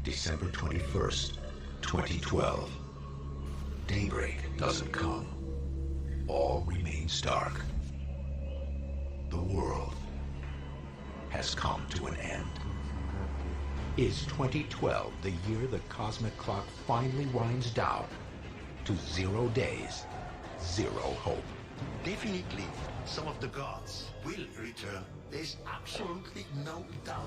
December 21st, 2012. Daybreak doesn't come. All remains dark. The world has come to an end. Is 2012 the year the cosmic clock finally winds down to 0 days, 0 hope? Definitely, some of the gods will return. There's absolutely no doubt.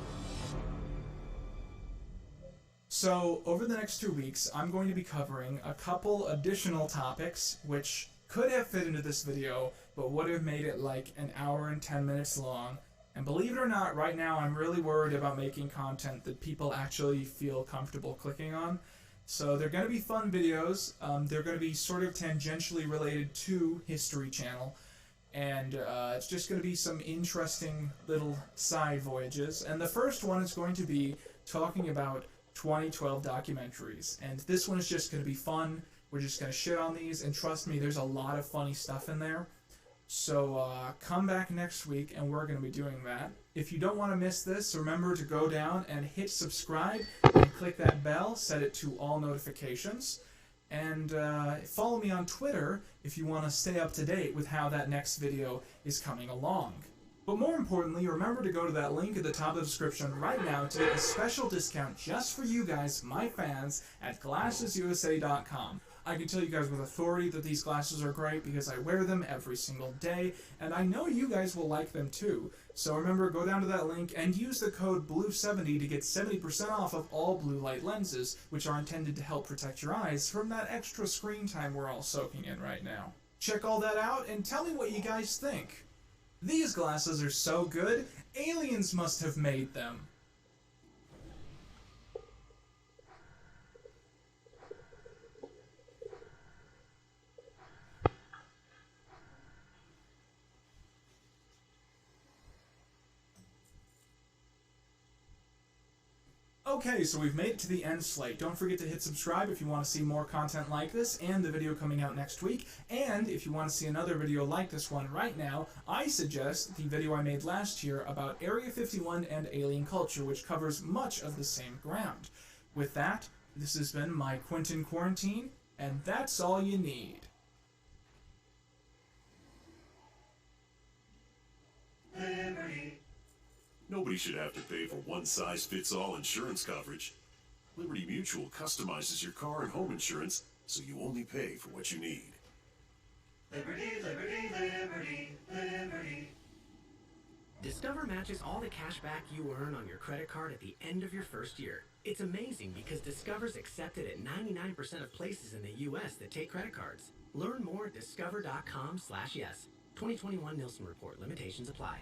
So, over the next 2 weeks, I'm going to be covering a couple additional topics which could have fit into this video, but would have made it like an hour and 10 minutes long. And believe it or not, right now I'm really worried about making content that people actually feel comfortable clicking on. So they're going to be fun videos. They're going to be sort of tangentially related to History Channel. And it's just going to be some interesting little side voyages. And the first one is going to be talking about 2012 documentaries. And this one is just going to be fun. We're just going to shit on these. And trust me, there's a lot of funny stuff in there. So come back next week and we're going to be doing that. If you don't want to miss this, remember to go down and hit subscribe and click that bell, set it to all notifications. And follow me on Twitter if you want to stay up to date with how that next video is coming along. But more importantly, remember to go to that link at the top of the description right now to get a special discount just for you guys, my fans, at GlassesUSA.com. I can tell you guys with authority that these glasses are great because I wear them every single day, and I know you guys will like them too. So remember, go down to that link and use the code BLUE70 to get 70% off of all blue light lenses, which are intended to help protect your eyes from that extra screen time we're all soaking in right now. Check all that out and tell me what you guys think. These glasses are so good, aliens must have made them. Okay, so we've made it to the end slate. Don't forget to hit subscribe if you want to see more content like this and the video coming out next week. And if you want to see another video like this one right now, I suggest the video I made last year about Area 51 and alien culture, which covers much of the same ground. With that, this has been my Quentin Quarantine, and that's all you need. Liberty. Nobody should have to pay for one-size-fits-all insurance coverage. Liberty Mutual customizes your car and home insurance so you only pay for what you need. Liberty, liberty, liberty, liberty. Discover matches all the cash back you earn on your credit card at the end of your first year. It's amazing because Discover's accepted at 99% of places in the U.S. that take credit cards. Learn more at discover.com/yes. 2021 Nielsen Report. Limitations apply.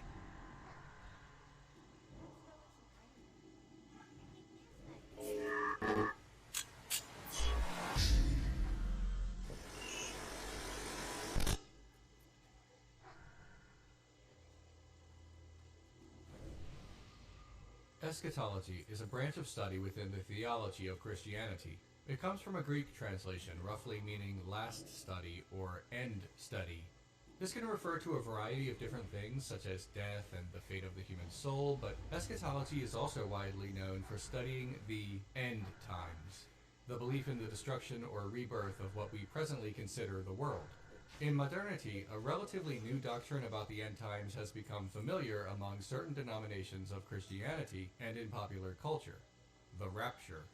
Eschatology is a branch of study within the theology of Christianity. It comes from a Greek translation, roughly meaning last study or end study. This can refer to a variety of different things, such as death and the fate of the human soul, but eschatology is also widely known for studying the end times, the belief in the destruction or rebirth of what we presently consider the world. In modernity, a relatively new doctrine about the end times has become familiar among certain denominations of Christianity and in popular culture: the rapture.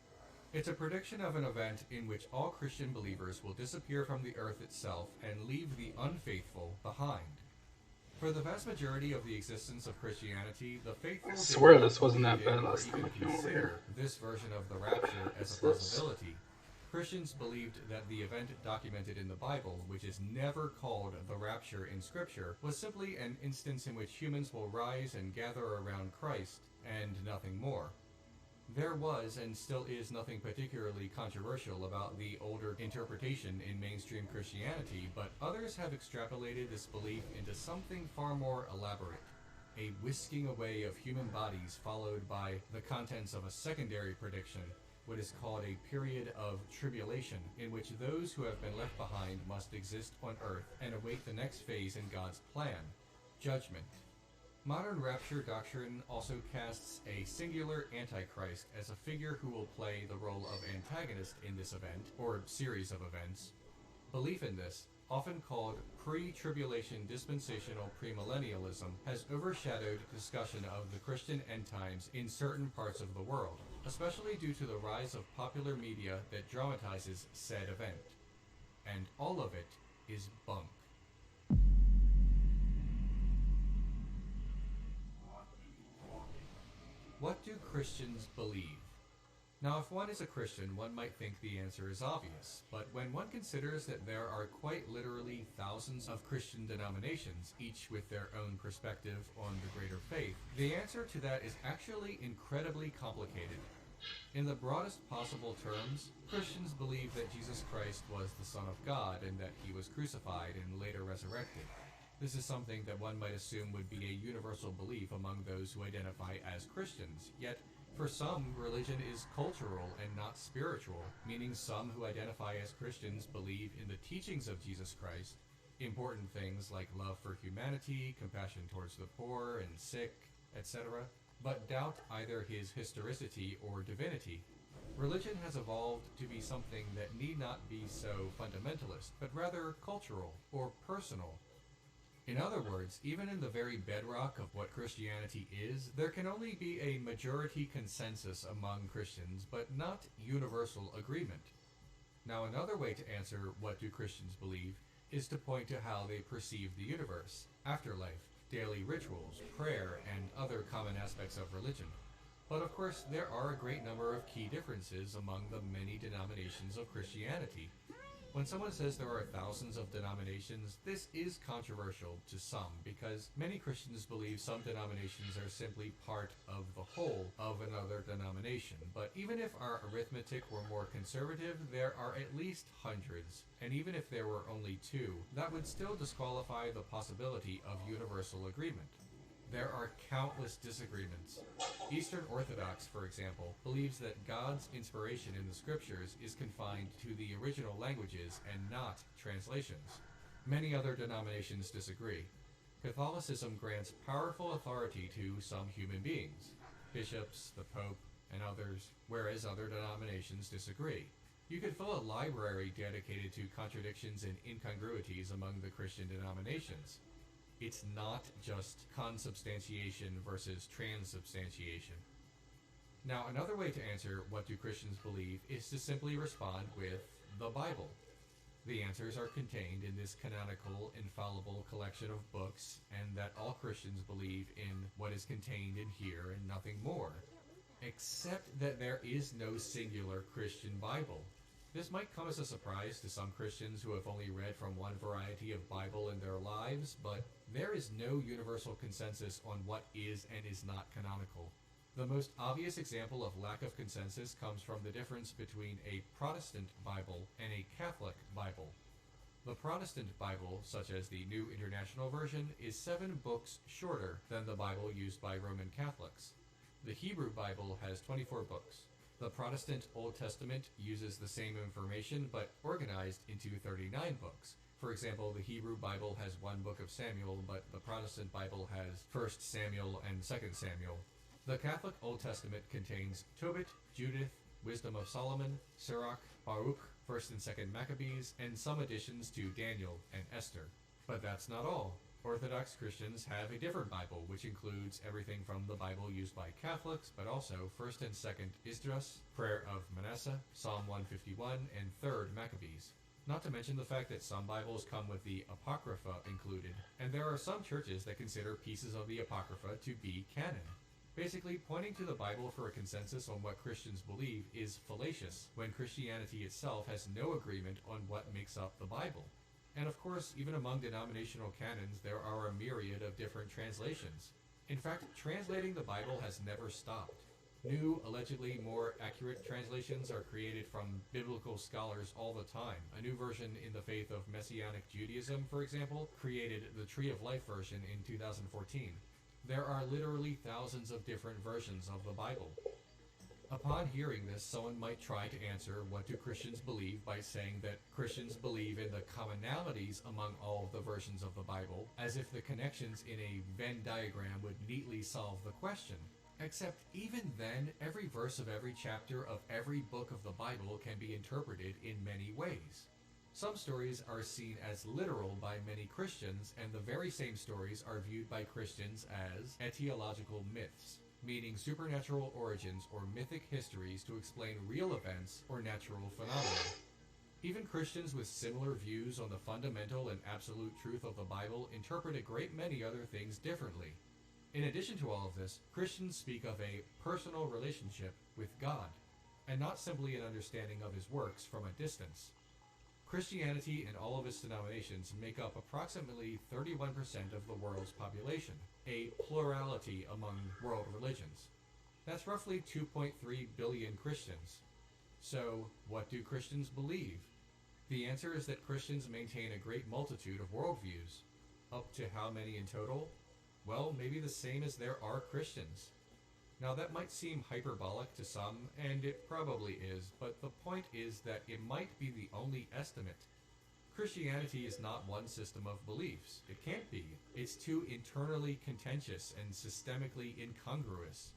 It's a prediction of an event in which all Christian believers will disappear from the earth itself and leave the unfaithful behind. For the vast majority of the existence of Christianity, the faithful I swear this did wasn't not that bad believe or last even time. consider this version of the rapture as a possibility. Christians believed that the event documented in the Bible, which is never called the rapture in Scripture, was simply an instance in which humans will rise and gather around Christ, and nothing more. There was and still is nothing particularly controversial about the older interpretation in mainstream Christianity, but others have extrapolated this belief into something far more elaborate: a whisking away of human bodies followed by the contents of a secondary prediction, what is called a period of tribulation, in which those who have been left behind must exist on earth and await the next phase in God's plan: judgment. Modern rapture doctrine also casts a singular Antichrist as a figure who will play the role of antagonist in this event, or series of events. Belief in this, often called pre-tribulation dispensational premillennialism, has overshadowed discussion of the Christian end times in certain parts of the world, especially due to the rise of popular media that dramatizes said event. And all of it is bunk. What do Christians believe? Now, if one is a Christian, one might think the answer is obvious, but when one considers that there are quite literally thousands of Christian denominations, each with their own perspective on the greater faith, the answer to that is actually incredibly complicated. In the broadest possible terms, Christians believe that Jesus Christ was the Son of God and that he was crucified and later resurrected. This is something that one might assume would be a universal belief among those who identify as Christians, yet for some, religion is cultural and not spiritual, meaning some who identify as Christians believe in the teachings of Jesus Christ, important things like love for humanity, compassion towards the poor and sick, etc., but doubt either his historicity or divinity. Religion has evolved to be something that need not be so fundamentalist, but rather cultural or personal. In other words, even in the very bedrock of what Christianity is, there can only be a majority consensus among Christians, but not universal agreement. Now, another way to answer what do Christians believe is to point to how they perceive the universe, afterlife, daily rituals, prayer, and other common aspects of religion. But of course, there are a great number of key differences among the many denominations of Christianity. When someone says there are thousands of denominations, this is controversial to some, because many Christians believe some denominations are simply part of the whole of another denomination. But even if our arithmetic were more conservative, there are at least hundreds. And even if there were only 2, that would still disqualify the possibility of universal agreement. There are countless disagreements. Eastern Orthodox, for example, believes that God's inspiration in the scriptures is confined to the original languages and not translations. Many other denominations disagree. Catholicism grants powerful authority to some human beings, bishops, the Pope, and others, whereas other denominations disagree. You could fill a library dedicated to contradictions and incongruities among the Christian denominations. It's not just consubstantiation versus transubstantiation. Now, another way to answer what do Christians believe is to simply respond with the Bible. The answers are contained in this canonical, infallible collection of books, and that all Christians believe in what is contained in here and nothing more. Except that there is no singular Christian Bible. This might come as a surprise to some Christians who have only read from one variety of Bible in their lives, but there is no universal consensus on what is and is not canonical. The most obvious example of lack of consensus comes from the difference between a Protestant Bible and a Catholic Bible. The Protestant Bible, such as the New International Version, is 7 books shorter than the Bible used by Roman Catholics. The Hebrew Bible has 24 books. The Protestant Old Testament uses the same information, but organized into 39 books. For example, the Hebrew Bible has 1 book of Samuel, but the Protestant Bible has 1 Samuel and 2 Samuel. The Catholic Old Testament contains Tobit, Judith, Wisdom of Solomon, Sirach, Baruch, 1st and 2nd Maccabees, and some additions to Daniel and Esther. But that's not all. Orthodox Christians have a different Bible, which includes everything from the Bible used by Catholics, but also 1st and 2nd Esdras, Prayer of Manasseh, Psalm 151, and 3rd Maccabees. Not to mention the fact that some Bibles come with the Apocrypha included, and there are some churches that consider pieces of the Apocrypha to be canon. Basically, pointing to the Bible for a consensus on what Christians believe is fallacious, when Christianity itself has no agreement on what makes up the Bible. And of course, even among denominational canons, there are a myriad of different translations. In fact, translating the Bible has never stopped. New, allegedly more accurate translations are created from biblical scholars all the time. A new version in the faith of Messianic Judaism, for example, created the Tree of Life version in 2014. There are literally thousands of different versions of the Bible. A Upon hearing this, someone might try to answer, what do Christians believe, by saying that Christians believe in the commonalities among all of the versions of the Bible, as if the connections in a Venn diagram would neatly solve the question. Except even then, every verse of every chapter of every book of the Bible can be interpreted in many ways. Some stories are seen as literal by many Christians, and the very same stories are viewed by Christians as etiological myths, meaning supernatural origins or mythic histories to explain real events or natural phenomena. Even Christians with similar views on the fundamental and absolute truth of the Bible interpret a great many other things differently. In addition to all of this, Christians speak of a personal relationship with God, and not simply an understanding of his works from a distance. Christianity and all of its denominations make up approximately 31% of the world's population, a plurality among world religions. That's roughly 2.3 billion Christians. So, what do Christians believe? The answer is that Christians maintain a great multitude of worldviews. Up to how many in total? Well, maybe the same as there are Christians. Now that might seem hyperbolic to some, and it probably is, but the point is that it might be the only estimate. Christianity is not one system of beliefs. It can't be. It's too internally contentious and systemically incongruous.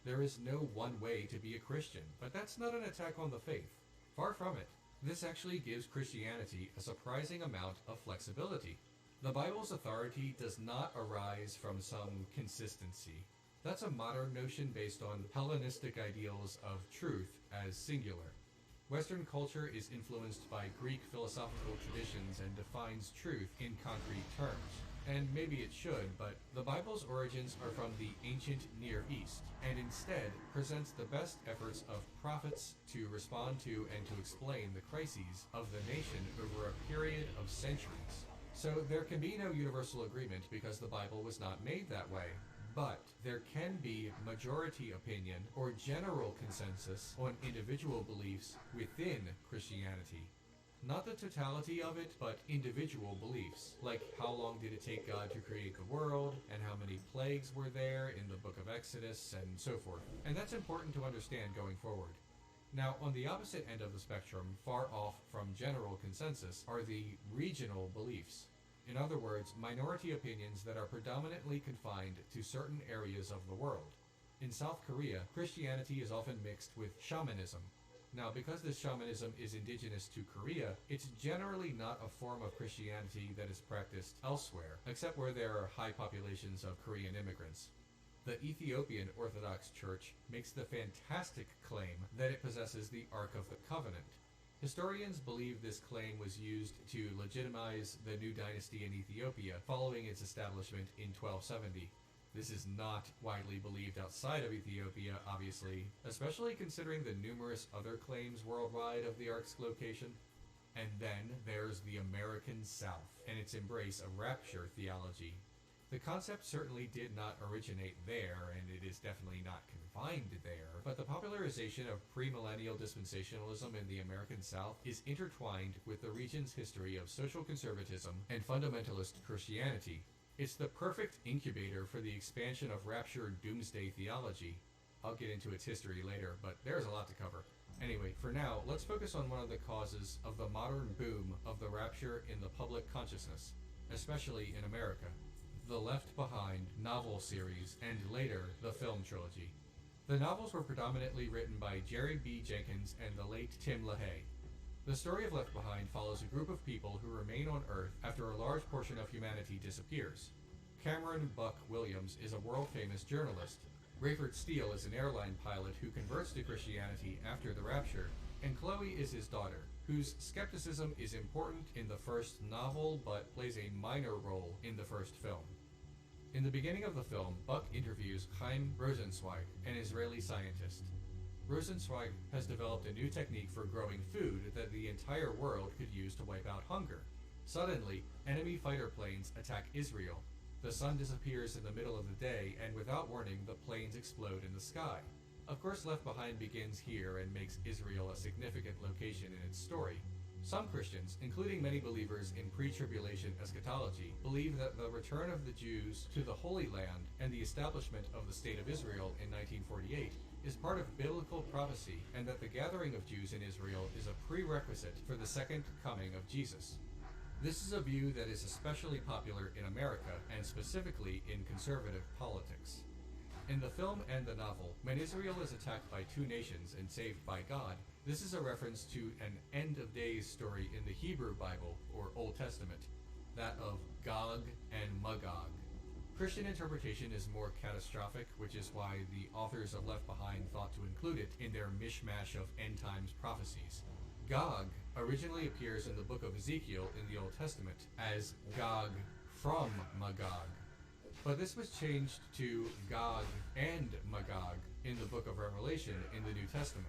There is no one way to be a Christian, but that's not an attack on the faith. Far from it. This actually gives Christianity a surprising amount of flexibility. The Bible's authority does not arise from some consistency. That's a modern notion based on Hellenistic ideals of truth as singular. Western culture is influenced by Greek philosophical traditions and defines truth in concrete terms. And maybe it should, but the Bible's origins are from the ancient Near East, and instead presents the best efforts of prophets to respond to and to explain the crises of the nation over a period of centuries. So there can be no universal agreement because the Bible was not made that way. But there can be majority opinion or general consensus on individual beliefs within Christianity. Not the totality of it, but individual beliefs, like how long did it take God to create the world, and how many plagues were there in the book of Exodus, and so forth. And that's important to understand going forward. Now, on the opposite end of the spectrum, far off from general consensus, are the regional beliefs. In other words, minority opinions that are predominantly confined to certain areas of the world. In South Korea, Christianity is often mixed with shamanism. Now, because this shamanism is indigenous to Korea, it's generally not a form of Christianity that is practiced elsewhere, except where there are high populations of Korean immigrants. The Ethiopian Orthodox Church makes the fantastic claim that it possesses the Ark of the Covenant. Historians believe this claim was used to legitimize the new dynasty in Ethiopia following its establishment in 1270. This is not widely believed outside of Ethiopia, obviously, especially considering the numerous other claims worldwide of the Ark's location. And then there's the American South and its embrace of rapture theology. The concept certainly did not originate there, and it is definitely not confined there, but the popularization of premillennial dispensationalism in the American South is intertwined with the region's history of social conservatism and fundamentalist Christianity. It's the perfect incubator for the expansion of rapture doomsday theology. I'll get into its history later, but there's a lot to cover. Anyway, for now, let's focus on one of the causes of the modern boom of the rapture in the public consciousness, especially in America. The Left Behind novel series, and later, the film trilogy. The novels were predominantly written by Jerry B. Jenkins and the late Tim LaHaye. The story of Left Behind follows a group of people who remain on Earth after a large portion of humanity disappears. Cameron Buck Williams is a world-famous journalist. Rayford Steele is an airline pilot who converts to Christianity after the rapture, and Chloe is his daughter, whose skepticism is important in the first novel but plays a minor role in the first film. In the beginning of the film, Buck interviews Chaim Rosenzweig, an Israeli scientist. Rosenzweig has developed a new technique for growing food that the entire world could use to wipe out hunger. Suddenly, enemy fighter planes attack Israel. The sun disappears in the middle of the day, and without warning, the planes explode in the sky. Of course, Left Behind begins here and makes Israel a significant location in its story. Some Christians, including many believers in pre-tribulation eschatology, believe that the return of the Jews to the Holy Land and the establishment of the State of Israel in 1948 is part of biblical prophecy, and that the gathering of Jews in Israel is a prerequisite for the second coming of Jesus. This is a view that is especially popular in America, and specifically in conservative politics. In the film and the novel, when Israel is attacked by two nations and saved by God, this is a reference to an end of days story in the Hebrew Bible, or Old Testament, that of Gog and Magog. Christian interpretation is more catastrophic, which is why the authors of Left Behind thought to include it in their mishmash of end times prophecies. Gog originally appears in the book of Ezekiel in the Old Testament as Gog from Magog, but this was changed to Gog and Magog in the book of Revelation in the New Testament.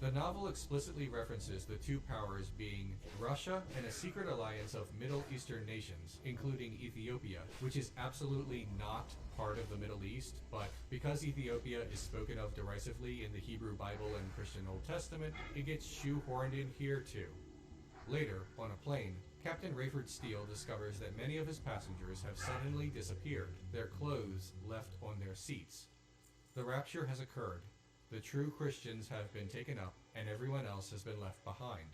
The novel explicitly references the two powers being Russia and a secret alliance of Middle Eastern nations, including Ethiopia, which is absolutely not part of the Middle East, but because Ethiopia is spoken of derisively in the Hebrew Bible and Christian Old Testament, it gets shoehorned in here too. Later, on a plane, Captain Rayford Steele discovers that many of his passengers have suddenly disappeared, their clothes left on their seats. The rapture has occurred. The true Christians have been taken up, and everyone else has been left behind.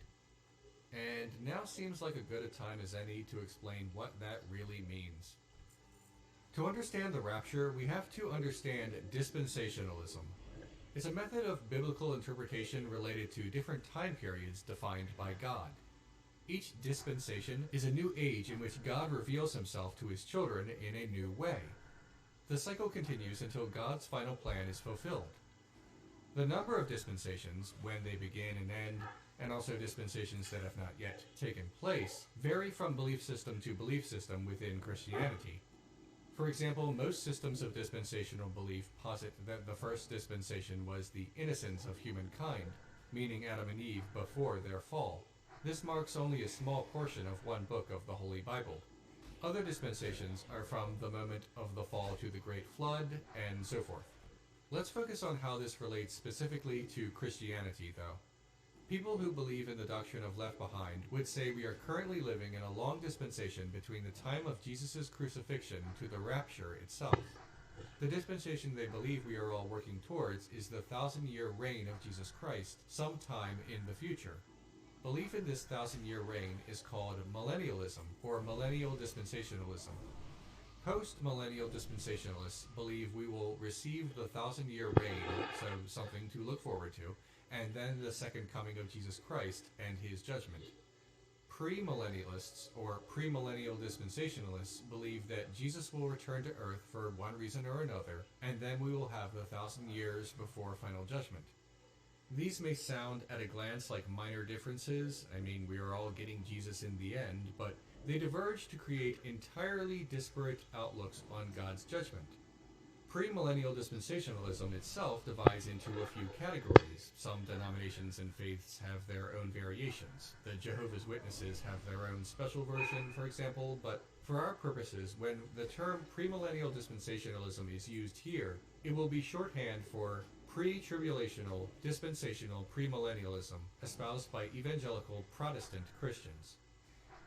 And now seems like a good a time as any to explain what that really means. To understand the rapture, we have to understand dispensationalism. It's a method of biblical interpretation related to different time periods defined by God. Each dispensation is a new age in which God reveals himself to his children in a new way. The cycle continues until God's final plan is fulfilled. The number of dispensations, when they begin and end, and also dispensations that have not yet taken place, vary from belief system to belief system within Christianity. For example, most systems of dispensational belief posit that the first dispensation was the innocence of humankind, meaning Adam and Eve before their fall. This marks only a small portion of one book of the Holy Bible. Other dispensations are from the moment of the fall to the Great Flood, and so forth. Let's focus on how this relates specifically to Christianity, though. People who believe in the doctrine of Left Behind would say we are currently living in a long dispensation between the time of Jesus' crucifixion to the rapture itself. The dispensation they believe we are all working towards is the 1,000-year reign of Jesus Christ sometime in the future. Belief in this 1,000-year reign is called millennialism, or millennial dispensationalism. Post-millennial dispensationalists believe we will receive the 1,000-year reign, so something to look forward to, and then the second coming of Jesus Christ and his judgment. Premillennialists, or premillennial dispensationalists, believe that Jesus will return to earth for one reason or another, and then we will have the 1,000 years before final judgment. These may sound at a glance like minor differences. I mean, we are all getting Jesus in the end, but they diverge to create entirely disparate outlooks on God's judgment. Premillennial dispensationalism itself divides into a few categories. Some denominations and faiths have their own variations. The Jehovah's Witnesses have their own special version, for example, but for our purposes, when the term premillennial dispensationalism is used here, it will be shorthand for pre-tribulational dispensational premillennialism espoused by evangelical Protestant Christians.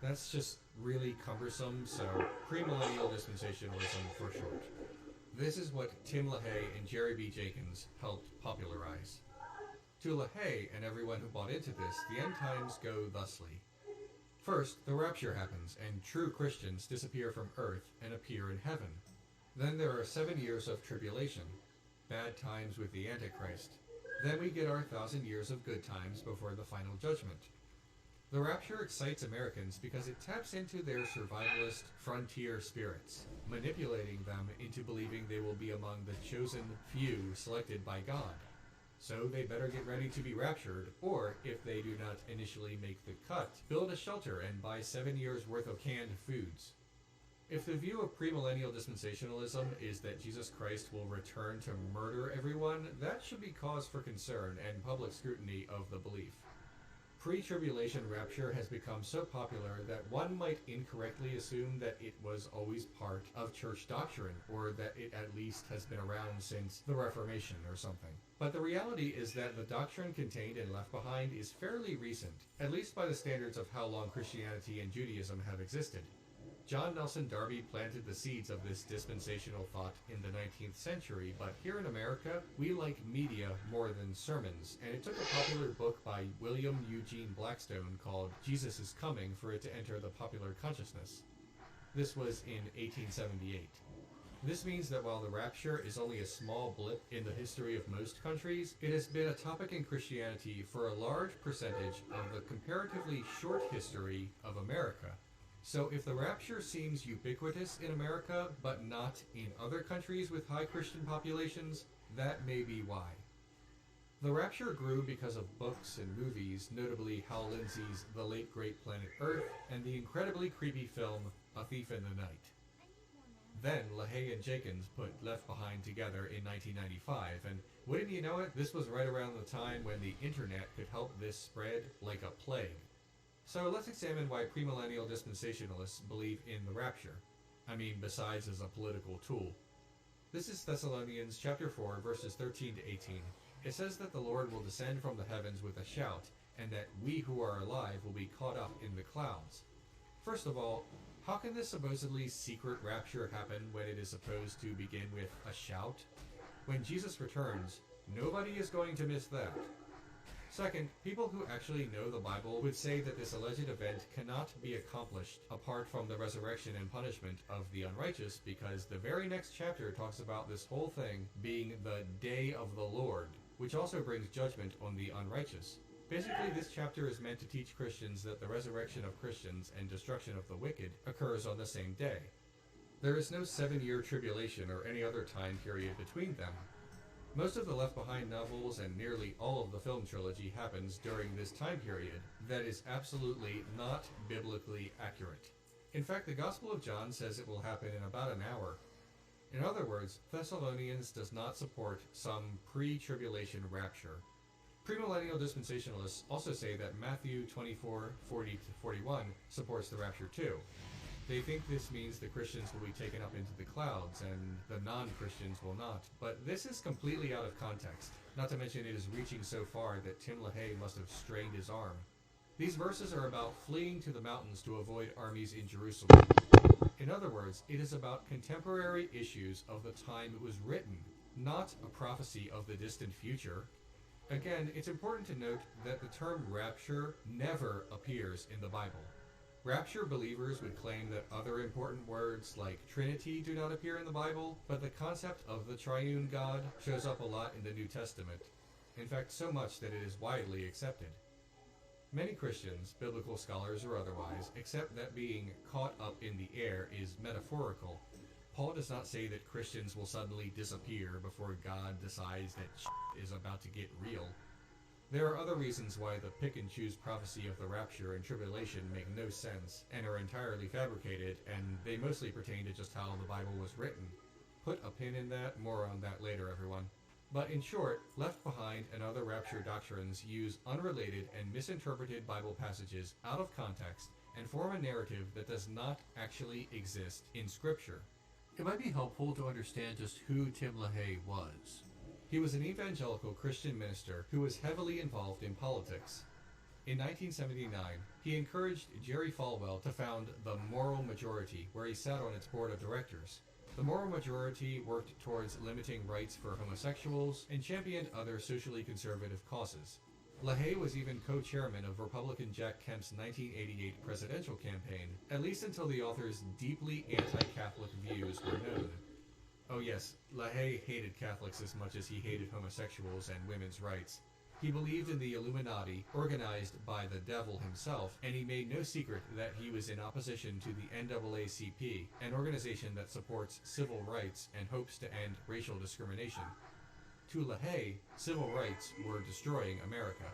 That's just really cumbersome, so premillennial dispensationalism for short. This is what Tim LaHaye and Jerry B. Jenkins helped popularize. To LaHaye and everyone who bought into this, the end times go thusly. First, the rapture happens, and true Christians disappear from earth and appear in heaven. Then there are 7 years of tribulation, bad times with the Antichrist. Then we get our 1,000 years of good times before the final judgment. The rapture excites Americans because it taps into their survivalist frontier spirits, manipulating them into believing they will be among the chosen few selected by God. So they better get ready to be raptured, or if they do not initially make the cut, build a shelter and buy 7 years worth of canned foods. If the view of premillennial dispensationalism is that Jesus Christ will return to murder everyone, that should be cause for concern and public scrutiny of the belief. Pre-tribulation rapture has become so popular that one might incorrectly assume that it was always part of church doctrine, or that it at least has been around since the Reformation or something. But the reality is that the doctrine contained in Left Behind is fairly recent, at least by the standards of how long Christianity and Judaism have existed. John Nelson Darby planted the seeds of this dispensational thought in the 19th century, but here in America, we like media more than sermons, and it took a popular book by William Eugene Blackstone called Jesus is Coming for it to enter the popular consciousness. This was in 1878. This means that while the rapture is only a small blip in the history of most countries, it has been a topic in Christianity for a large percentage of the comparatively short history of America. So if the rapture seems ubiquitous in America, but not in other countries with high Christian populations, that may be why. The rapture grew because of books and movies, notably Hal Lindsey's The Late Great Planet Earth and the incredibly creepy film A Thief in the Night. Then LaHaye and Jenkins put Left Behind together in 1995, and wouldn't you know it, this was right around the time when the internet could help this spread like a plague. So let's examine why premillennial dispensationalists believe in the rapture. I mean, besides as a political tool. This is Thessalonians chapter 4, verses 13 to 18. It says that the Lord will descend from the heavens with a shout, and that we who are alive will be caught up in the clouds. First of all, how can this supposedly secret rapture happen when it is supposed to begin with a shout? When Jesus returns, nobody is going to miss that. Second, people who actually know the Bible would say that this alleged event cannot be accomplished apart from the resurrection and punishment of the unrighteous, because the very next chapter talks about this whole thing being the day of the Lord, which also brings judgment on the unrighteous. Basically, this chapter is meant to teach Christians that the resurrection of Christians and destruction of the wicked occurs on the same day. There is no 7-year tribulation or any other time period between them. Most of the Left Behind novels and nearly all of the film trilogy happens during this time period that is absolutely not biblically accurate. In fact, the Gospel of John says it will happen in about an hour. In other words, Thessalonians does not support some pre-tribulation rapture. Premillennial dispensationalists also say that Matthew 24:40-41 supports the rapture too. They think this means the Christians will be taken up into the clouds and the non-Christians will not, but this is completely out of context, not to mention it is reaching so far that Tim LaHaye must have strained his arm. These verses are about fleeing to the mountains to avoid armies in Jerusalem. In other words, it is about contemporary issues of the time it was written, not a prophecy of the distant future. Again, it's important to note that the term rapture never appears in the Bible. Rapture believers would claim that other important words like Trinity do not appear in the Bible, but the concept of the triune God shows up a lot in the New Testament. In fact, so much that it is widely accepted. Many Christians, biblical scholars or otherwise, accept that being caught up in the air is metaphorical. Paul does not say that Christians will suddenly disappear before God decides that shit is about to get real. There are other reasons why the pick-and-choose prophecy of the rapture and tribulation make no sense and are entirely fabricated, and they mostly pertain to just how the Bible was written. Put a pin in that, more on that later, everyone. But in short, Left Behind and other rapture doctrines use unrelated and misinterpreted Bible passages out of context and form a narrative that does not actually exist in Scripture. It might be helpful to understand just who Tim LaHaye was. He was an evangelical Christian minister who was heavily involved in politics. In 1979, he encouraged Jerry Falwell to found the Moral Majority, where he sat on its board of directors. The Moral Majority worked towards limiting rights for homosexuals and championed other socially conservative causes. LaHaye was even co-chairman of Republican Jack Kemp's 1988 presidential campaign, at least until the author's deeply anti-Catholic views were known. Oh yes, LaHaye hated Catholics as much as he hated homosexuals and women's rights. He believed in the Illuminati, organized by the devil himself, and he made no secret that he was in opposition to the NAACP, an organization that supports civil rights and hopes to end racial discrimination. To LaHaye, civil rights were destroying America.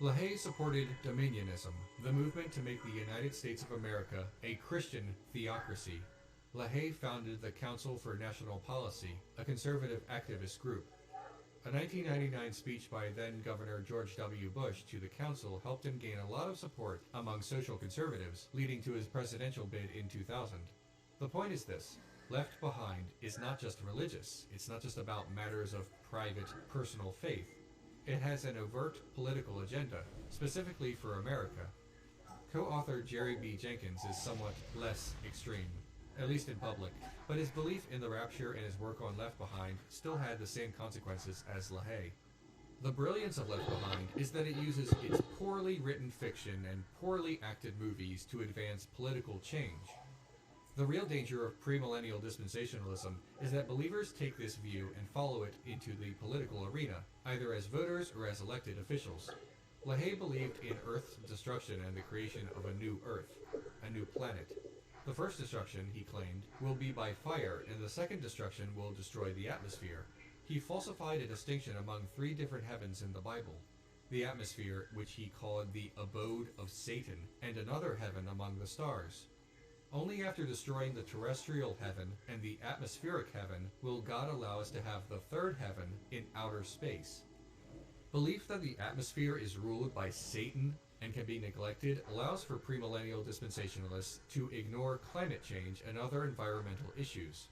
LaHaye supported Dominionism, the movement to make the United States of America a Christian theocracy. LaHaye founded the Council for National Policy, a conservative activist group. A 1999 speech by then-Governor George W. Bush to the council helped him gain a lot of support among social conservatives, leading to his presidential bid in 2000. The point is this: Left Behind is not just religious. It's not just about matters of private, personal faith. It has an overt political agenda, specifically for America. Co-author Jerry B. Jenkins is somewhat less extreme, at least in public, but his belief in the rapture and his work on Left Behind still had the same consequences as LaHaye. The brilliance of Left Behind is that it uses its poorly written fiction and poorly acted movies to advance political change. The real danger of premillennial dispensationalism is that believers take this view and follow it into the political arena, either as voters or as elected officials. LaHaye believed in Earth's destruction and the creation of a new Earth, a new planet. The first destruction, he claimed, will be by fire, and the second destruction will destroy the atmosphere. He falsified a distinction among three different heavens in the Bible: the atmosphere, which he called the abode of Satan, and another heaven among the stars. Only after destroying the terrestrial heaven and the atmospheric heaven will God allow us to have the third heaven in outer space. Belief that the atmosphere is ruled by Satan and can be neglected allows for premillennial dispensationalists to ignore climate change and other environmental issues.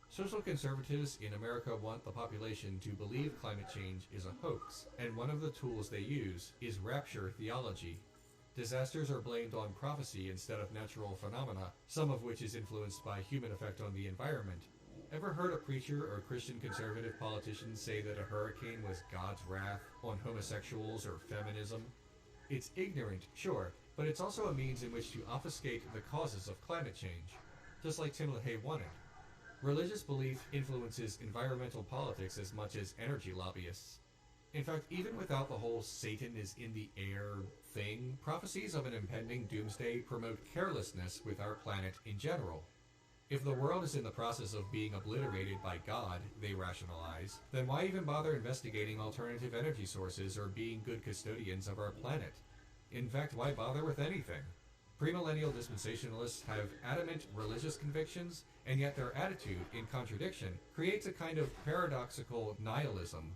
Social conservatives in America want the population to believe climate change is a hoax, and one of the tools they use is rapture theology. Disasters are blamed on prophecy instead of natural phenomena, some of which is influenced by human effect on the environment. Ever heard a preacher or Christian conservative politician say that a hurricane was God's wrath on homosexuals or feminism? It's ignorant, sure, but it's also a means in which to obfuscate the causes of climate change, just like Tim LaHaye wanted. Religious belief influences environmental politics as much as energy lobbyists. In fact, even without the whole Satan is in the air thing, prophecies of an impending doomsday promote carelessness with our planet in general. If the world is in the process of being obliterated by God, they rationalize, then why even bother investigating alternative energy sources or being good custodians of our planet? In fact, why bother with anything? Premillennial dispensationalists have adamant religious convictions, and yet their attitude, in contradiction, creates a kind of paradoxical nihilism.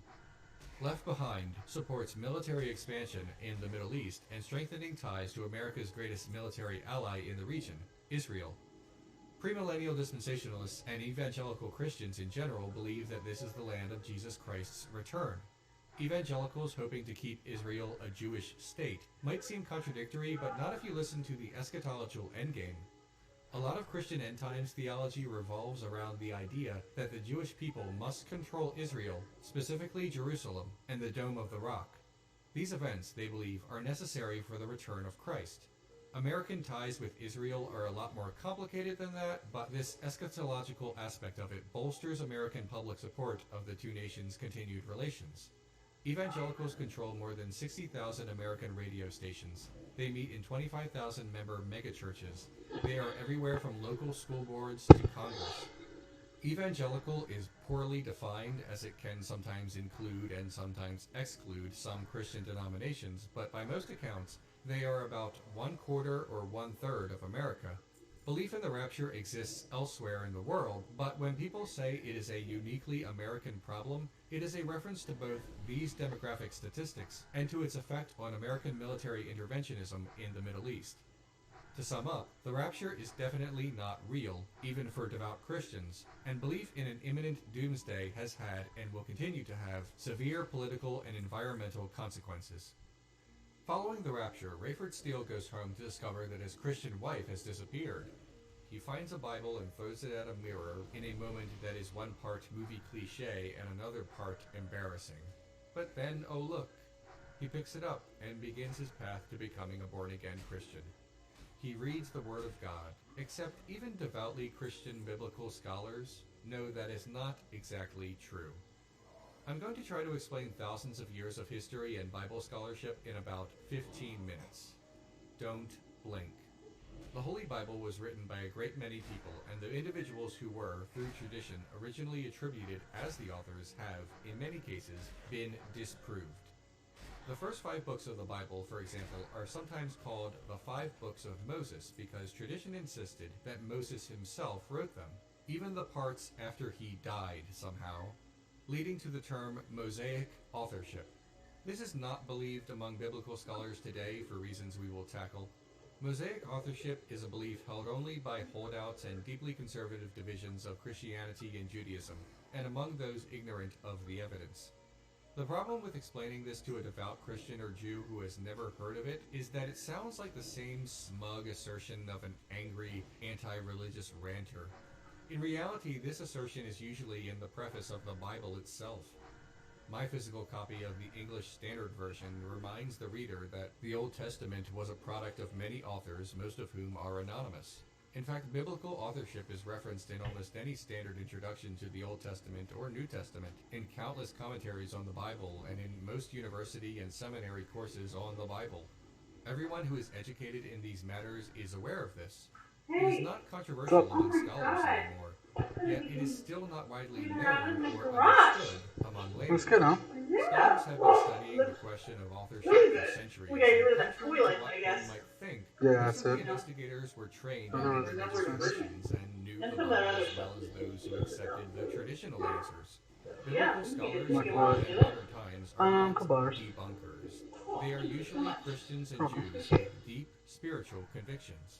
Left Behind supports military expansion in the Middle East and strengthening ties to America's greatest military ally in the region, Israel. Premillennial dispensationalists and evangelical Christians in general believe that this is the land of Jesus Christ's return. Evangelicals hoping to keep Israel a Jewish state might seem contradictory, but not if you listen to the eschatological endgame. A lot of Christian end times theology revolves around the idea that the Jewish people must control Israel, specifically Jerusalem, and the Dome of the Rock. These events, they believe, are necessary for the return of Christ. American ties with Israel are a lot more complicated than that, but this eschatological aspect of it bolsters American public support of the two nations' continued relations. Evangelicals control more than 60,000 American radio stations. They meet in 25,000 member megachurches. They are everywhere from local school boards to Congress. Evangelical is poorly defined, as it can sometimes include and sometimes exclude some Christian denominations, but by most accounts, they are about 1/4 or 1/3 of America. Belief in the rapture exists elsewhere in the world, but when people say it is a uniquely American problem, it is a reference to both these demographic statistics and to its effect on American military interventionism in the Middle East. To sum up, the rapture is definitely not real, even for devout Christians, and belief in an imminent doomsday has had and will continue to have severe political and environmental consequences. Following the rapture, Rayford Steele goes home to discover that his Christian wife has disappeared. He finds a Bible and throws it at a mirror in a moment that is one part movie cliche and another part embarrassing. But then, oh look, he picks it up and begins his path to becoming a born-again Christian. He reads the Word of God, except even devoutly Christian biblical scholars know that is not exactly true. I'm going to try to explain thousands of years of history and Bible scholarship in about 15 minutes. Don't blink. The Holy Bible was written by a great many people, and the individuals who were, through tradition, originally attributed as the authors have, in many cases, been disproved. The first 5 books of the Bible, for example, are sometimes called the 5 books of Moses because tradition insisted that Moses himself wrote them, even the parts after he died somehow, leading to the term Mosaic authorship. This is not believed among biblical scholars today for reasons we will tackle. Mosaic authorship is a belief held only by holdouts and deeply conservative divisions of Christianity and Judaism, and among those ignorant of the evidence. The problem with explaining this to a devout Christian or Jew who has never heard of it is that it sounds like the same smug assertion of an angry, anti-religious ranter. In reality, this assertion is usually in the preface of the Bible itself. My physical copy of the English Standard Version reminds the reader that the Old Testament was a product of many authors, most of whom are anonymous. In fact, biblical authorship is referenced in almost any standard introduction to the Old Testament or New Testament, in countless commentaries on the Bible, and in most university and seminary courses on the Bible. Everyone who is educated in these matters is aware of this. It is not controversial among scholars anymore, yet it is still not widely known or understood among laymen. That's good, huh? Scholars have been studying the question of authorship for centuries. We gotta get rid of that Contrary to toilet, what I guess. one might think, Yeah, most that's of the it. investigators were trained Oh, in no, religious that's good. traditions and knew That's the some of that Bible other as well as those who accepted the traditional answers. Yeah, Biblical scholars you in can watch modern it. times are not couple hours. debunkers. They are usually Christians and Probably. Jews with deep spiritual convictions.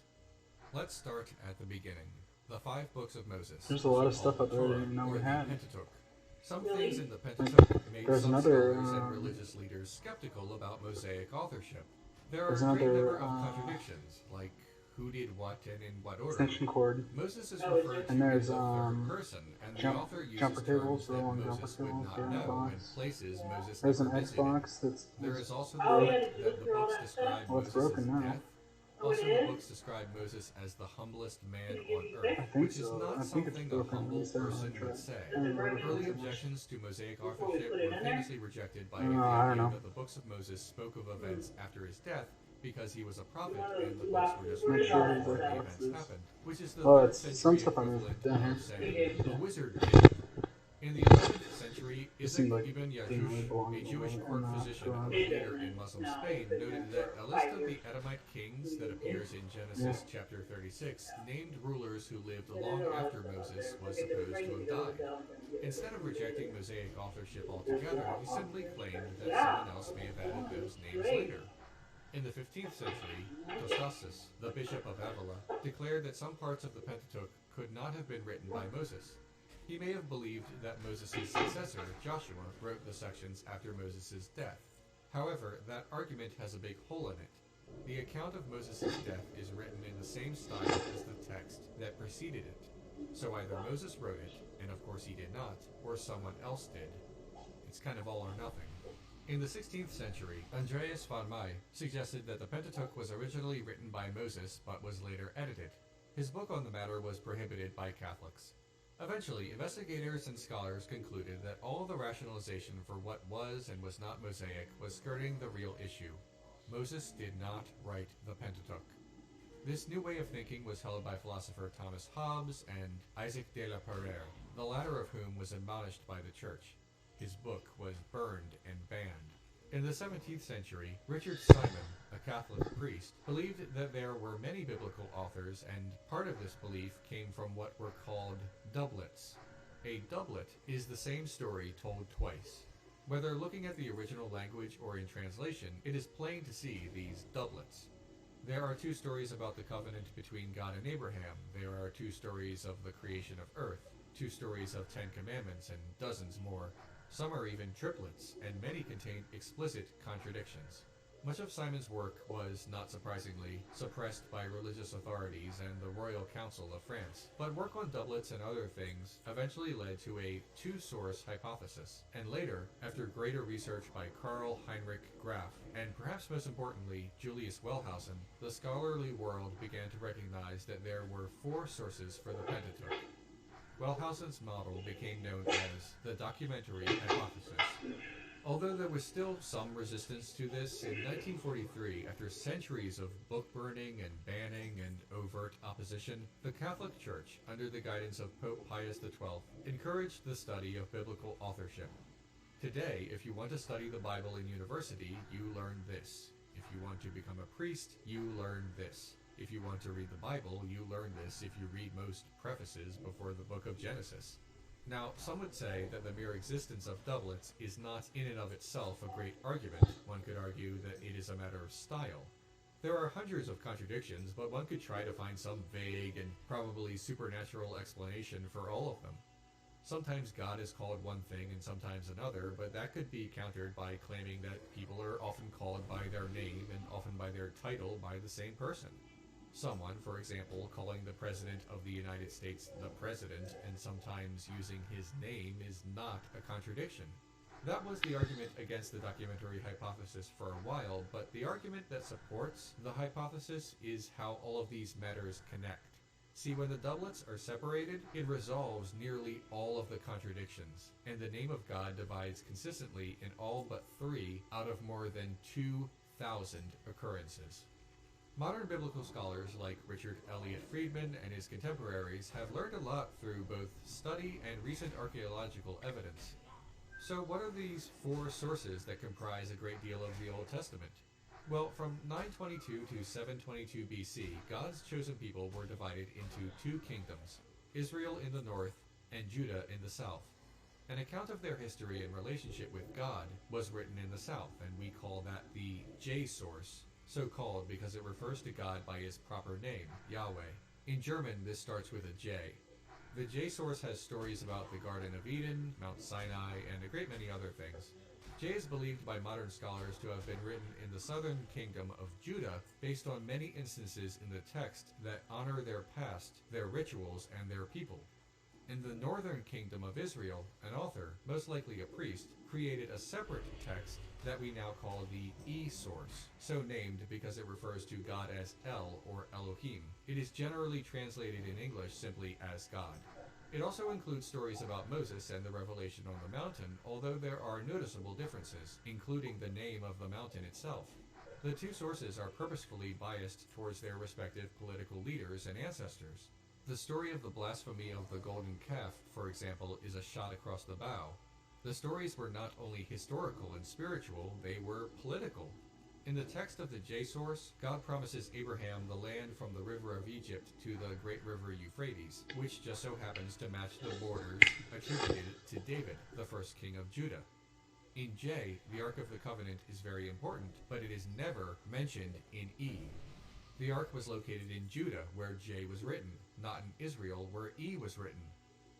Let's start at the beginning. The 5 books of Moses. There's a lot of so-called stuff up there I Torah, didn't even know or we the had. Pentateuch. Some things in the Pentateuch made There's some another, scholars and religious leaders skeptical about Mosaic authorship. There are There's a great another, number of contradictions, like who did what and in what order. Extension cord. Moses is referred to And there's, in the third person, and the author uses jumper tables, terms that long jumper Moses would tables, not for know, and Xbox. places Moses There's an never visited. Xbox that's There is also the Oh, yeah, fact did you that look the through all books that describe stuff? Well, it's Moses' broken now. death. Oh, Also, it the is? books describe Moses as the humblest man Did you on get earth, I think which is so. not I think it's something a broken. At humble least I person haven't would tried. say. I don't know. Early objections to Mosaic Before we authorship put it were in there? famously rejected by I the don't idea know. that the books of Moses spoke of events after his death because he was a prophet One of those and the two books boxes. were just Where's written all before that the stuff? events happened, which is the Oh, 3rd it's some century stuff I moved equivalent down here. of saying Yeah. the wizard did. In the 11th century, seemed Isaac like ibn didn't really Yajush, belong a in Jewish the- court in the physician and garage. leader in Muslim Spain, noted that a list of the Edomite kings that appears in Genesis chapter 36 named rulers who lived long after Moses was supposed to have died. Instead of rejecting Mosaic authorship altogether, he simply claimed that someone else may have added those names later. In the 15th century, Tostasis, the bishop of Avila, declared that some parts of the Pentateuch could not have been written by Moses. He may have believed that Moses' successor, Joshua, wrote the sections after Moses' death. However, that argument has a big hole in it. The account of Moses' death is written in the same style as the text that preceded it. So either Moses wrote it, and of course he did not, or someone else did. It's kind of all or nothing. In the 16th century, Andreas von May suggested that the Pentateuch was originally written by Moses but was later edited. His book on the matter was prohibited by Catholics. Eventually, investigators and scholars concluded that all the rationalization for what was and was not Mosaic was skirting the real issue. Moses did not write the Pentateuch. This new way of thinking was held by philosopher Thomas Hobbes and Isaac de la Pereire, the latter of whom was admonished by the Church. His book was burned and banned. In the 17th century, Richard Simon, a Catholic priest, believed that there were many biblical authors, and part of this belief came from what were called doublets. A doublet is the same story told twice. Whether looking at the original language or in translation, it is plain to see these doublets. There are 2 stories about the covenant between God and Abraham. There are 2 stories of the creation of earth, 2 stories of 10 commandments, and dozens more. Some are even triplets, and many contain explicit contradictions. Much of Simon's work was, not surprisingly, suppressed by religious authorities and the Royal Council of France, but work on doublets and other things eventually led to a 2-source hypothesis, and later, after greater research by Karl Heinrich Graf, and perhaps most importantly, Julius Wellhausen, the scholarly world began to recognize that there were 4 sources for the Pentateuch. Wellhausen's model became known as the documentary hypothesis. Although there was still some resistance to this, in 1943, after centuries of book burning and banning and overt opposition, the Catholic Church, under the guidance of Pope Pius XII, encouraged the study of biblical authorship. Today, if you want to study the Bible in university, you learn this. If you want to become a priest, you learn this. If you want to read the Bible, you learn this if you read most prefaces before the book of Genesis. Now, some would say that the mere existence of doublets is not in and of itself a great argument. One could argue that it is a matter of style. There are hundreds of contradictions, but one could try to find some vague and probably supernatural explanation for all of them. Sometimes God is called one thing and sometimes another, but that could be countered by claiming that people are often called by their name and often by their title by the same person. Someone, for example, calling the President of the United States the President and sometimes using his name is not a contradiction. That was the argument against the documentary hypothesis for a while, but the argument that supports the hypothesis is how all of these matters connect. See, when the doublets are separated, it resolves nearly all of the contradictions, and the name of God divides consistently in all but 3 out of more than 2,000 occurrences. Modern biblical scholars like Richard Elliott Friedman and his contemporaries have learned a lot through both study and recent archaeological evidence. So what are these 4 sources that comprise a great deal of the Old Testament? Well, from 922 to 722 BC, God's chosen people were divided into 2 kingdoms, Israel in the north and Judah in the south. An account of their history and relationship with God was written in the south, and we call that the J source, so called because it refers to God by his proper name, Yahweh. In German, this starts with a J. The J source has stories about the Garden of Eden, Mount Sinai, and a great many other things. J is believed by modern scholars to have been written in the southern kingdom of Judah based on many instances in the text that honor their past, their rituals, and their people. In the northern kingdom of Israel, an author, most likely a priest, created a separate text that we now call the E source, so named because it refers to God as El or Elohim. It is generally translated in English simply as God. It also includes stories about Moses and the revelation on the mountain, although there are noticeable differences, including the name of the mountain itself. The 2 sources are purposefully biased towards their respective political leaders and ancestors. The story of the blasphemy of the golden calf, for example, is a shot across the bow. The stories were not only historical and spiritual, they were political. In the text of the J source, God promises Abraham the land from the river of Egypt to the great river Euphrates, which just so happens to match the borders attributed to David, the first king of Judah. In J, the Ark of the Covenant is very important, but it is never mentioned in E. The Ark was located in Judah, where J was written, not in Israel, where E was written.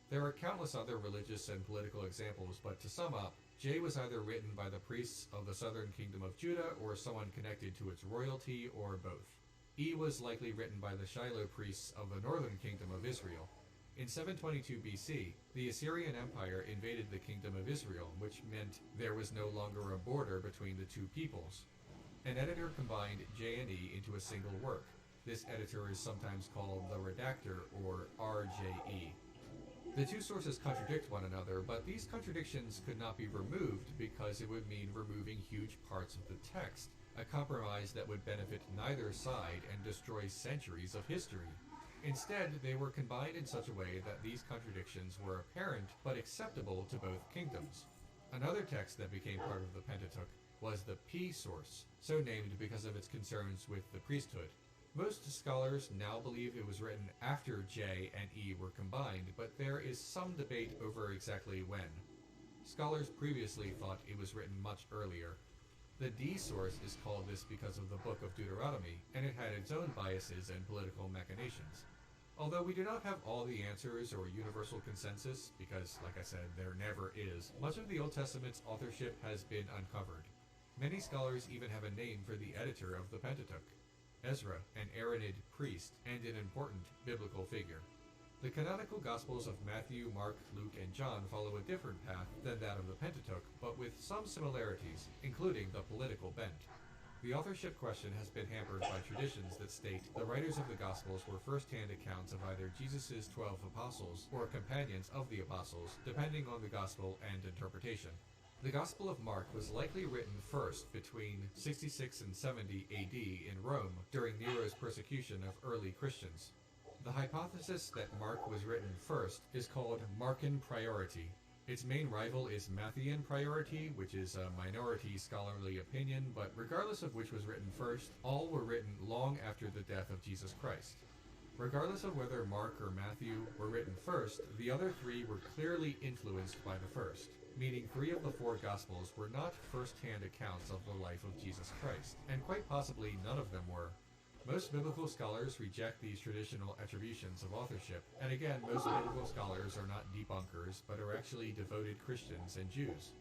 There are countless other religious and political examples, but to sum up, J was either written by the priests of the southern kingdom of Judah or someone connected to its royalty, or both. E was likely written by the Shiloh priests of the northern kingdom of Israel. In 722 BC, the Assyrian Empire invaded the kingdom of Israel, which meant there was no longer a border between the 2 peoples. An editor combined J and E into a single work. This editor is sometimes called the redactor, or RJE. The 2 sources contradict one another, but these contradictions could not be removed because it would mean removing huge parts of the text, a compromise that would benefit neither side and destroy centuries of history. Instead, they were combined in such a way that these contradictions were apparent but acceptable to both kingdoms. Another text that became part of the Pentateuch was the P source, so named because of its concerns with the priesthood. Most scholars now believe it was written after J and E were combined, but there is some debate over exactly when. Scholars previously thought it was written much earlier. The D source is called this because of the Book of Deuteronomy, and it had its own biases and political machinations. Although we do not have all the answers or universal consensus, because, like I said, there never is, much of the Old Testament's authorship has been uncovered. Many scholars even have a name for the editor of the Pentateuch: Ezra, an Aaronid priest and an important biblical figure. The canonical Gospels of Matthew, Mark, Luke, and John follow a different path than that of the Pentateuch, but with some similarities, including the political bent. The authorship question has been hampered by traditions that state the writers of the Gospels were first-hand accounts of either Jesus' 12 apostles or companions of the apostles, depending on the Gospel and interpretation. The Gospel of Mark was likely written first between 66 and 70 AD in Rome during Nero's persecution of early Christians. The hypothesis that Mark was written first is called Markan priority. Its main rival is Matthean priority, which is a minority scholarly opinion, but regardless of which was written first, all were written long after the death of Jesus Christ. Regardless of whether Mark or Matthew were written first, the other 3 were clearly influenced by the first, meaning 3 of the 4 Gospels were not first-hand accounts of the life of Jesus Christ, and quite possibly none of them were. Most biblical scholars reject these traditional attributions of authorship, and again, most biblical scholars are not debunkers, but are actually devoted Christians and Jews.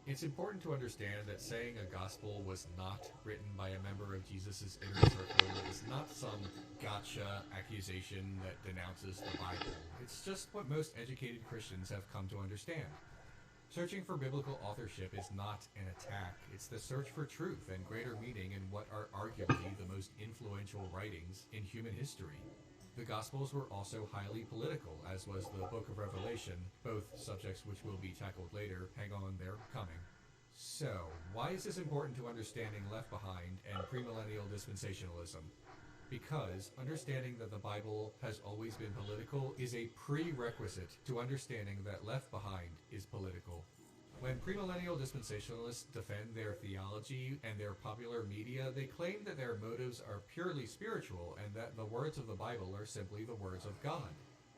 It's important to understand that saying a gospel was not written by a member of Jesus' inner circle is not some gotcha accusation that denounces the Bible. It's just what most educated Christians have come to understand. Searching for biblical authorship is not an attack. It's the search for truth and greater meaning in what are arguably the most influential writings in human history. The Gospels were also highly political, as was the Book of Revelation, both subjects which will be tackled later. Hang on, they're coming. So, why is this important to understanding Left Behind and premillennial dispensationalism? Because understanding that the Bible has always been political is a prerequisite to understanding that Left Behind is political. When premillennial dispensationalists defend their theology and their popular media, they claim that their motives are purely spiritual and that the words of the Bible are simply the words of God.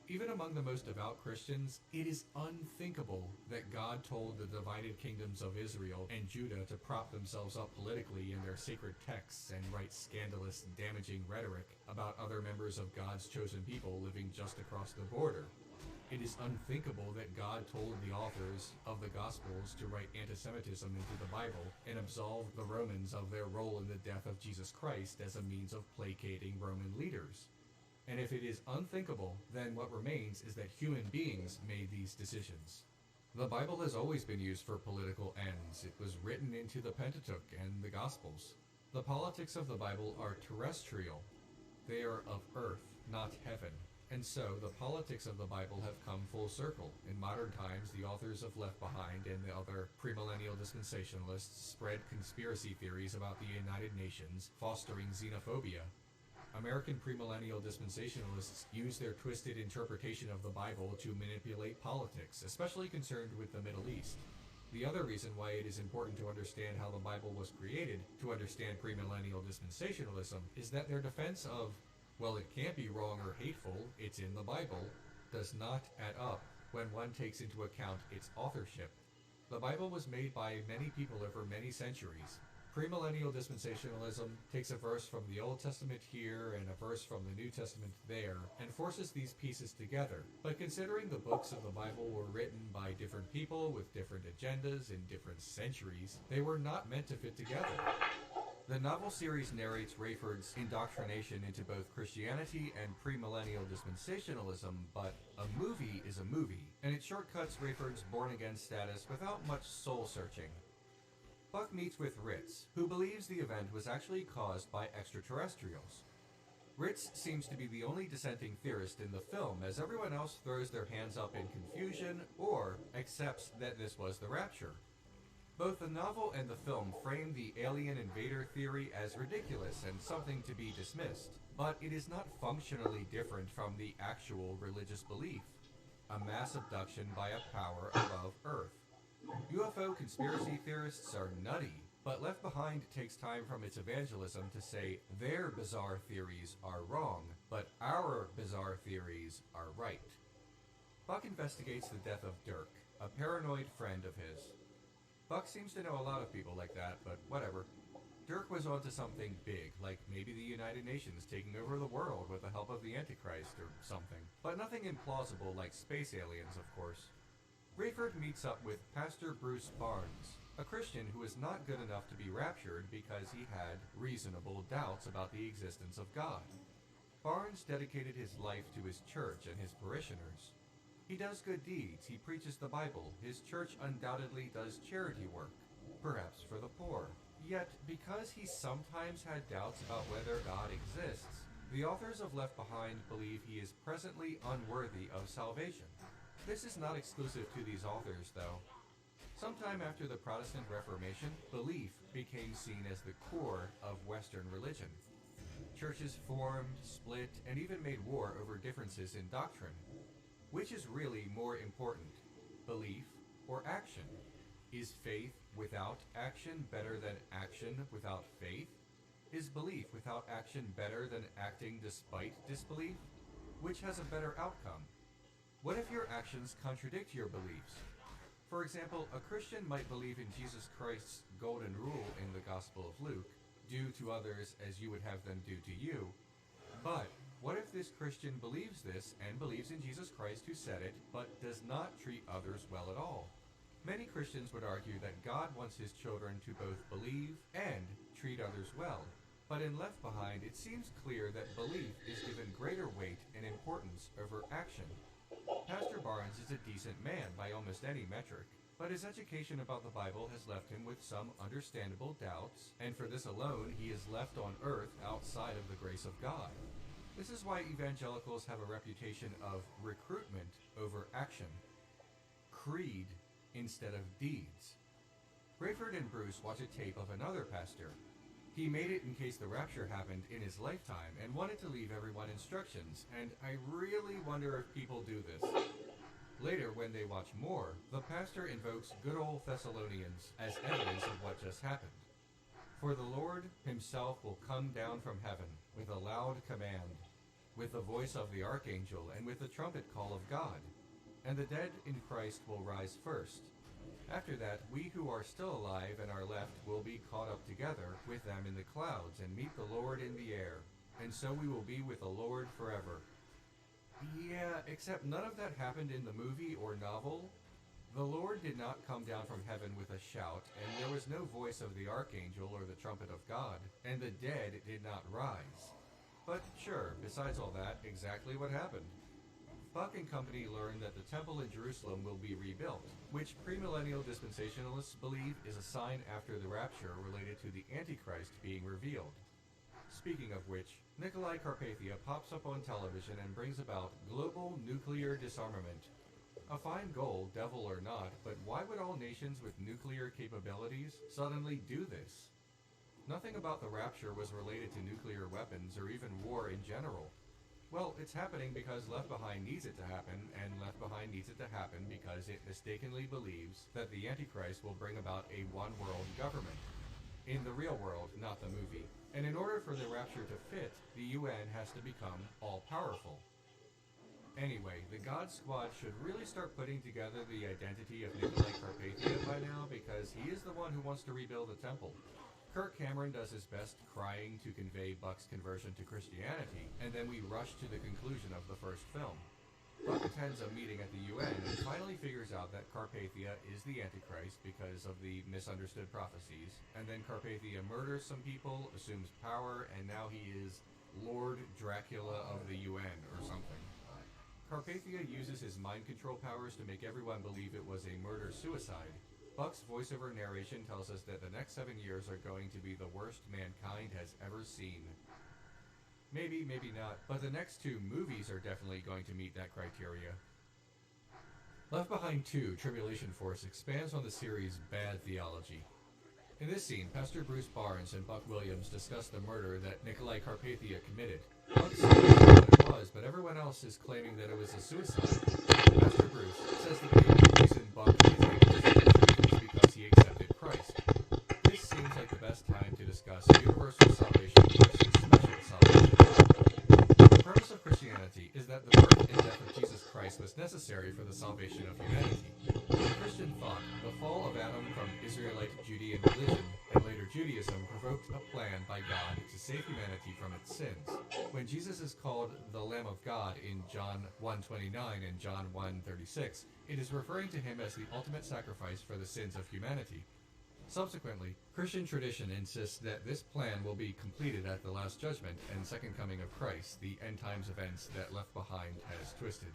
Even among the most devout Christians, it is unthinkable that God told the divided kingdoms of Israel and Judah to prop themselves up politically in their sacred texts and write scandalous, damaging rhetoric about other members of God's chosen people living just across the border. It is unthinkable that God told the authors of the Gospels to write anti-Semitism into the Bible and absolve the Romans of their role in the death of Jesus Christ as a means of placating Roman leaders. And if it is unthinkable, then what remains is that human beings made these decisions. The Bible has always been used for political ends. It was written into the Pentateuch and the Gospels. The politics of the Bible are terrestrial. They are of earth, not heaven. And so, the politics of the Bible have come full circle. In modern times, the authors of Left Behind and the other premillennial dispensationalists spread conspiracy theories about the United Nations, fostering xenophobia. American premillennial dispensationalists use their twisted interpretation of the Bible to manipulate politics, especially concerned with the Middle East. The other reason why it is important to understand how the Bible was created, to understand premillennial dispensationalism, is that their defense of, well, it can't be wrong or hateful, it's in the Bible, does not add up when one takes into account its authorship. The Bible was made by many people over many centuries. Premillennial dispensationalism takes a verse from the Old Testament here and a verse from the New Testament there, and forces these pieces together. But considering the books of the Bible were written by different people with different agendas in different centuries, they were not meant to fit together. The novel series narrates Rayford's indoctrination into both Christianity and premillennial dispensationalism, but a movie is a movie, and it shortcuts Rayford's born-again status without much soul-searching. Buck meets with Ritz, who believes the event was actually caused by extraterrestrials. Ritz seems to be the only dissenting theorist in the film, as everyone else throws their hands up in confusion or accepts that this was the rapture. Both the novel and the film frame the alien invader theory as ridiculous and something to be dismissed, but it is not functionally different from the actual religious belief, a mass abduction by a power above Earth. UFO conspiracy theorists are nutty, but Left Behind takes time from its evangelism to say their bizarre theories are wrong, but our bizarre theories are right. Buck investigates the death of Dirk, a paranoid friend of his. Buck seems to know a lot of people like that, but whatever. Dirk was onto something big, like maybe the United Nations taking over the world with the help of the Antichrist or something. But nothing implausible like space aliens, of course. Rayford meets up with Pastor Bruce Barnes, a Christian who is not good enough to be raptured because he had reasonable doubts about the existence of God. Barnes dedicated his life to his church and his parishioners. He does good deeds, he preaches the Bible, his church undoubtedly does charity work, perhaps for the poor. Yet, because he sometimes had doubts about whether God exists, the authors of Left Behind believe he is presently unworthy of salvation. This is not exclusive to these authors, though. Sometime after the Protestant Reformation, belief became seen as the core of Western religion. Churches formed, split, and even made war over differences in doctrine. Which is really more important, belief or action? Is faith without action better than action without faith? Is belief without action better than acting despite disbelief? Which has a better outcome? What if your actions contradict your beliefs? For example, a Christian might believe in Jesus Christ's golden rule in the Gospel of Luke, do to others as you would have them do to you. But what if this Christian believes this and believes in Jesus Christ who said it, but does not treat others well at all? Many Christians would argue that God wants his children to both believe and treat others well. But in Left Behind, it seems clear that belief is given greater weight and importance over action. Pastor Barnes is a decent man by almost any metric, but his education about the Bible has left him with some understandable doubts, and for this alone, he is left on earth outside of the grace of God. This is why evangelicals have a reputation of recruitment over action, creed instead of deeds. Rayford and Bruce watch a tape of another pastor. He made it in case the rapture happened in his lifetime and wanted to leave everyone instructions, and I really wonder if people do this. Later, when they watch more, the pastor invokes good old Thessalonians as evidence of what just happened. For the Lord himself will come down from heaven with a loud command, with the voice of the archangel, and with the trumpet call of God. And the dead in Christ will rise first. After that, we who are still alive and are left will be caught up together with them in the clouds and meet the Lord in the air. And so we will be with the Lord forever. Yeah, except none of that happened in the movie or novel. The Lord did not come down from heaven with a shout, and there was no voice of the archangel or the trumpet of God, and the dead did not rise. But sure, besides all that, exactly what happened. Buck and company learned that the temple in Jerusalem will be rebuilt, which premillennial dispensationalists believe is a sign after the rapture related to the Antichrist being revealed. Speaking of which, Nicolae Carpathia pops up on television and brings about global nuclear disarmament. A fine goal, devil or not, but why would all nations with nuclear capabilities suddenly do this? Nothing about the rapture was related to nuclear weapons or even war in general. Well, it's happening because Left Behind needs it to happen, and Left Behind needs it to happen because it mistakenly believes that the Antichrist will bring about a one-world government. In the real world, not the movie. And in order for the rapture to fit, the UN has to become all-powerful. Anyway, the God Squad should really start putting together the identity of Nicolae Carpathia by now, because he is the one who wants to rebuild the temple. Kirk Cameron does his best crying to convey Buck's conversion to Christianity, and then we rush to the conclusion of the first film. Buck attends a meeting at the UN and finally figures out that Carpathia is the Antichrist because of the misunderstood prophecies, and then Carpathia murders some people, assumes power, and now he is Lord Dracula of the UN or something. Carpathia uses his mind control powers to make everyone believe it was a murder-suicide. Buck's voiceover narration tells us that the next 7 years are going to be the worst mankind has ever seen. Maybe, maybe not, but the next two movies are definitely going to meet that criteria. Left Behind 2, Tribulation Force, expands on the series' bad theology. In this scene, Pastor Bruce Barnes and Buck Williams discuss the murder that Nicolae Carpathia committed. Buck says that it was, but everyone else is claiming that it was a suicide. Pastor Bruce says that the only reason Buck is able to say the truth is because he accepted Christ. This seems like the best time to discuss universal salvation versus special salvation. The premise of Christianity is that the birth and death of Jesus Christ was necessary for the salvation of humanity. In Christian thought, the fall of Adam from Israelite Judean religion and later Judaism provoked a plan by God to save humanity from its sins. When Jesus is called the Lamb of God in John 1:29 and John 1:36, it is referring to him as the ultimate sacrifice for the sins of humanity. Subsequently, Christian tradition insists that this plan will be completed at the Last Judgment and Second Coming of Christ, the end times events that Left Behind has twisted.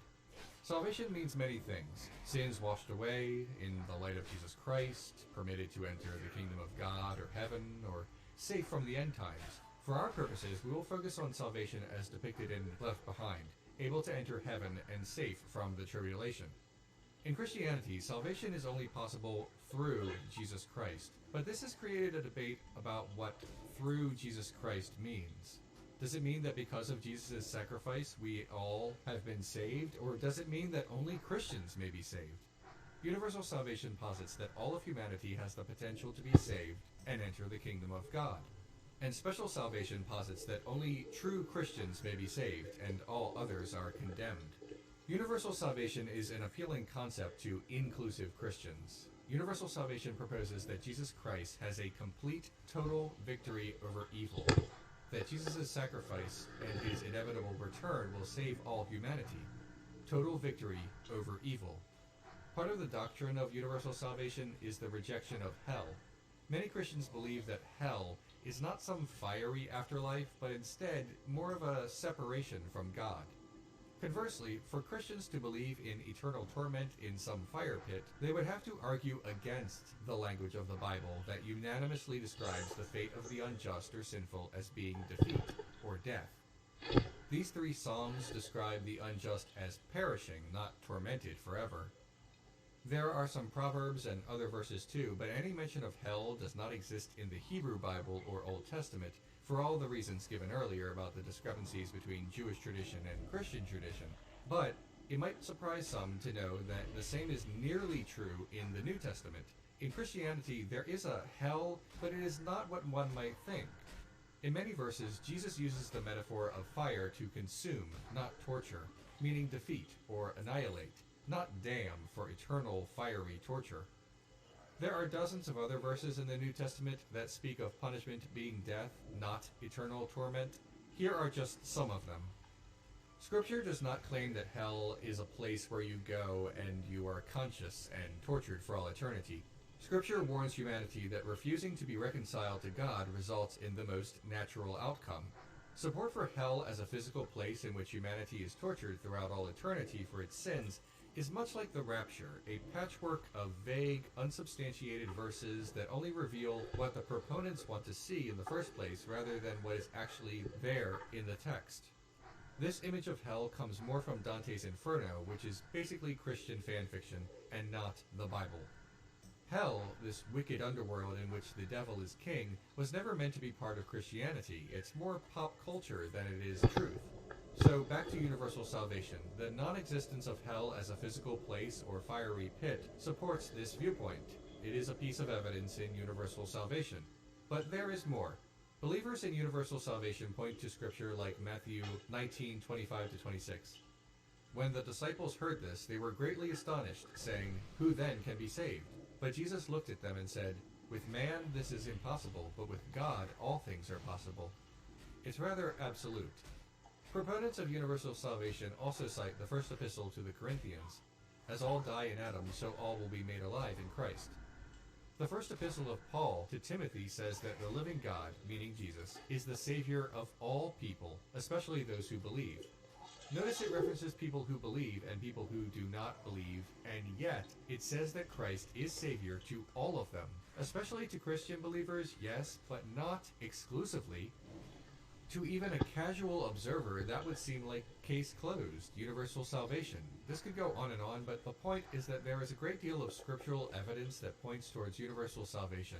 Salvation means many things. Sins washed away in the light of Jesus Christ, permitted to enter the kingdom of God or heaven, or safe from the end times. For our purposes, we will focus on salvation as depicted in Left Behind, able to enter heaven and safe from the tribulation. In Christianity, salvation is only possible through Jesus Christ, but this has created a debate about what through Jesus Christ means. Does it mean that because of Jesus' sacrifice we all have been saved, or does it mean that only Christians may be saved? Universal salvation posits that all of humanity has the potential to be saved and enter the kingdom of God. And special salvation posits that only true Christians may be saved and all others are condemned. Universal salvation is an appealing concept to inclusive Christians. Universal salvation proposes that Jesus Christ has a complete, total victory over evil, that Jesus' sacrifice and his inevitable return will save all humanity. Total victory over evil. Part of the doctrine of universal salvation is the rejection of hell. Many Christians believe that hell is not some fiery afterlife, but instead more of a separation from God. Conversely, for Christians to believe in eternal torment in some fire pit, they would have to argue against the language of the Bible that unanimously describes the fate of the unjust or sinful as being defeat or death. These three Psalms describe the unjust as perishing, not tormented forever. There are some Proverbs and other verses too, but any mention of hell does not exist in the Hebrew Bible or Old Testament, for all the reasons given earlier about the discrepancies between Jewish tradition and Christian tradition. But it might surprise some to know that the same is nearly true in the New Testament. In Christianity, there is a hell, but it is not what one might think. In many verses, Jesus uses the metaphor of fire to consume, not torture, meaning defeat or annihilate, not damn for eternal fiery torture. There are dozens of other verses in the New Testament that speak of punishment being death, not eternal torment. Here are just some of them. Scripture does not claim that hell is a place where you go and you are conscious and tortured for all eternity. Scripture warns humanity that refusing to be reconciled to God results in the most natural outcome. Support for hell as a physical place in which humanity is tortured throughout all eternity for its sins is much like the rapture, a patchwork of vague, unsubstantiated verses that only reveal what the proponents want to see in the first place rather than what is actually there in the text. This image of hell comes more from Dante's Inferno, which is basically Christian fan fiction and not the Bible. Hell, this wicked underworld in which the devil is king, was never meant to be part of Christianity. It's more pop culture than it is truth. So back to universal salvation. The non-existence of hell as a physical place or fiery pit supports this viewpoint. It is a piece of evidence in universal salvation. But there is more. Believers in universal salvation point to scripture like Matthew 19:25-26. When the disciples heard this, they were greatly astonished, saying, "Who then can be saved?" But Jesus looked at them and said, "With man this is impossible, but with God all things are possible." It's rather absolute. Proponents of universal salvation also cite the first epistle to the Corinthians. As all die in Adam, so all will be made alive in Christ. The first epistle of Paul to Timothy says that the living God, meaning Jesus, is the Savior of all people, especially those who believe. Notice it references people who believe and people who do not believe, and yet it says that Christ is Savior to all of them, especially to Christian believers, yes, but not exclusively. To even a casual observer, that would seem like case closed, universal salvation. This could go on and on, but the point is that there is a great deal of scriptural evidence that points towards universal salvation.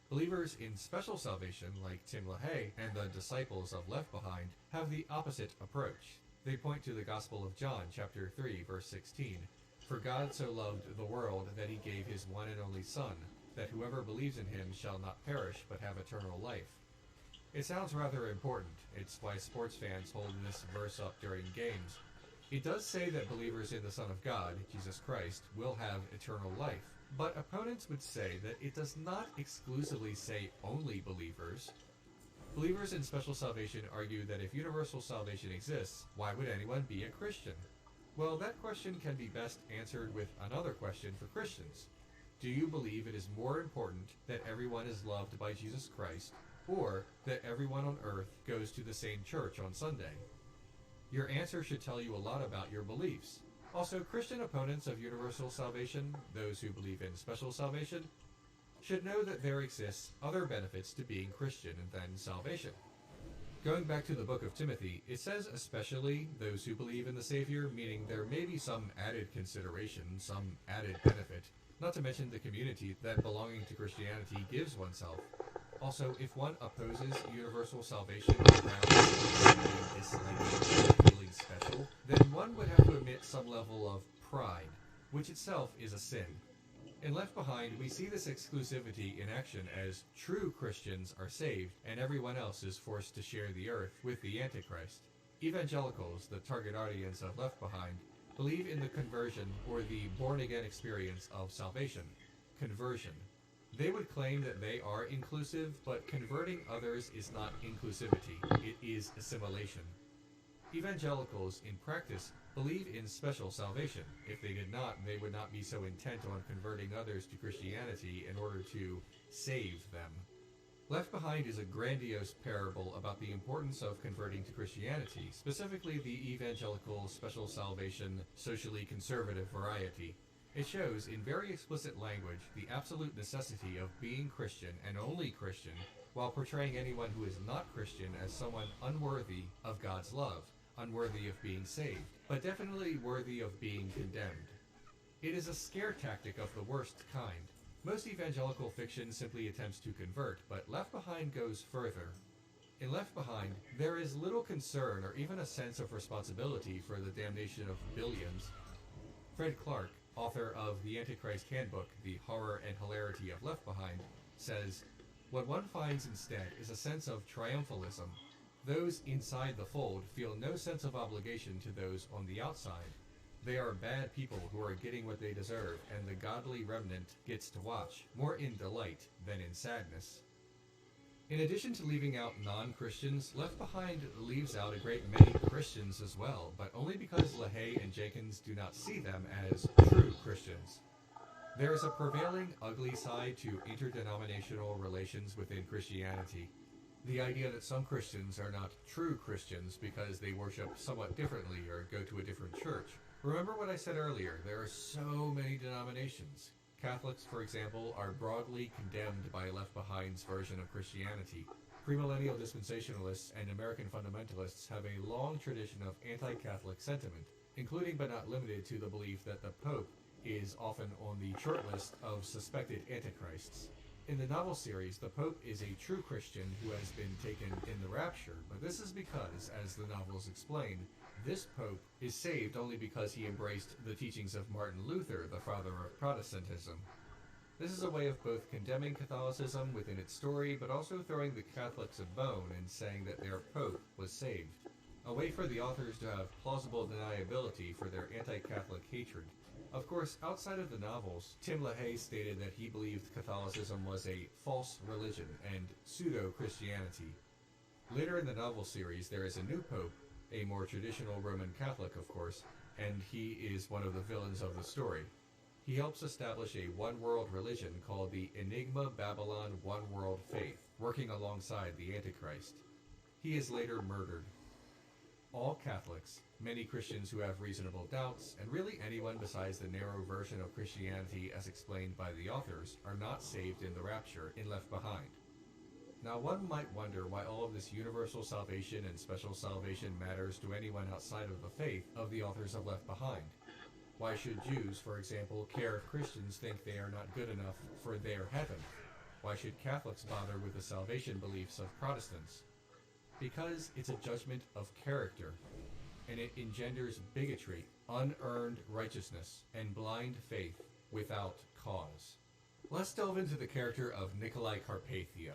Believers in special salvation, like Tim LaHaye and the disciples of Left Behind, have the opposite approach. They point to the Gospel of John, chapter 3, verse 16. "For God so loved the world that he gave his one and only Son, that whoever believes in him shall not perish but have eternal life." It sounds rather important. It's why sports fans hold this verse up during games. It does say that believers in the Son of God, Jesus Christ, will have eternal life. But opponents would say that it does not exclusively say only believers. Believers in special salvation argue that if universal salvation exists, why would anyone be a Christian? Well, that question can be best answered with another question for Christians. Do you believe it is more important that everyone is loved by Jesus Christ, or that everyone on earth goes to the same church on Sunday? Your answer should tell you a lot about your beliefs. Also, Christian opponents of universal salvation, those who believe in special salvation, should know that there exists other benefits to being Christian than salvation. Going back to the book of Timothy, it says especially those who believe in the Savior, meaning there may be some added consideration, some added benefit, not to mention the community that belonging to Christianity gives oneself. Also, if one opposes universal salvation on the grounds of disliking or feeling special, then one would have to admit some level of pride, which itself is a sin. In Left Behind, we see this exclusivity in action as true Christians are saved and everyone else is forced to share the earth with the Antichrist. Evangelicals, the target audience of Left Behind, believe in the conversion or the born-again experience of salvation. conversion. They would claim that they are inclusive, but converting others is not inclusivity, it is assimilation. Evangelicals, in practice, believe in special salvation. If they did not, they would not be so intent on converting others to Christianity in order to save them. Left Behind is a grandiose parable about the importance of converting to Christianity, specifically the evangelical special salvation, socially conservative variety. It shows, in very explicit language, the absolute necessity of being Christian and only Christian, while portraying anyone who is not Christian as someone unworthy of God's love, unworthy of being saved, but definitely worthy of being condemned. It is a scare tactic of the worst kind. Most evangelical fiction simply attempts to convert, but Left Behind goes further. In Left Behind, there is little concern or even a sense of responsibility for the damnation of billions. Fred Clark, author of The Antichrist Handbook, The Horror and Hilarity of Left Behind, says, "What one finds instead is a sense of triumphalism. Those inside the fold feel no sense of obligation to those on the outside. They are bad people who are getting what they deserve, and the godly remnant gets to watch, more in delight than in sadness." In addition to leaving out non-Christians, Left Behind leaves out a great many Christians as well, but only because LaHaye and Jenkins do not see them as true Christians. There is a prevailing ugly side to interdenominational relations within Christianity. The idea that some Christians are not true Christians because they worship somewhat differently or go to a different church. Remember what I said earlier, there are so many denominations. Catholics, for example, are broadly condemned by Left Behind's version of Christianity. Premillennial dispensationalists and American fundamentalists have a long tradition of anti-Catholic sentiment, including but not limited to the belief that the Pope is often on the short list of suspected antichrists. In the novel series, the Pope is a true Christian who has been taken in the rapture, but this is because, as the novels explain, this Pope is saved only because he embraced the teachings of Martin Luther, the father of Protestantism. This is a way of both condemning Catholicism within its story, but also throwing the Catholics a bone and saying that their Pope was saved. A way for the authors to have plausible deniability for their anti-Catholic hatred. Of course, outside of the novels, Tim LaHaye stated that he believed Catholicism was a false religion and pseudo-Christianity. Later in the novel series, there is a new Pope, a more traditional Roman Catholic, of course, and he is one of the villains of the story. He helps establish a one-world religion called the Enigma Babylon One-World Faith, working alongside the Antichrist. He is later murdered. All Catholics, many Christians who have reasonable doubts, and really anyone besides the narrow version of Christianity as explained by the authors, are not saved in the rapture in Left Behind. Now one might wonder why all of this universal salvation and special salvation matters to anyone outside of the faith of the authors of Left Behind. Why should Jews, for example, care if Christians think they are not good enough for their heaven? Why should Catholics bother with the salvation beliefs of Protestants? Because it's a judgment of character, and it engenders bigotry, unearned righteousness, and blind faith without cause. Let's delve into the character of Nikolai Carpathia.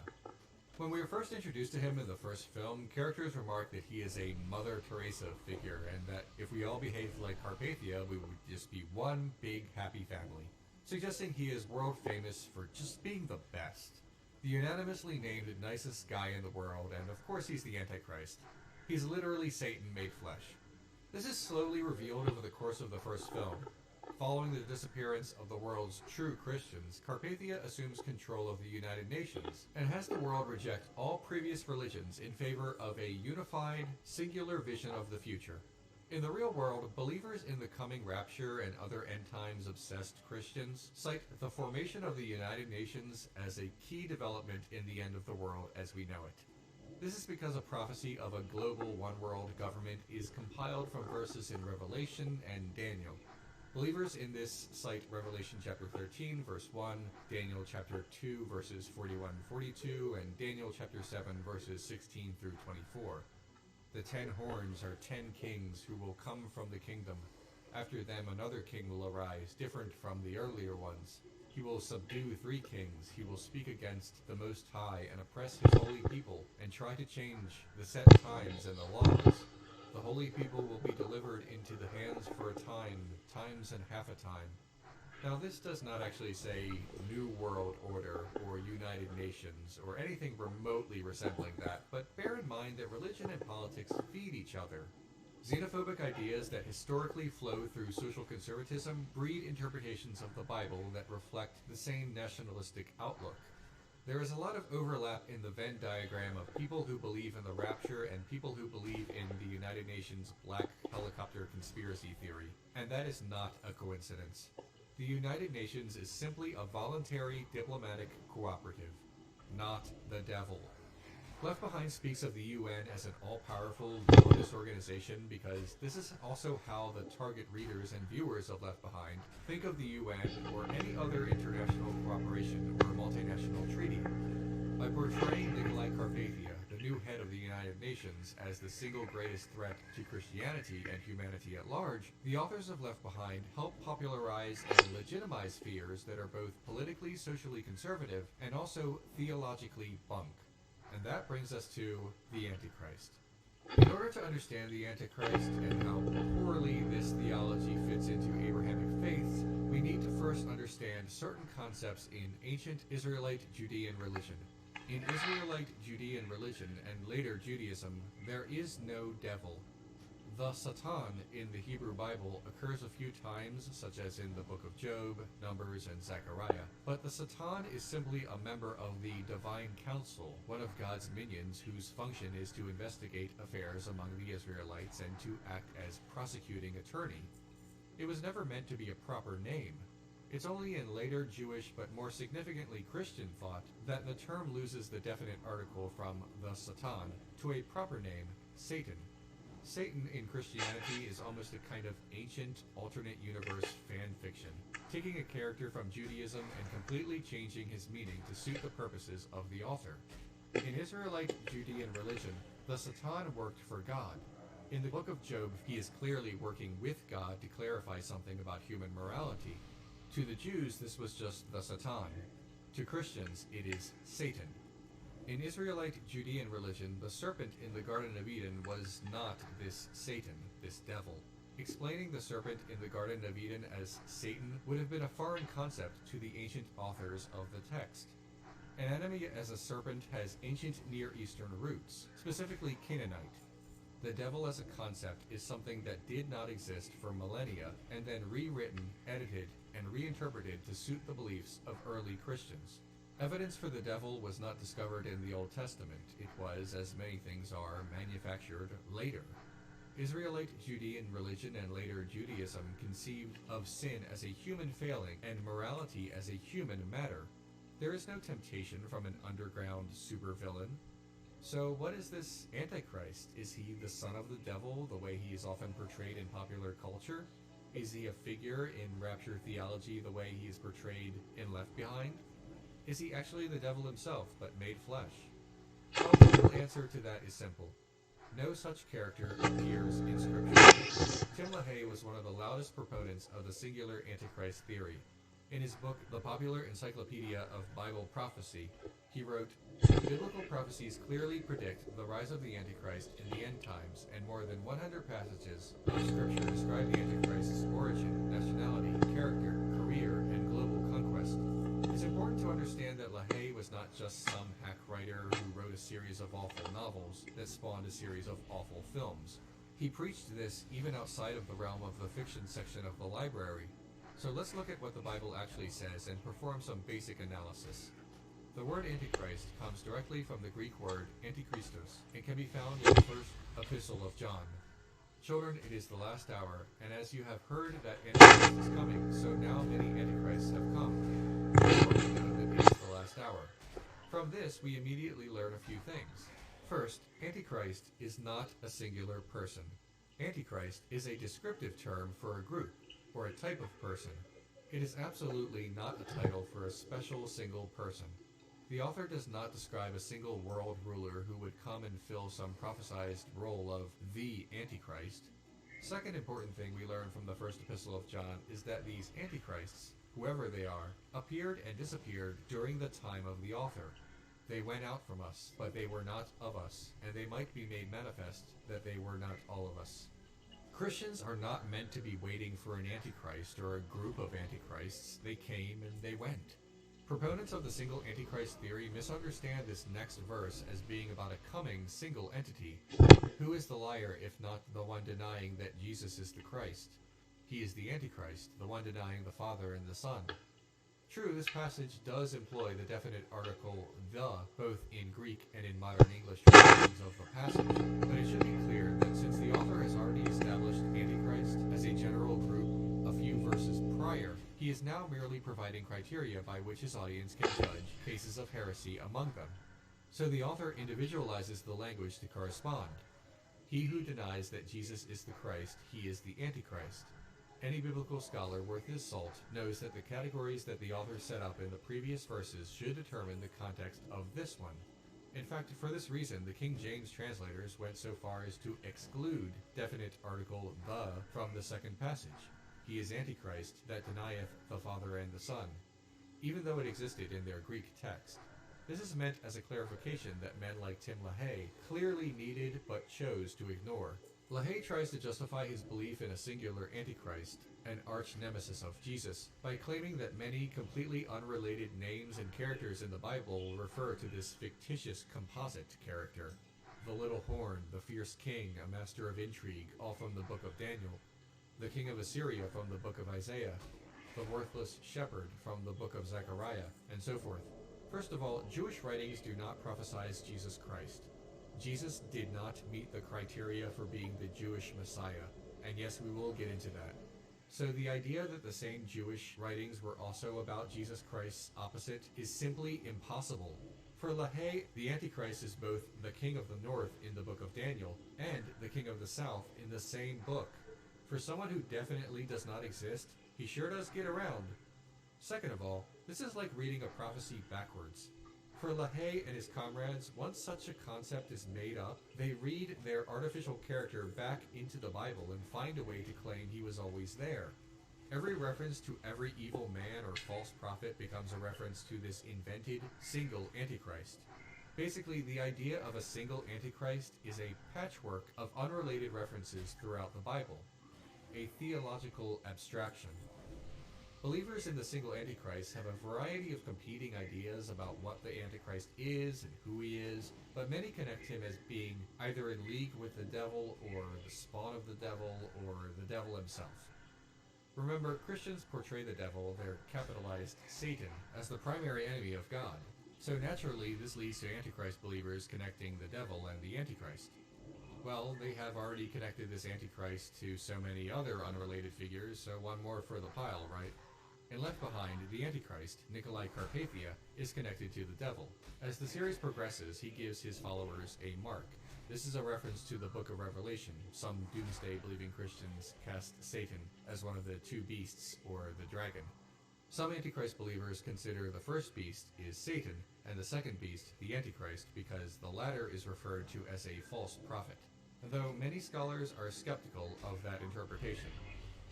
When we were first introduced to him in the first film, characters remarked that he is a Mother Teresa figure, and that if we all behaved like Carpathia, we would just be one big happy family, suggesting he is world famous for just being the best. The unanimously named nicest guy in the world, and of course he's the Antichrist. He's literally Satan made flesh. This is slowly revealed over the course of the first film. Following the disappearance of the world's true Christians, Carpathia assumes control of the United Nations, and has the world reject all previous religions in favor of a unified, singular vision of the future. In the real world, believers in the coming rapture and other end-times-obsessed Christians cite the formation of the United Nations as a key development in the end of the world as we know it. This is because a prophecy of a global one-world government is compiled from verses in Revelation and Daniel. Believers in this cite Revelation chapter 13, verse 1, Daniel chapter 2, verses 41-42, and Daniel chapter 7, verses 16 through 24. The 10 horns are 10 kings who will come from the kingdom. After them another king will arise, different from the earlier ones. He will subdue 3 kings. He will speak against the Most High and oppress his holy people, and try to change the set times and the laws. The holy people will be delivered into the hands for a time, times and half a time. Now, this does not actually say New World Order or United Nations or anything remotely resembling that, but bear in mind that religion and politics feed each other. Xenophobic ideas that historically flow through social conservatism breed interpretations of the Bible that reflect the same nationalistic outlook. There is a lot of overlap in the Venn diagram of people who believe in the rapture and people who believe in the United Nations black helicopter conspiracy theory, and that is not a coincidence. The United Nations is simply a voluntary diplomatic cooperative, not the devil. Left Behind speaks of the UN as an all-powerful, villainous organization because this is also how the target readers and viewers of Left Behind think of the UN or any other international cooperation or multinational treaty. By portraying Nikolai Carpathia, the new head of the United Nations, as the single greatest threat to Christianity and humanity at large, the authors of Left Behind help popularize and legitimize fears that are both politically socially conservative and also theologically bunk. And that brings us to the Antichrist. In order to understand the Antichrist and how poorly this theology fits into Abrahamic faiths, we need to first understand certain concepts in ancient Israelite Judean religion. In Israelite Judean religion and later Judaism, there is no devil. The Satan in the Hebrew Bible occurs a few times, such as in the book of Job, Numbers, and Zechariah, but the Satan is simply a member of the Divine Council, one of God's minions whose function is to investigate affairs among the Israelites and to act as prosecuting attorney. It was never meant to be a proper name. It's only in later Jewish but more significantly Christian thought that the term loses the definite article from the Satan to a proper name, Satan. Satan in Christianity is almost a kind of ancient, alternate universe fan fiction, taking a character from Judaism and completely changing his meaning to suit the purposes of the author. In Israelite Judean religion, the Satan worked for God. In the book of Job, he is clearly working with God to clarify something about human morality. To the Jews, this was just the Satan. To Christians, it is Satan. In Israelite Judean religion, the serpent in the Garden of Eden was not this Satan, this devil. Explaining the serpent in the Garden of Eden as Satan would have been a foreign concept to the ancient authors of the text. An enemy as a serpent has ancient Near Eastern roots, specifically Canaanite. The devil as a concept is something that did not exist for millennia and then rewritten, edited, and reinterpreted to suit the beliefs of early Christians. Evidence for the devil was not discovered in the Old Testament. It was, as many things are, manufactured later. Israelite Judean religion and later Judaism conceived of sin as a human failing and morality as a human matter. There is no temptation from an underground supervillain. So what is this Antichrist? Is he the son of the devil, the way he is often portrayed in popular culture? Is he a figure in rapture theology the way he is portrayed in Left Behind? Is he actually the devil himself, but made flesh? Well, the real answer to that is simple. No such character appears in Scripture. Tim LaHaye was one of the loudest proponents of the singular Antichrist theory. In his book, The Popular Encyclopedia of Bible Prophecy, he wrote, "Biblical prophecies clearly predict the rise of the Antichrist in the end times, and more than 100 passages of Scripture describe the Antichrist's origin, nationality, character, career, and global conquest." It's important to understand that LaHaye was not just some hack writer who wrote a series of awful novels that spawned a series of awful films. He preached this even outside of the realm of the fiction section of the library. So let's look at what the Bible actually says and perform some basic analysis. The word Antichrist comes directly from the Greek word Antichristos and can be found in the first epistle of John. Children, it is the last hour, and as you have heard that Antichrist is coming, so now many Antichrists have come. Therefore we know that it is the last hour. From this, we immediately learn a few things. First, Antichrist is not a singular person. Antichrist is a descriptive term for a group, or a type of person. It is absolutely not a title for a special single person. The author does not describe a single world ruler who would come and fill some prophesied role of the Antichrist. Second important thing we learn from the first epistle of John is that these Antichrists, whoever they are, appeared and disappeared during the time of the author. They went out from us, but they were not of us, and they might be made manifest that they were not all of us. Christians are not meant to be waiting for an antichrist or a group of antichrists. They came and they went. Proponents of the single antichrist theory misunderstand this next verse as being about a coming single entity. Who is the liar if not the one denying that Jesus is the Christ? He is the antichrist, the one denying the Father and the Son. True, this passage does employ the definite article the, both in Greek and in modern English translations of the passage, but it should be clear that since the author has already established Antichrist as a general group a few verses prior, he is now merely providing criteria by which his audience can judge cases of heresy among them. So the author individualizes the language to correspond. He who denies that Jesus is the Christ, he is the Antichrist. Any biblical scholar worth his salt knows that the categories that the author set up in the previous verses should determine the context of this one. In fact, for this reason, the King James translators went so far as to exclude definite article the from the second passage. He is Antichrist that denieth the Father and the Son, even though it existed in their Greek text. This is meant as a clarification that men like Tim LaHaye clearly needed but chose to ignore. LaHaye tries to justify his belief in a singular Antichrist, an arch-nemesis of Jesus, by claiming that many completely unrelated names and characters in the Bible refer to this fictitious composite character. The little horn, the fierce king, a master of intrigue, all from the book of Daniel. The king of Assyria from the book of Isaiah. The worthless shepherd from the book of Zechariah, and so forth. First of all, Jewish writings do not prophesize Jesus Christ. Jesus did not meet the criteria for being the Jewish Messiah, and yes, we will get into that. So the idea that the same Jewish writings were also about Jesus Christ's opposite is simply impossible. For LaHaye, the Antichrist is both the king of the north in the book of Daniel and the king of the south in the same book. For someone who definitely does not exist, he sure does get around. Second of all, this is like reading a prophecy backwards. For LaHaye and his comrades, once such a concept is made up, they read their artificial character back into the Bible and find a way to claim he was always there. Every reference to every evil man or false prophet becomes a reference to this invented, single Antichrist. Basically, the idea of a single Antichrist is a patchwork of unrelated references throughout the Bible, a theological abstraction. Believers in the single Antichrist have a variety of competing ideas about what the Antichrist is and who he is, but many connect him as being either in league with the devil, or the spawn of the devil, or the devil himself. Remember, Christians portray the devil, their capitalized Satan, as the primary enemy of God. So naturally, this leads to Antichrist believers connecting the devil and the Antichrist. Well, they have already connected this Antichrist to so many other unrelated figures, so one more for the pile, right? In Left Behind, the Antichrist, Nicolae Carpathia, is connected to the devil. As the series progresses, he gives his followers a mark. This is a reference to the Book of Revelation. Some doomsday-believing Christians cast Satan as one of the two beasts, or the dragon. Some Antichrist believers consider the first beast is Satan, and the second beast the Antichrist, because the latter is referred to as a false prophet. Though many scholars are skeptical of that interpretation.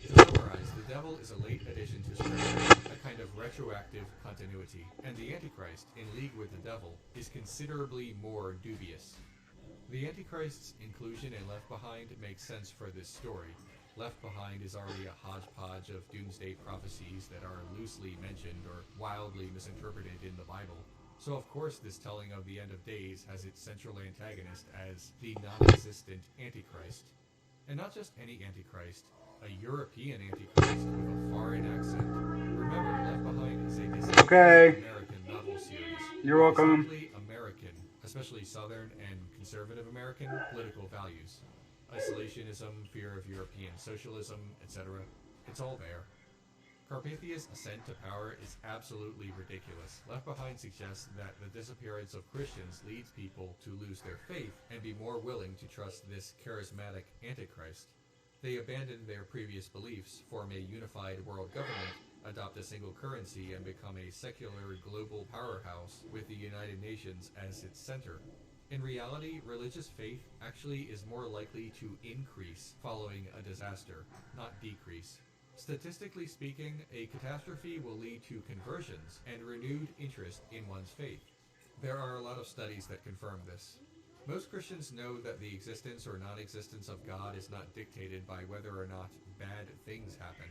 To summarize, the devil is a late addition to Scripture, a kind of retroactive continuity, and the Antichrist, in league with the devil, is considerably more dubious. The Antichrist's inclusion in Left Behind makes sense for this story. Left Behind is already a hodgepodge of doomsday prophecies that are loosely mentioned or wildly misinterpreted in the Bible. So of course this telling of the end of days has its central antagonist as the non-existent Antichrist. And not just any Antichrist, a European Antichrist with a foreign accent. Remember, Left Behind is a distinctly American novel series. You're welcome. Distinctly American, especially Southern and conservative American political values. Isolationism, fear of European socialism, etc. It's all there. Carpathia's ascent to power is absolutely ridiculous. Left Behind suggests that the disappearance of Christians leads people to lose their faith and be more willing to trust this charismatic Antichrist. They abandon their previous beliefs, form a unified world government, adopt a single currency, and become a secular global powerhouse with the United Nations as its center. In reality, religious faith actually is more likely to increase following a disaster, not decrease. Statistically speaking, a catastrophe will lead to conversions and renewed interest in one's faith. There are a lot of studies that confirm this. Most Christians know that the existence or non-existence of God is not dictated by whether or not bad things happen.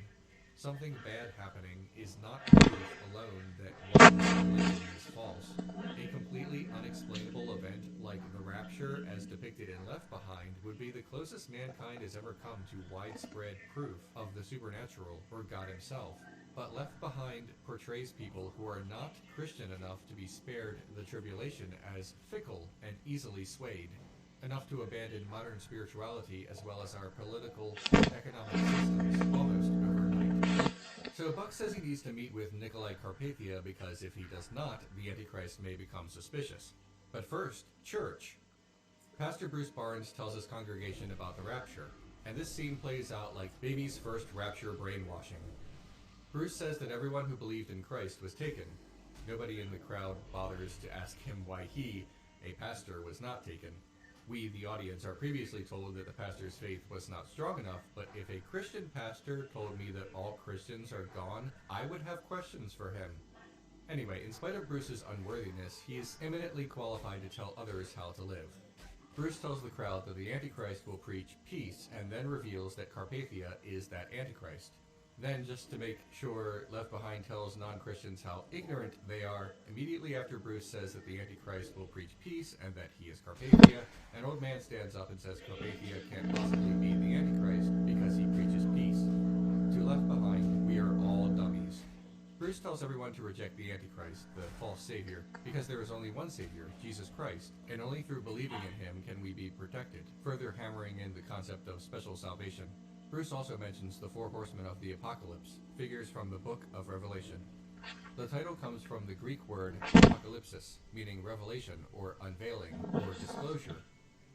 Something bad happening is not proof alone that one's religion is false. A completely unexplainable event like the rapture as depicted in Left Behind would be the closest mankind has ever come to widespread proof of the supernatural or God himself. But Left Behind portrays people who are not Christian enough to be spared the tribulation as fickle and easily swayed, enough to abandon modern spirituality as well as our political and economic systems almost overnight. So Buck says he needs to meet with Nicolae Carpathia because if he does not, the Antichrist may become suspicious. But first, church. Pastor Bruce Barnes tells his congregation about the rapture, and this scene plays out like baby's first rapture brainwashing. Bruce says that everyone who believed in Christ was taken. Nobody in the crowd bothers to ask him why he, a pastor, was not taken. We, the audience, are previously told that the pastor's faith was not strong enough, but if a Christian pastor told me that all Christians are gone, I would have questions for him. Anyway, in spite of Bruce's unworthiness, he is eminently qualified to tell others how to live. Bruce tells the crowd that the Antichrist will preach peace, and then reveals that Carpathia is that Antichrist. Then, just to make sure, Left Behind tells non-Christians how ignorant they are. Immediately after Bruce says that the Antichrist will preach peace and that he is Carpathia, an old man stands up and says Carpathia can't possibly be the Antichrist because he preaches peace. To Left Behind, we are all dummies. Bruce tells everyone to reject the Antichrist, the false savior, because there is only one savior, Jesus Christ, and only through believing in him can we be protected, further hammering in the concept of special salvation. Bruce also mentions the four horsemen of the apocalypse, figures from the book of Revelation. The title comes from the Greek word apocalypsis, meaning revelation or unveiling or disclosure.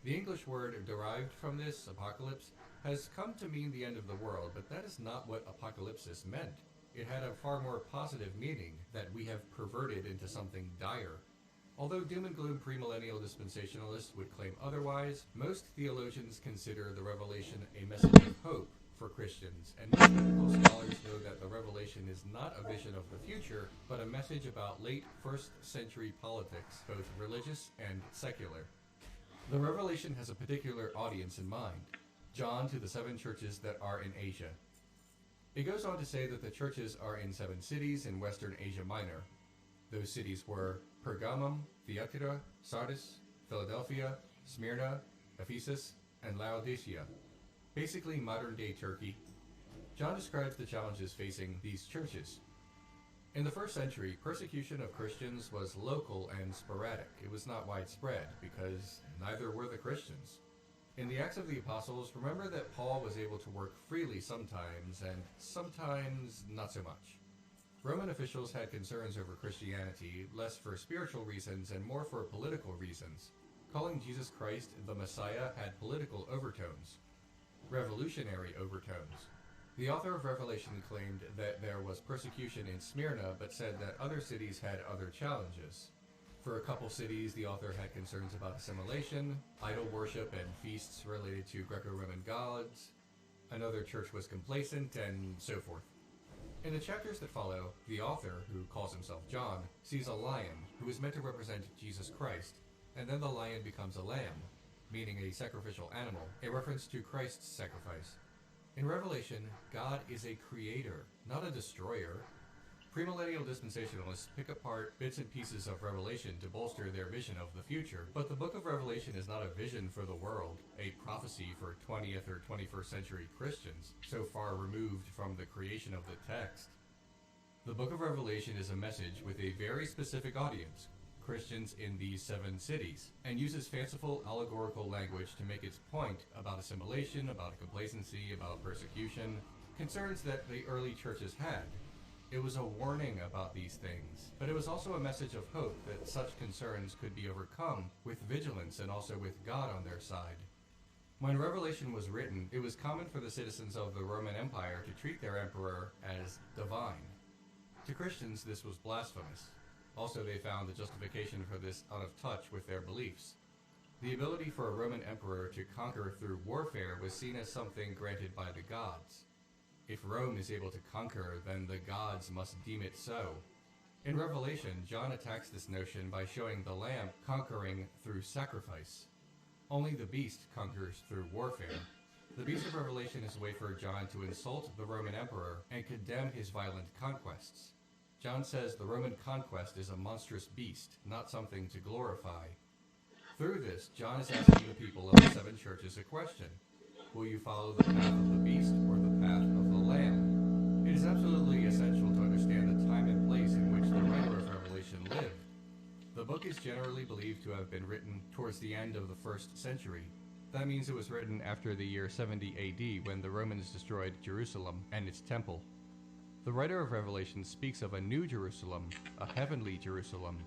The English word derived from this, apocalypse, has come to mean the end of the world, but that is not what apocalypsis meant. It had a far more positive meaning that we have perverted into something dire. Although doom and gloom premillennial dispensationalists would claim otherwise, most theologians consider the revelation a message of hope for Christians, and most biblical scholars know that the revelation is not a vision of the future, but a message about late 1st century politics, both religious and secular. The revelation has a particular audience in mind, John to the 7 churches that are in Asia. It goes on to say that the churches are in 7 cities in Western Asia Minor. Those cities were Pergamum, Thyatira, Sardis, Philadelphia, Smyrna, Ephesus, and Laodicea. Basically modern-day Turkey. John describes the challenges facing these churches. In the 1st century, persecution of Christians was local and sporadic. It was not widespread, because neither were the Christians. In the Acts of the Apostles, remember that Paul was able to work freely sometimes, and sometimes not so much. Roman officials had concerns over Christianity, less for spiritual reasons and more for political reasons. Calling Jesus Christ the Messiah had political overtones, revolutionary overtones. The author of Revelation claimed that there was persecution in Smyrna, but said that other cities had other challenges. For a couple cities, the author had concerns about assimilation, idol worship, and feasts related to Greco-Roman gods. Another church was complacent, and so forth. In the chapters that follow, the author, who calls himself John, sees a lion who is meant to represent Jesus Christ, and then the lion becomes a lamb, meaning a sacrificial animal, a reference to Christ's sacrifice. In Revelation, God is a creator, not a destroyer. Premillennial dispensationalists pick apart bits and pieces of Revelation to bolster their vision of the future, but the book of Revelation is not a vision for the world, a prophecy for 20th or 21st century Christians, so far removed from the creation of the text. The book of Revelation is a message with a very specific audience, Christians in these 7 cities, and uses fanciful allegorical language to make its point about assimilation, about complacency, about persecution, concerns that the early churches had. It was a warning about these things, but it was also a message of hope that such concerns could be overcome with vigilance and also with God on their side. When Revelation was written, it was common for the citizens of the Roman Empire to treat their emperor as divine. To Christians, this was blasphemous. Also, they found the justification for this out of touch with their beliefs. The ability for a Roman emperor to conquer through warfare was seen as something granted by the gods. If Rome is able to conquer, then the gods must deem it so. In Revelation, John attacks this notion by showing the Lamb conquering through sacrifice. Only the beast conquers through warfare. The beast of Revelation is a way for John to insult the Roman emperor and condemn his violent conquests. John says the Roman conquest is a monstrous beast, not something to glorify. Through this, John is asking the people of the seven churches a question. Will you follow the path of the beast or the path of the Lamb? It is absolutely essential to understand the time and place in which the writer of Revelation lived. The book is generally believed to have been written towards the end of the 1st century. That means it was written after the year 70 AD when the Romans destroyed Jerusalem and its temple. The writer of Revelation speaks of a new Jerusalem, a heavenly Jerusalem.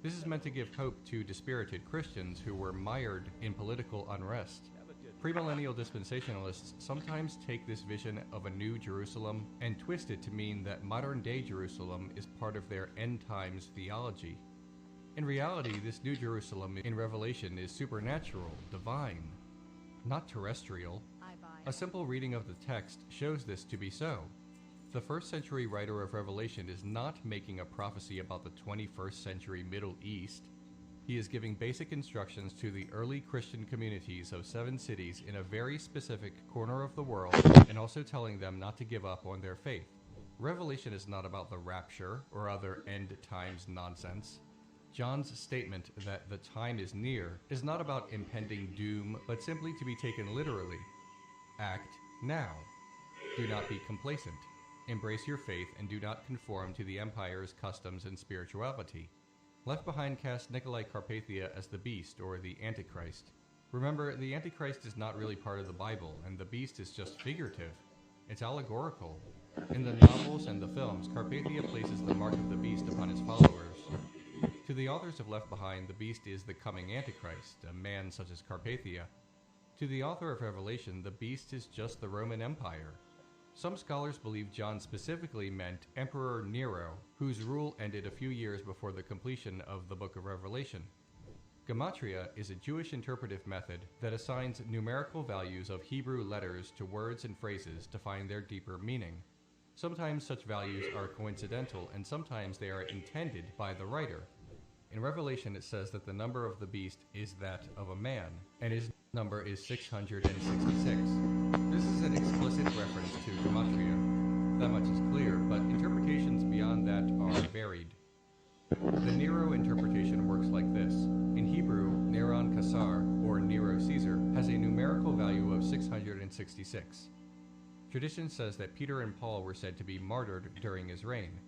This is meant to give hope to dispirited Christians who were mired in political unrest. Premillennial dispensationalists sometimes take this vision of a new Jerusalem and twist it to mean that modern-day Jerusalem is part of their end times theology. In reality, this new Jerusalem in Revelation is supernatural, divine, not terrestrial. A simple reading of the text shows this to be so. The 1st century writer of Revelation is not making a prophecy about the 21st century Middle East. He is giving basic instructions to the early Christian communities of 7 cities in a very specific corner of the world, and also telling them not to give up on their faith. Revelation is not about the rapture or other end times nonsense. John's statement that the time is near is not about impending doom, but simply to be taken literally. Act now. Do not be complacent. Embrace your faith and do not conform to the empire's customs and spirituality. Left Behind cast Nikolai Carpathia as the beast or the Antichrist. Remember, the Antichrist is not really part of the Bible, and the beast is just figurative. It's allegorical. In the novels and the films, Carpathia places the mark of the beast upon his followers. To the authors of Left Behind, the beast is the coming Antichrist, a man such as Carpathia. To the author of Revelation, the beast is just the Roman Empire. Some scholars believe John specifically meant Emperor Nero, whose rule ended a few years before the completion of the Book of Revelation. Gematria is a Jewish interpretive method that assigns numerical values of Hebrew letters to words and phrases to find their deeper meaning. Sometimes such values are coincidental, and sometimes they are intended by the writer. In Revelation, it says that the number of the beast is that of a man, and his number is 666. This is an explicit reference to Gematria. That much is clear, but interpretations beyond that are varied. The Nero interpretation works like this. In Hebrew, Neron Caesar, or Nero Caesar, has a numerical value of 666. Tradition says that Peter and Paul were said to be martyred during his reign.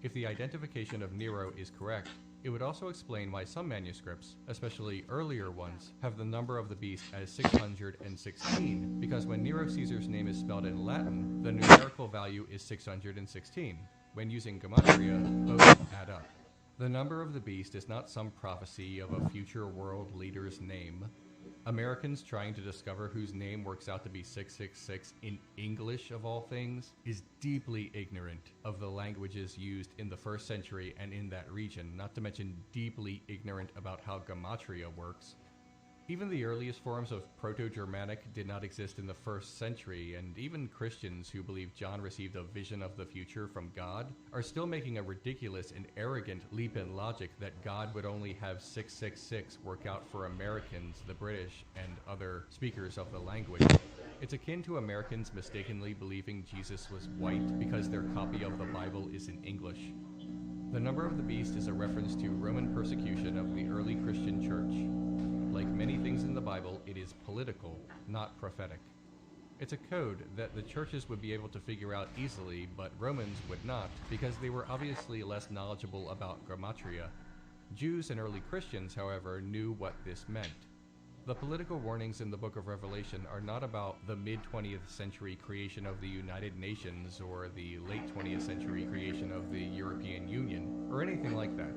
If the identification of Nero is correct, it would also explain why some manuscripts, especially earlier ones, have the number of the beast as 616, because when Nero Caesar's name is spelled in Latin, the numerical value is 616. When using Gematria, both add up. The number of the beast is not some prophecy of a future world leader's name. Americans trying to discover whose name works out to be 666 in English of all things is deeply ignorant of the languages used in the 1st century and in that region, not to mention deeply ignorant about how Gematria works. Even the earliest forms of Proto-Germanic did not exist in the 1st century, and even Christians who believe John received a vision of the future from God are still making a ridiculous and arrogant leap in logic that God would only have 666 work out for Americans, the British, and other speakers of the language. It's akin to Americans mistakenly believing Jesus was white because their copy of the Bible is in English. The number of the beast is a reference to Roman persecution of the early Christian church. Like many things in the Bible, it is political, not prophetic. It's a code that the churches would be able to figure out easily, but Romans would not, because they were obviously less knowledgeable about Gematria. Jews and early Christians, however, knew what this meant. The political warnings in the Book of Revelation are not about the mid-20th century creation of the United Nations or the late 20th century creation of the European Union, or anything like that.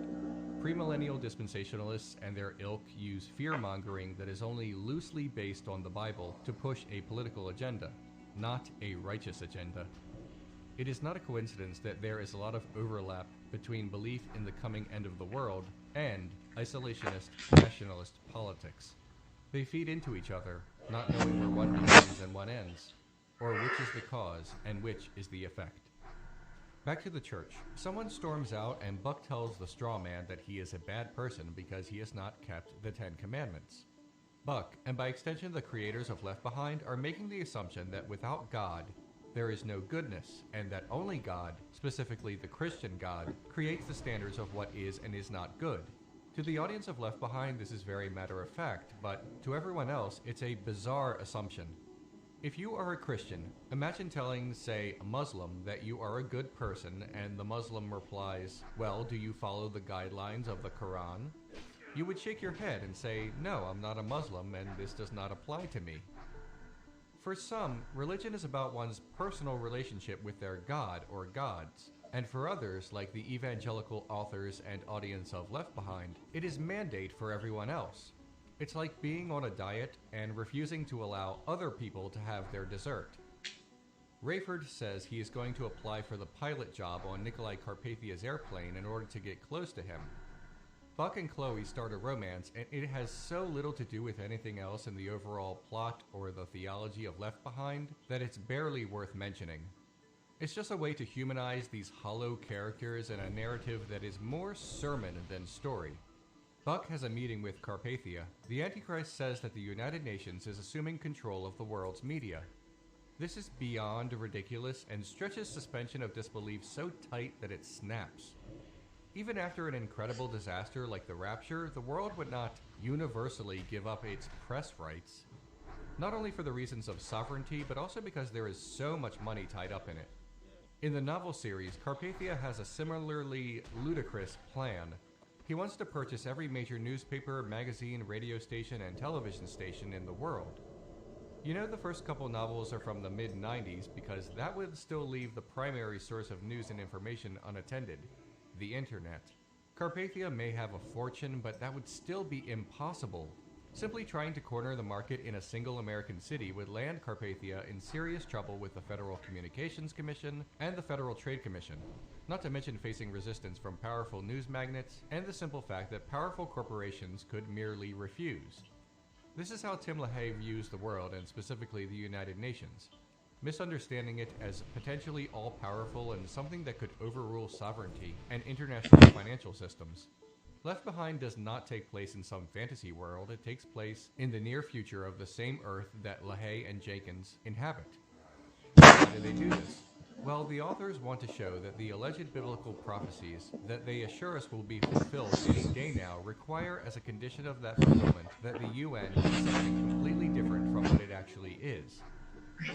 Premillennial dispensationalists and their ilk use fear-mongering that is only loosely based on the Bible to push a political agenda, not a righteous agenda. It is not a coincidence that there is a lot of overlap between belief in the coming end of the world and isolationist, nationalist politics. They feed into each other, not knowing where one begins and one ends, or which is the cause and which is the effect. Back to the church. Someone storms out and Buck tells the straw man that he is a bad person because he has not kept the 10 Commandments. Buck, and by extension the creators of Left Behind, are making the assumption that without God, there is no goodness, and that only God, specifically the Christian God, creates the standards of what is and is not good. To the audience of Left Behind, this is very matter of fact, but to everyone else, it's a bizarre assumption. If you are a Christian, imagine telling, say, a Muslim that you are a good person, and the Muslim replies, "Well, do you follow the guidelines of the Quran?" You would shake your head and say, "No, I'm not a Muslim, and this does not apply to me." For some, religion is about one's personal relationship with their God or gods. And for others, like the evangelical authors and audience of Left Behind, it is mandate for everyone else. It's like being on a diet and refusing to allow other people to have their dessert. Rayford says he is going to apply for the pilot job on Nikolai Carpathia's airplane in order to get close to him. Buck and Chloe start a romance, and it has so little to do with anything else in the overall plot or the theology of Left Behind that it's barely worth mentioning. It's just a way to humanize these hollow characters in a narrative that is more sermon than story. Buck has a meeting with Carpathia. The Antichrist says that the United Nations is assuming control of the world's media. This is beyond ridiculous and stretches suspension of disbelief so tight that it snaps. Even after an incredible disaster like the Rapture, the world would not universally give up its press rights. Not only for the reasons of sovereignty, but also because there is so much money tied up in it. In the novel series, Carpathia has a similarly ludicrous plan. He wants to purchase every major newspaper, magazine, radio station, and television station in the world. You know, the first couple novels are from the mid-90s because that would still leave the primary source of news and information unattended, the internet. Carpathia may have a fortune, but that would still be impossible. Simply trying to corner the market in a single American city would land Carpathia in serious trouble with the Federal Communications Commission and the Federal Trade Commission, not to mention facing resistance from powerful news magnates and the simple fact that powerful corporations could merely refuse. This is how Tim LaHaye views the world, and specifically the United Nations, misunderstanding it as potentially all-powerful and something that could overrule sovereignty and international financial systems. Left Behind does not take place in some fantasy world. It takes place in the near future of the same Earth that LaHaye and Jenkins inhabit. Why do they do this? Well, the authors want to show that the alleged biblical prophecies that they assure us will be fulfilled any day now require as a condition of that fulfillment that the UN is something completely different from what it actually is.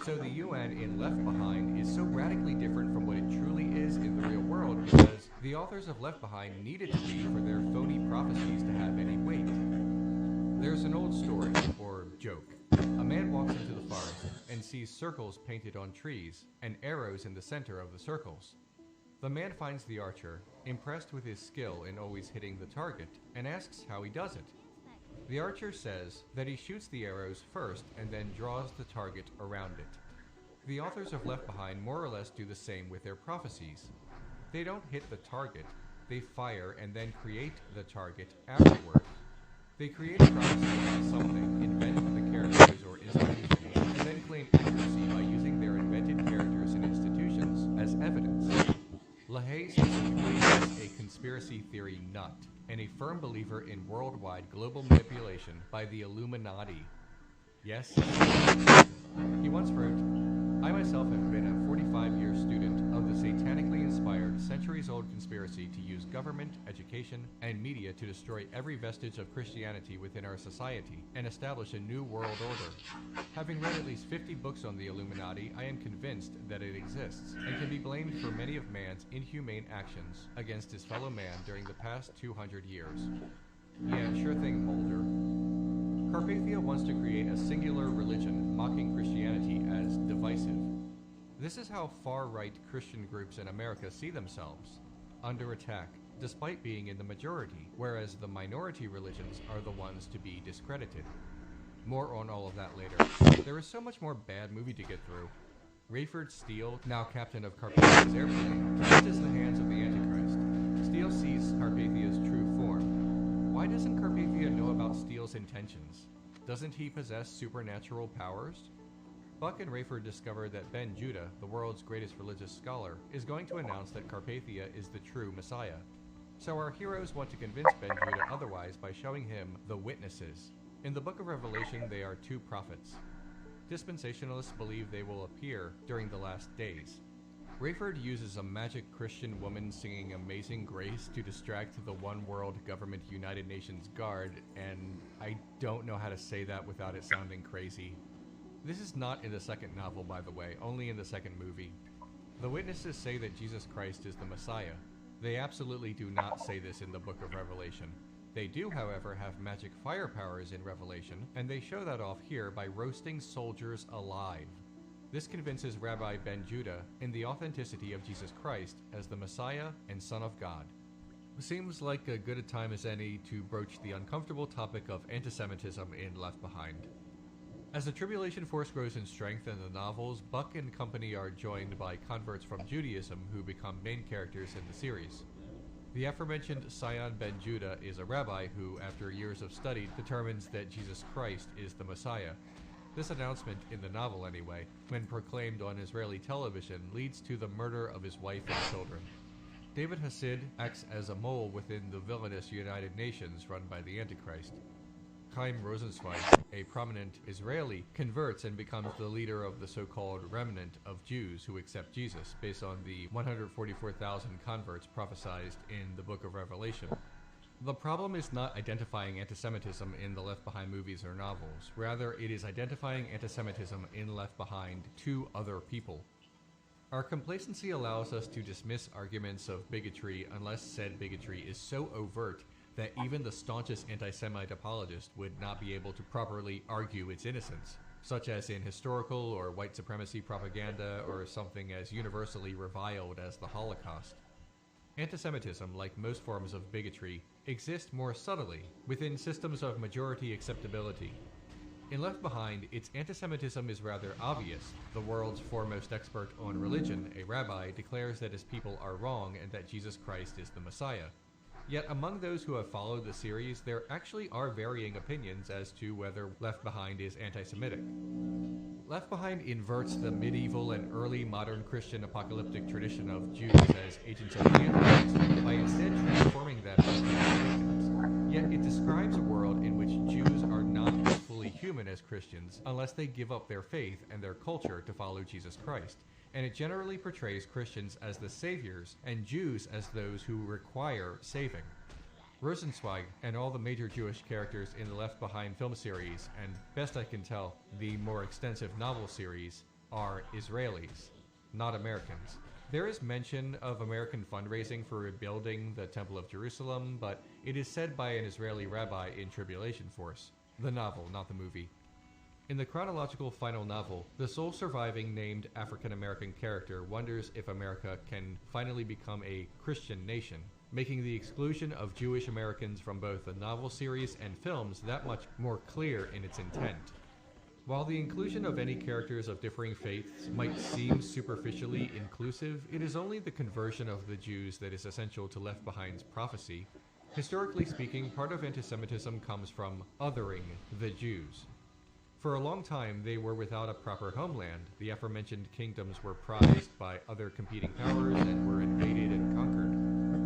So the UN in Left Behind is so radically different from what it truly is in the real world because the authors of Left Behind needed to be for their phony prophecies to have any weight. There's an old story, or joke. A man walks into the forest and sees circles painted on trees and arrows in the center of the circles. The man finds the archer, impressed with his skill in always hitting the target, and asks how he does it. The archer says that he shoots the arrows first and then draws the target around it. The authors of Left Behind more or less do the same with their prophecies. They don't hit the target, they fire and then create the target afterwards. They create a prophecy about something, invent the characters or institutions, and then claim accuracy by using their invented characters and institutions as evidence. LaHaye specifically is a conspiracy theory nut, and a firm believer in worldwide global manipulation by the Illuminati. Yes, he once wrote, "I myself have been a 45-year student of the satanically inspired, centuries-old conspiracy to use government, education, and media to destroy every vestige of Christianity within our society and establish a new world order. Having read at least 50 books on the Illuminati, I am convinced that it exists and can be blamed for many of man's inhumane actions against his fellow man during the past 200 years. Yeah, sure thing, Mulder." Carpathia wants to create a singular religion, mocking Christianity as divisive. This is how far-right Christian groups in America see themselves, under attack, despite being in the majority, whereas the minority religions are the ones to be discredited. More on all of that later. There is so much more bad movie to get through. Rayford Steele, now captain of Carpathia's airplane, kisses the hands of the Antichrist. Steele sees Carpathia's true form. Why doesn't Carpathia know about Steele's intentions? Doesn't he possess supernatural powers? Buck and Rayford discover that Ben Judah, the world's greatest religious scholar, is going to announce that Carpathia is the true Messiah. So our heroes want to convince Ben Judah otherwise by showing him the witnesses. In the book of Revelation, they are two prophets. Dispensationalists believe they will appear during the last days. Rayford uses a magic Christian woman singing Amazing Grace to distract the One World Government United Nations Guard, and I don't know how to say that without it sounding crazy. This is not in the second novel, by the way, only in the second movie. The witnesses say that Jesus Christ is the Messiah. They absolutely do not say this in the book of Revelation. They do, however, have magic fire powers in Revelation, and they show that off here by roasting soldiers alive. This convinces Rabbi Ben Judah in the authenticity of Jesus Christ as the Messiah and Son of God. Seems like a good a time as any to broach the uncomfortable topic of anti-Semitism in Left Behind. As the Tribulation Force grows in strength in the novels, Buck and company are joined by converts from Judaism who become main characters in the series. The aforementioned Sion Ben Judah is a rabbi who, after years of study, determines that Jesus Christ is the Messiah. This announcement, in the novel anyway, when proclaimed on Israeli television, leads to the murder of his wife and children. David Hasid acts as a mole within the villainous United Nations run by the Antichrist. Chaim Rosenzweig, a prominent Israeli, converts and becomes the leader of the so-called remnant of Jews who accept Jesus, based on the 144,000 converts prophesied in the book of Revelation. The problem is not identifying anti-Semitism in the Left Behind movies or novels. Rather, it is identifying anti-Semitism in Left Behind to other people. Our complacency allows us to dismiss arguments of bigotry unless said bigotry is so overt that even the staunchest anti-Semite apologist would not be able to properly argue its innocence, such as in historical or white supremacy propaganda or something as universally reviled as the Holocaust. Anti-Semitism, like most forms of bigotry, exists more subtly within systems of majority acceptability. In Left Behind, its anti-Semitism is rather obvious. The world's foremost expert on religion, a rabbi, declares that his people are wrong and that Jesus Christ is the Messiah. Yet among those who have followed the series, there actually are varying opinions as to whether Left Behind is anti-Semitic. Left Behind inverts the medieval and early modern Christian apocalyptic tradition of Jews as agents of the Antichrist by instead transforming them into victims. Yet it describes a world in which Jews are not as fully human as Christians unless they give up their faith and their culture to follow Jesus Christ. And it generally portrays Christians as the saviors and Jews as those who require saving. Rosenzweig and all the major Jewish characters in the Left Behind film series, and best I can tell, the more extensive novel series, are Israelis, not Americans. There is mention of American fundraising for rebuilding the Temple of Jerusalem, but it is said by an Israeli rabbi in Tribulation Force. The novel, not the movie. In the chronological final novel, the sole surviving named African-American character wonders if America can finally become a Christian nation, making the exclusion of Jewish Americans from both the novel series and films that much more clear in its intent. While the inclusion of any characters of differing faiths might seem superficially inclusive, it is only the conversion of the Jews that is essential to Left Behind's prophecy. Historically speaking, part of anti-Semitism comes from othering the Jews. For a long time, they were without a proper homeland. The aforementioned kingdoms were prized by other competing powers and were invaded and conquered.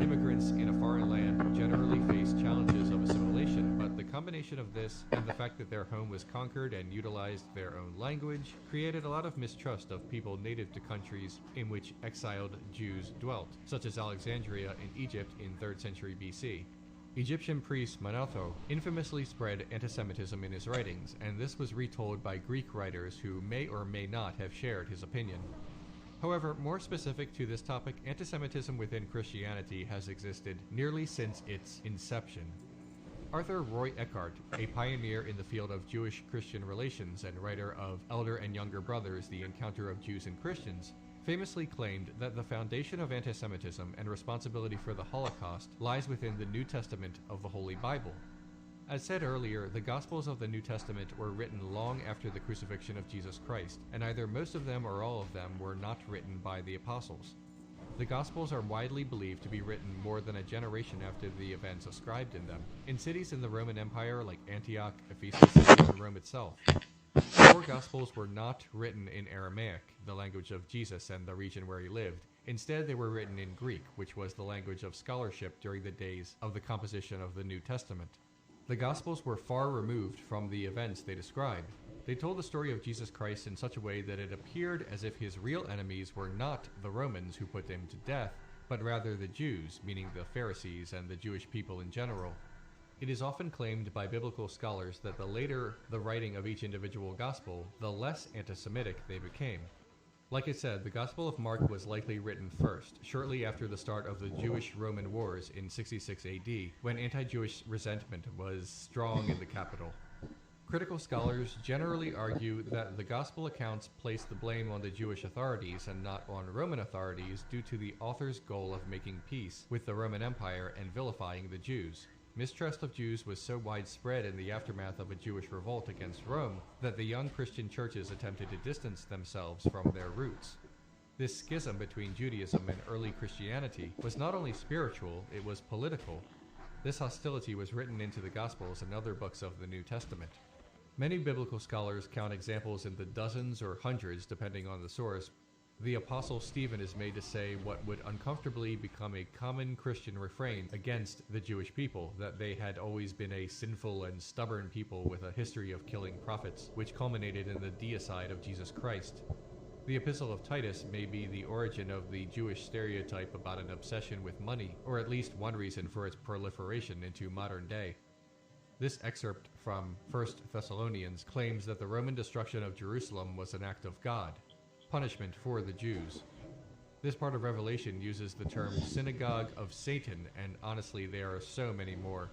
Immigrants in a foreign land generally face challenges of assimilation, but the combination of this and the fact that their home was conquered and utilized their own language created a lot of mistrust of people native to countries in which exiled Jews dwelt, such as Alexandria in Egypt in 3rd century BC. Egyptian priest Manetho infamously spread anti-Semitism in his writings, and this was retold by Greek writers who may or may not have shared his opinion. However, more specific to this topic, anti-Semitism within Christianity has existed nearly since its inception. Arthur Roy Eckhart, a pioneer in the field of Jewish-Christian relations and writer of Elder and Younger Brothers, The Encounter of Jews and Christians, famously claimed that the foundation of anti-Semitism and responsibility for the Holocaust lies within the New Testament of the Holy Bible. As said earlier, the Gospels of the New Testament were written long after the crucifixion of Jesus Christ, and either most of them or all of them were not written by the apostles. The Gospels are widely believed to be written more than a generation after the events ascribed in them, in cities in the Roman Empire like Antioch, Ephesus, and Rome itself. The 4 Gospels were not written in Aramaic, the language of Jesus and the region where he lived. Instead, they were written in Greek, which was the language of scholarship during the days of the composition of the New Testament. The Gospels were far removed from the events they described. They told the story of Jesus Christ in such a way that it appeared as if his real enemies were not the Romans who put him to death, but rather the Jews, meaning the Pharisees and the Jewish people in general. It is often claimed by biblical scholars that the later the writing of each individual gospel, the less anti-Semitic they became. Like I said, the Gospel of Mark was likely written first, shortly after the start of the Jewish-Roman Wars in 66 AD, when anti-Jewish resentment was strong in the capital. Critical scholars generally argue that the Gospel accounts place the blame on the Jewish authorities and not on Roman authorities due to the author's goal of making peace with the Roman Empire and vilifying the Jews. Mistrust of Jews was so widespread in the aftermath of a Jewish revolt against Rome that the young Christian churches attempted to distance themselves from their roots. This schism between Judaism and early Christianity was not only spiritual, it was political. This hostility was written into the Gospels and other books of the New Testament. Many biblical scholars count examples in the dozens or hundreds depending on the source. The Apostle Stephen is made to say what would uncomfortably become a common Christian refrain against the Jewish people, that they had always been a sinful and stubborn people with a history of killing prophets, which culminated in the deicide of Jesus Christ. The Epistle of Titus may be the origin of the Jewish stereotype about an obsession with money, or at least one reason for its proliferation into modern day. This excerpt from 1 Thessalonians claims that the Roman destruction of Jerusalem was an act of God, punishment for the Jews. This part of Revelation uses the term synagogue of Satan, and honestly there are so many more.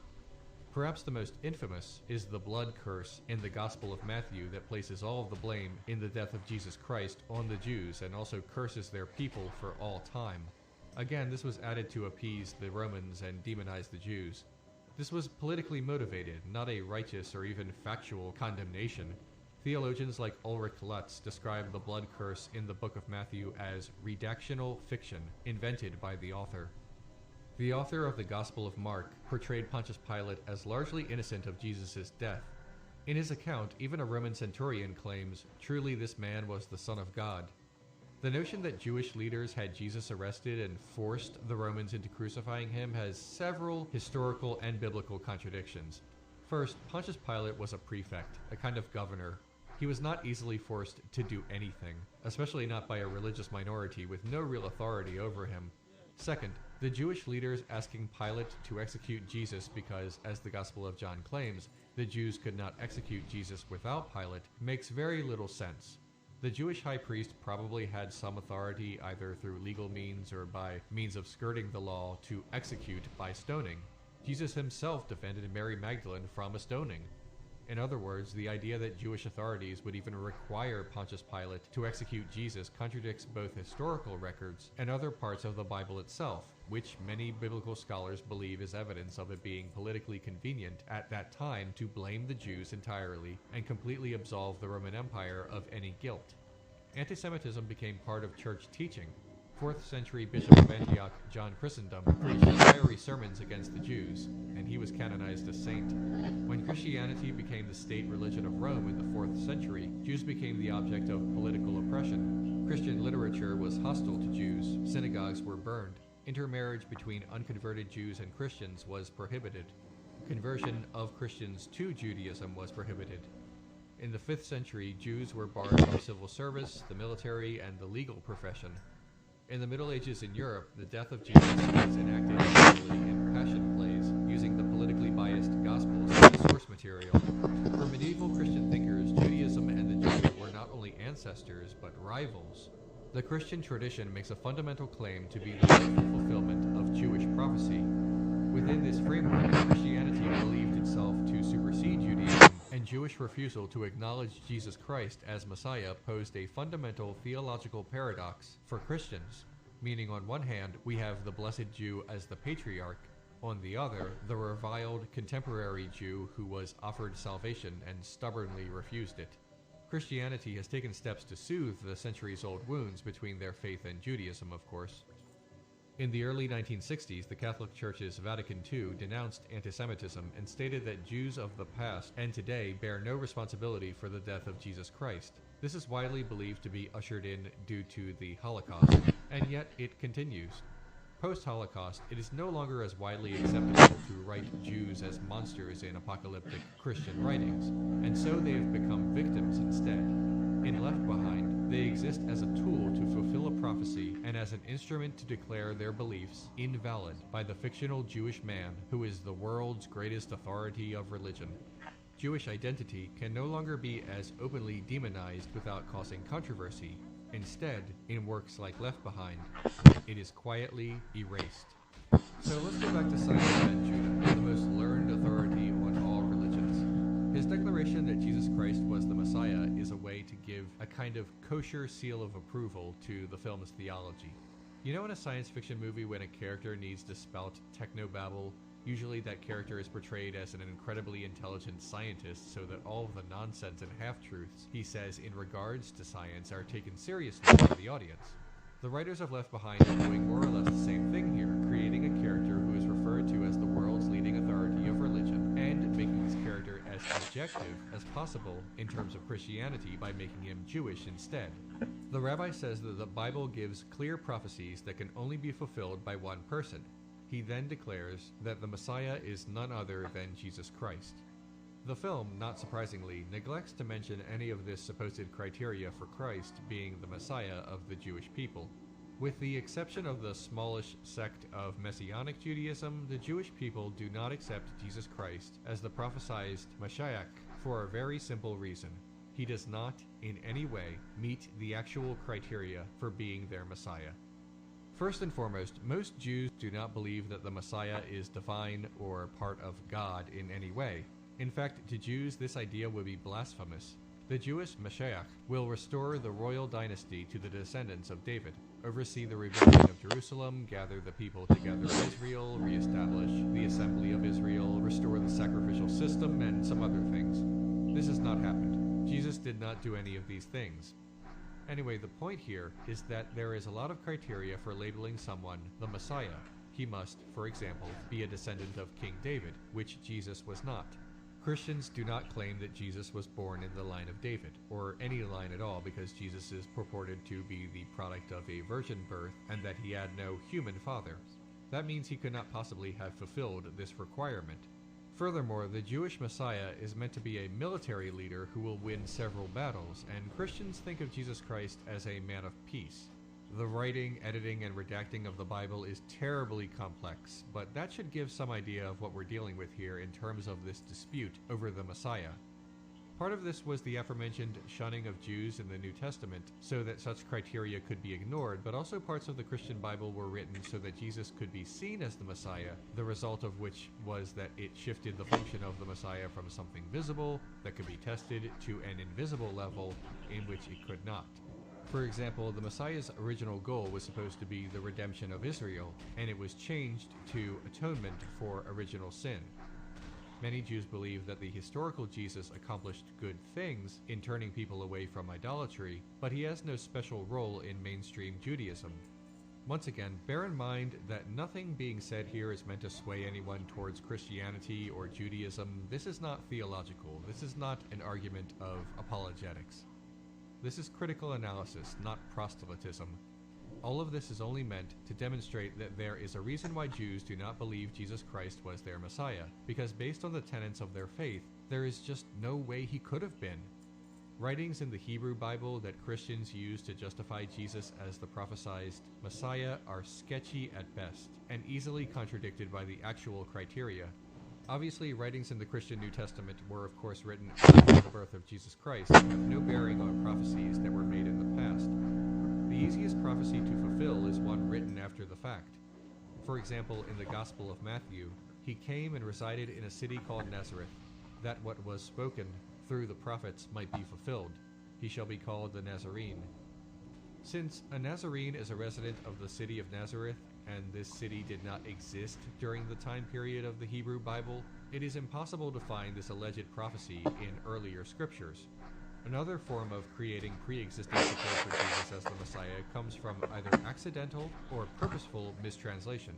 Perhaps the most infamous is the blood curse in the Gospel of Matthew that places all of the blame in the death of Jesus Christ on the Jews and also curses their people for all time. Again, this was added to appease the Romans and demonize the Jews. This was politically motivated, not a righteous or even factual condemnation. Theologians like Ulrich Lutz describe the blood curse in the book of Matthew as redactional fiction, invented by the author. The author of the Gospel of Mark portrayed Pontius Pilate as largely innocent of Jesus' death. In his account, even a Roman centurion claims, "Truly this man was the Son of God." The notion that Jewish leaders had Jesus arrested and forced the Romans into crucifying him has several historical and biblical contradictions. First, Pontius Pilate was a prefect, a kind of governor. He was not easily forced to do anything, especially not by a religious minority with no real authority over him. Second, the Jewish leaders asking Pilate to execute Jesus because, as the Gospel of John claims, the Jews could not execute Jesus without Pilate makes very little sense. The Jewish high priest probably had some authority either through legal means or by means of skirting the law to execute by stoning. Jesus himself defended Mary Magdalene from a stoning. In other words, the idea that Jewish authorities would even require Pontius Pilate to execute Jesus contradicts both historical records and other parts of the Bible itself, which many biblical scholars believe is evidence of it being politically convenient at that time to blame the Jews entirely and completely absolve the Roman Empire of any guilt. Anti-Semitism became part of church teaching. 4th century Bishop of Antioch, John Chrysostom, preached fiery sermons against the Jews, and he was canonized a saint. When Christianity became the state religion of Rome in the 4th century, Jews became the object of political oppression. Christian literature was hostile to Jews, synagogues were burned, intermarriage between unconverted Jews and Christians was prohibited. Conversion of Christians to Judaism was prohibited. In the 5th century, Jews were barred from civil service, the military, and the legal profession. In the Middle Ages in Europe, the death of Jesus was enacted usually in passion plays, using the politically biased Gospels as the source material. For medieval Christian thinkers, Judaism and the Jews were not only ancestors, but rivals. The Christian tradition makes a fundamental claim to be the faithful fulfillment of Jewish prophecy. Within this framework, Christianity believed itself to supersede Judaism, and Jewish refusal to acknowledge Jesus Christ as Messiah posed a fundamental theological paradox for Christians, meaning on one hand, we have the blessed Jew as the patriarch, on the other, the reviled contemporary Jew who was offered salvation and stubbornly refused it. Christianity has taken steps to soothe the centuries-old wounds between their faith and Judaism, of course. In the early 1960s, the Catholic Church's Vatican II denounced anti-Semitism and stated that Jews of the past and today bear no responsibility for the death of Jesus Christ. This is widely believed to be ushered in due to the Holocaust, and yet it continues. post-Holocaust, it is no longer as widely acceptable to write Jews as monsters in apocalyptic Christian writings, and so they have become victims instead. In Left Behind, they exist as a tool to fulfill a prophecy and as an instrument to declare their beliefs invalid by the fictional Jewish man who is the world's greatest authority of religion. Jewish identity can no longer be as openly demonized without causing controversy. Instead, in works like Left Behind, it is quietly erased. So let's go back to Simon ben Judah, the most learned authority on all religions. His declaration that Jesus Christ was the Messiah is a way to give a kind of kosher seal of approval to the film's theology. You know in a science fiction movie when a character needs to spout technobabble, usually that character is portrayed as an incredibly intelligent scientist so that all of the nonsense and half-truths he says in regards to science are taken seriously by the audience. The writers of Left Behind are doing more or less the same thing here, creating a character who is referred to as the world's leading authority of religion, and making this character as objective as possible in terms of Christianity by making him Jewish instead. The rabbi says that the Bible gives clear prophecies that can only be fulfilled by one person. He then declares that the Messiah is none other than Jesus Christ. The film, not surprisingly, neglects to mention any of this supposed criteria for Christ being the Messiah of the Jewish people. With the exception of the smallish sect of Messianic Judaism, the Jewish people do not accept Jesus Christ as the prophesied Mashiach for a very simple reason. He does not, in any way, meet the actual criteria for being their Messiah. First and foremost, most Jews do not believe that the Messiah is divine or part of God in any way. In fact, to Jews, this idea would be blasphemous. The Jewish Mashiach will restore the royal dynasty to the descendants of David, oversee the rebuilding of Jerusalem, gather the people together in Israel, reestablish the assembly of Israel, restore the sacrificial system, and some other things. This has not happened. Jesus did not do any of these things. Anyway, the point here is that there is a lot of criteria for labeling someone the Messiah. He must, for example, be a descendant of King David, which Jesus was not. Christians do not claim that Jesus was born in the line of David, or any line at all, because Jesus is purported to be the product of a virgin birth and that he had no human father. That means he could not possibly have fulfilled this requirement. Furthermore, the Jewish Messiah is meant to be a military leader who will win several battles, and Christians think of Jesus Christ as a man of peace. The writing, editing, and redacting of the Bible is terribly complex, but that should give some idea of what we're dealing with here in terms of this dispute over the Messiah. Part of this was the aforementioned shunning of Jews in the New Testament so that such criteria could be ignored, but also parts of the Christian Bible were written so that Jesus could be seen as the Messiah, the result of which was that it shifted the function of the Messiah from something visible that could be tested to an invisible level in which it could not. For example, the Messiah's original goal was supposed to be the redemption of Israel, and it was changed to atonement for original sin. Many Jews believe that the historical Jesus accomplished good things in turning people away from idolatry, but he has no special role in mainstream Judaism. Once again, bear in mind that nothing being said here is meant to sway anyone towards Christianity or Judaism. This is not theological. This is not an argument of apologetics. This is critical analysis, not proselytism. All of this is only meant to demonstrate that there is a reason why Jews do not believe Jesus Christ was their Messiah, because based on the tenets of their faith, there is just no way he could have been. Writings in the Hebrew Bible that Christians use to justify Jesus as the prophesied Messiah are sketchy at best, and easily contradicted by the actual criteria. Obviously, writings in the Christian New Testament were of course written after the birth of Jesus Christ and have no bearing on prophecies that were made in the past. The easiest prophecy to fulfill is one written after the fact. For example, in the Gospel of Matthew, he came and resided in a city called Nazareth, that what was spoken through the prophets might be fulfilled. He shall be called the Nazarene. Since a Nazarene is a resident of the city of Nazareth, and this city did not exist during the time period of the Hebrew Bible, it is impossible to find this alleged prophecy in earlier scriptures. Another form of creating pre-existing support for Jesus as the Messiah comes from either accidental or purposeful mistranslation.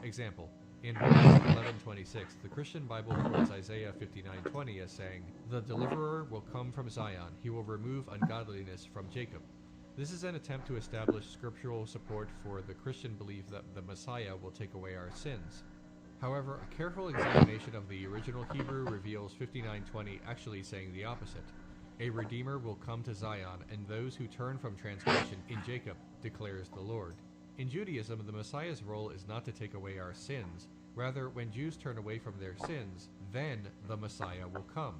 Example, in Romans 11:26, the Christian Bible quotes Isaiah 59:20 as saying, "The deliverer will come from Zion, he will remove ungodliness from Jacob." This is an attempt to establish scriptural support for the Christian belief that the Messiah will take away our sins. However, a careful examination of the original Hebrew reveals 59:20 actually saying the opposite. A Redeemer will come to Zion, and those who turn from transgression in Jacob, declares the Lord. In Judaism, the Messiah's role is not to take away our sins. Rather, when Jews turn away from their sins, then the Messiah will come.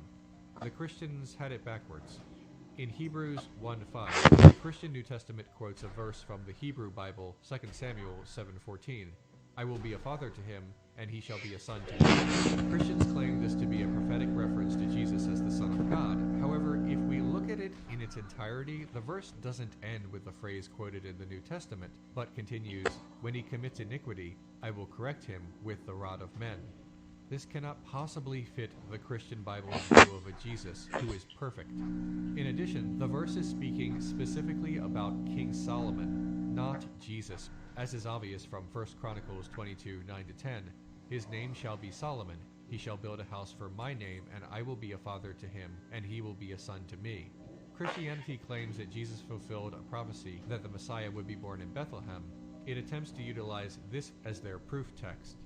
The Christians had it backwards. In Hebrews 1:5, the Christian New Testament quotes a verse from the Hebrew Bible, 2 Samuel 7:14. I will be a father to him, and he shall be a son to me. Christians claim this to be a prophetic reference to Jesus as the Son of God. However, if we look at it in its entirety, the verse doesn't end with the phrase quoted in the New Testament, but continues, when he commits iniquity, I will correct him with the rod of men. This cannot possibly fit the Christian Bible's view of a Jesus who is perfect. In addition, the verse is speaking specifically about King Solomon, not Jesus, as is obvious from 1 Chronicles 22:9-10. His name shall be Solomon. He shall build a house for my name, and I will be a father to him, and he will be a son to me. Christianity claims that Jesus fulfilled a prophecy that the Messiah would be born in Bethlehem. It attempts to utilize this as their proof text.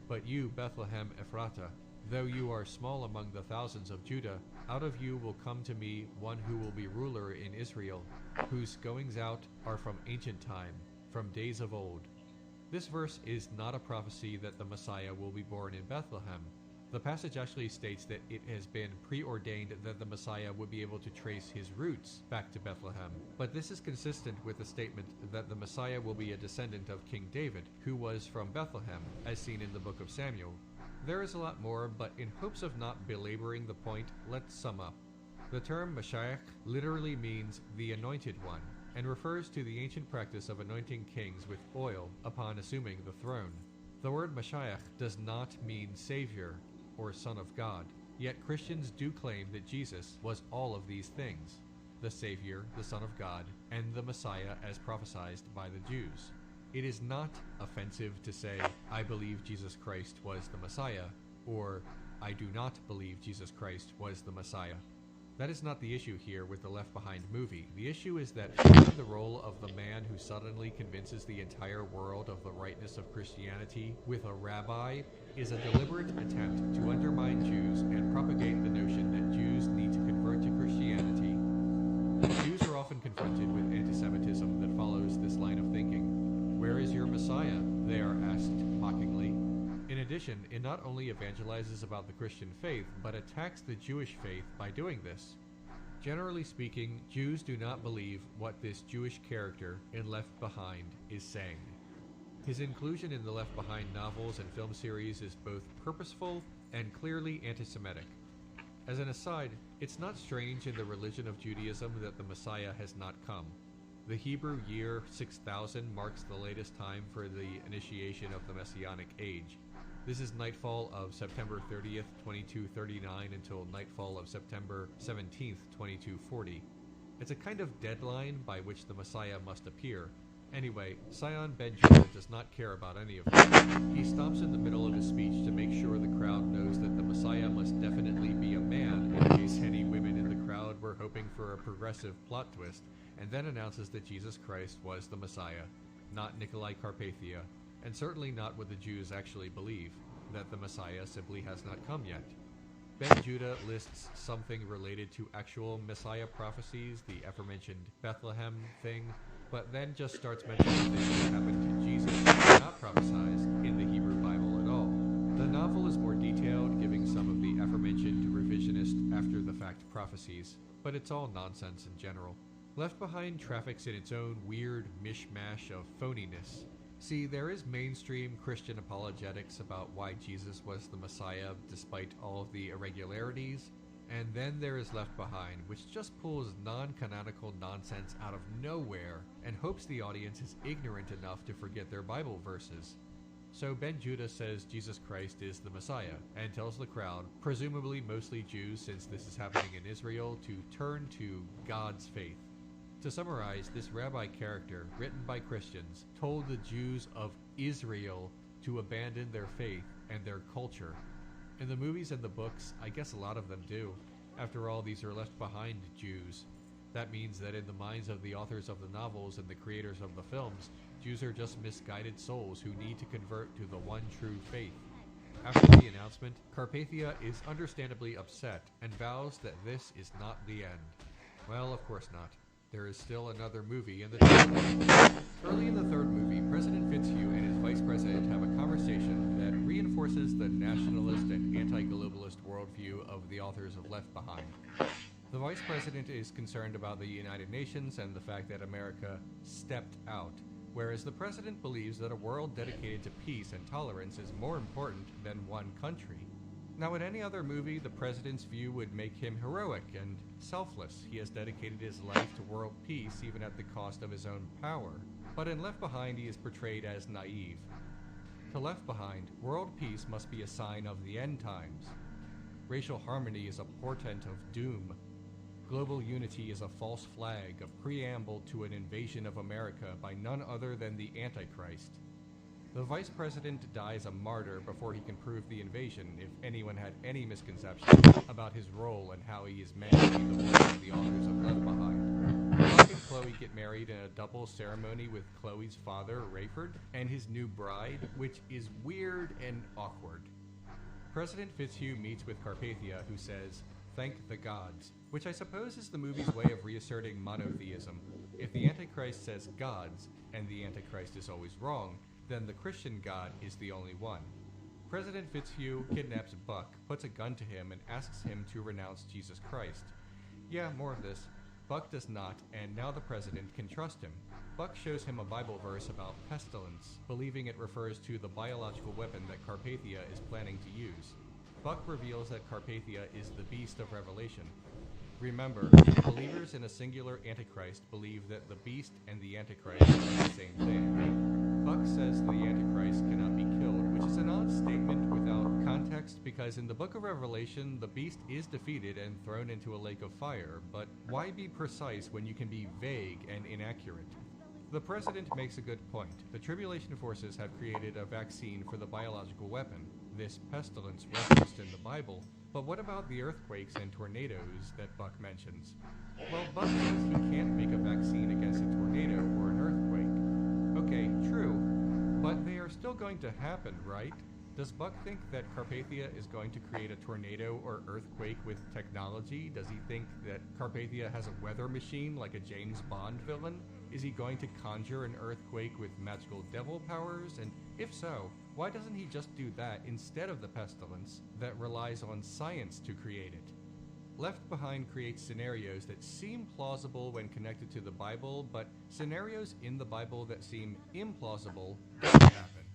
But you, Bethlehem Ephratah, though you are small among the thousands of Judah, out of you will come to me one who will be ruler in Israel, whose goings out are from ancient time, from days of old. This verse is not a prophecy that the Messiah will be born in Bethlehem. The passage actually states that it has been preordained that the Messiah would be able to trace his roots back to Bethlehem. But this is consistent with the statement that the Messiah will be a descendant of King David, who was from Bethlehem, as seen in the book of Samuel. There is a lot more, but in hopes of not belaboring the point, let's sum up. The term Mashiach literally means the anointed one, and refers to the ancient practice of anointing kings with oil upon assuming the throne. The word Mashiach does not mean Savior or Son of God, yet Christians do claim that Jesus was all of these things: the Savior, the Son of God, and the Messiah as prophesied by the Jews. It is not offensive to say, I believe Jesus Christ was the Messiah, or I do not believe Jesus Christ was the Messiah. That is not the issue here with the Left Behind movie. The issue is that playing the role of the man who suddenly convinces the entire world of the rightness of Christianity with a rabbi is a deliberate attempt to undermine Jews and propagate the notion that Jews need to convert to Christianity. Jews are often confronted with anti-Semitism that follows this line of thinking. Where is your Messiah? They are asked mockingly. In addition, it not only evangelizes about the Christian faith, but attacks the Jewish faith by doing this. Generally speaking, Jews do not believe what this Jewish character in Left Behind is saying. His inclusion in the Left Behind novels and film series is both purposeful and clearly anti-Semitic. As an aside, it's not strange in the religion of Judaism that the Messiah has not come. The Hebrew year 6000 marks the latest time for the initiation of the Messianic age. This is nightfall of September 30th, 2239 until nightfall of September 17th, 2240. It's a kind of deadline by which the Messiah must appear. Anyway, Sion ben Judah does not care about any of this. He stops in the middle of his speech to make sure the crowd knows that the Messiah must definitely be a man, in case any women in the crowd were hoping for a progressive plot twist, and then announces that Jesus Christ was the Messiah, not Nikolai Carpathia, and certainly not what the Jews actually believe, that the Messiah simply has not come yet. Ben Judah lists something related to actual Messiah prophecies, the aforementioned Bethlehem thing, but then just starts mentioning things that happened to Jesus that are not prophesied in the Hebrew Bible at all. The novel is more detailed, giving some of the aforementioned revisionist after-the-fact prophecies, but it's all nonsense in general. Left Behind traffics in its own weird mishmash of phoniness. See, there is mainstream Christian apologetics about why Jesus was the Messiah despite all of the irregularities, and then there is Left Behind, which just pulls non-canonical nonsense out of nowhere and hopes the audience is ignorant enough to forget their Bible verses. So Ben Judah says Jesus Christ is the Messiah, and tells the crowd, presumably mostly Jews since this is happening in Israel, to turn to God's faith. To summarize, this rabbi character, written by Christians, told the Jews of Israel to abandon their faith and their culture. In the movies and the books, I guess a lot of them do. After all, these are left behind Jews. That means that in the minds of the authors of the novels and the creators of the films, Jews are just misguided souls who need to convert to the one true faith. After the announcement, Carpathia is understandably upset and vows that this is not the end. Well, of course not. There is still another movie in the timeline. Early in the third movie, President Fitzhugh and his vice president have a conversation that reinforces the nationalist and anti-globalist worldview of the authors of Left Behind. The vice president is concerned about the United Nations and the fact that America stepped out, whereas the president believes that a world dedicated to peace and tolerance is more important than one country. Now, in any other movie, the president's view would make him heroic and selfless. He has dedicated his life to world peace even at the cost of his own power. But in Left Behind, he is portrayed as naive. To Left Behind, world peace must be a sign of the end times. Racial harmony is a portent of doom. Global unity is a false flag, a preamble to an invasion of America by none other than the Antichrist. The vice president dies a martyr before he can prove the invasion, if anyone had any misconceptions about his role and how he is meant to be the voice of the authors of Left Behind. Buck and Chloe get married in a double ceremony with Chloe's father, Rayford, and his new bride, which is weird and awkward. President Fitzhugh meets with Carpathia, who says, "Thank the gods," which I suppose is the movie's way of reasserting monotheism. If the Antichrist says gods, and the Antichrist is always wrong, then the Christian God is the only one. President Fitzhugh kidnaps Buck, puts a gun to him, and asks him to renounce Jesus Christ. Yeah, more of this. Buck does not, and now the president can trust him. Buck shows him a Bible verse about pestilence, believing it refers to the biological weapon that Carpathia is planning to use. Buck reveals that Carpathia is the beast of Revelation. Remember, believers in a singular Antichrist believe that the beast and the Antichrist are the same thing. Buck says the Antichrist cannot be killed, which is an odd statement without context, because in the book of Revelation, the beast is defeated and thrown into a lake of fire, but why be precise when you can be vague and inaccurate? The president makes a good point. The tribulation forces have created a vaccine for the biological weapon, this pestilence referenced in the Bible, but what about the earthquakes and tornadoes that Buck mentions? Well, Buck says he can't make a vaccine against a tornado or an earthquake. Okay, true, but they are still going to happen, right? Does Buck think that Carpathia is going to create a tornado or earthquake with technology? Does he think that Carpathia has a weather machine like a James Bond villain? Is he going to conjure an earthquake with magical devil powers? And if so, why doesn't he just do that instead of the pestilence that relies on science to create it? Left Behind creates scenarios that seem plausible when connected to the Bible, but scenarios in the Bible that seem implausible don't happen.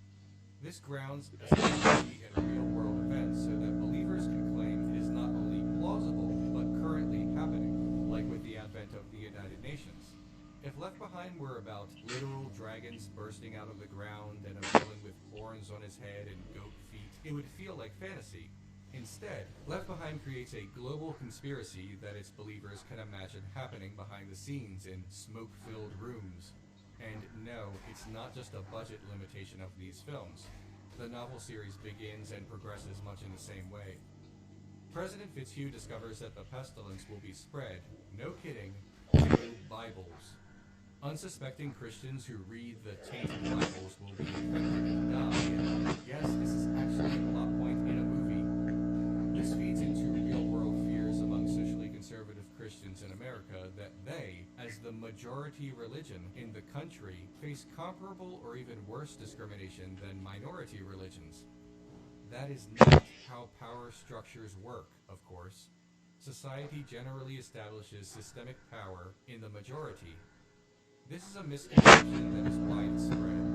This grounds essentially in real-world events so that believers can claim it is not only plausible, but currently happening, like with the advent of the United Nations. If Left Behind were about literal dragons bursting out of the ground and a villain with horns on his head and goat feet, it would feel like fantasy. Instead, Left Behind creates a global conspiracy that its believers can imagine happening behind the scenes in smoke-filled rooms. And no, it's not just a budget limitation of these films. The novel series begins and progresses much in the same way. President Fitzhugh discovers that the pestilence will be spread, no kidding, through Bibles. Unsuspecting Christians who read the tainted Bibles will be infected and die, and yes, this is actually a plot point in a movie. This feeds into real-world fears among socially conservative Christians in America that they, as the majority religion in the country, face comparable or even worse discrimination than minority religions. That is not how power structures work, of course. Society generally establishes systemic power in the majority. This is a misconception that is widespread.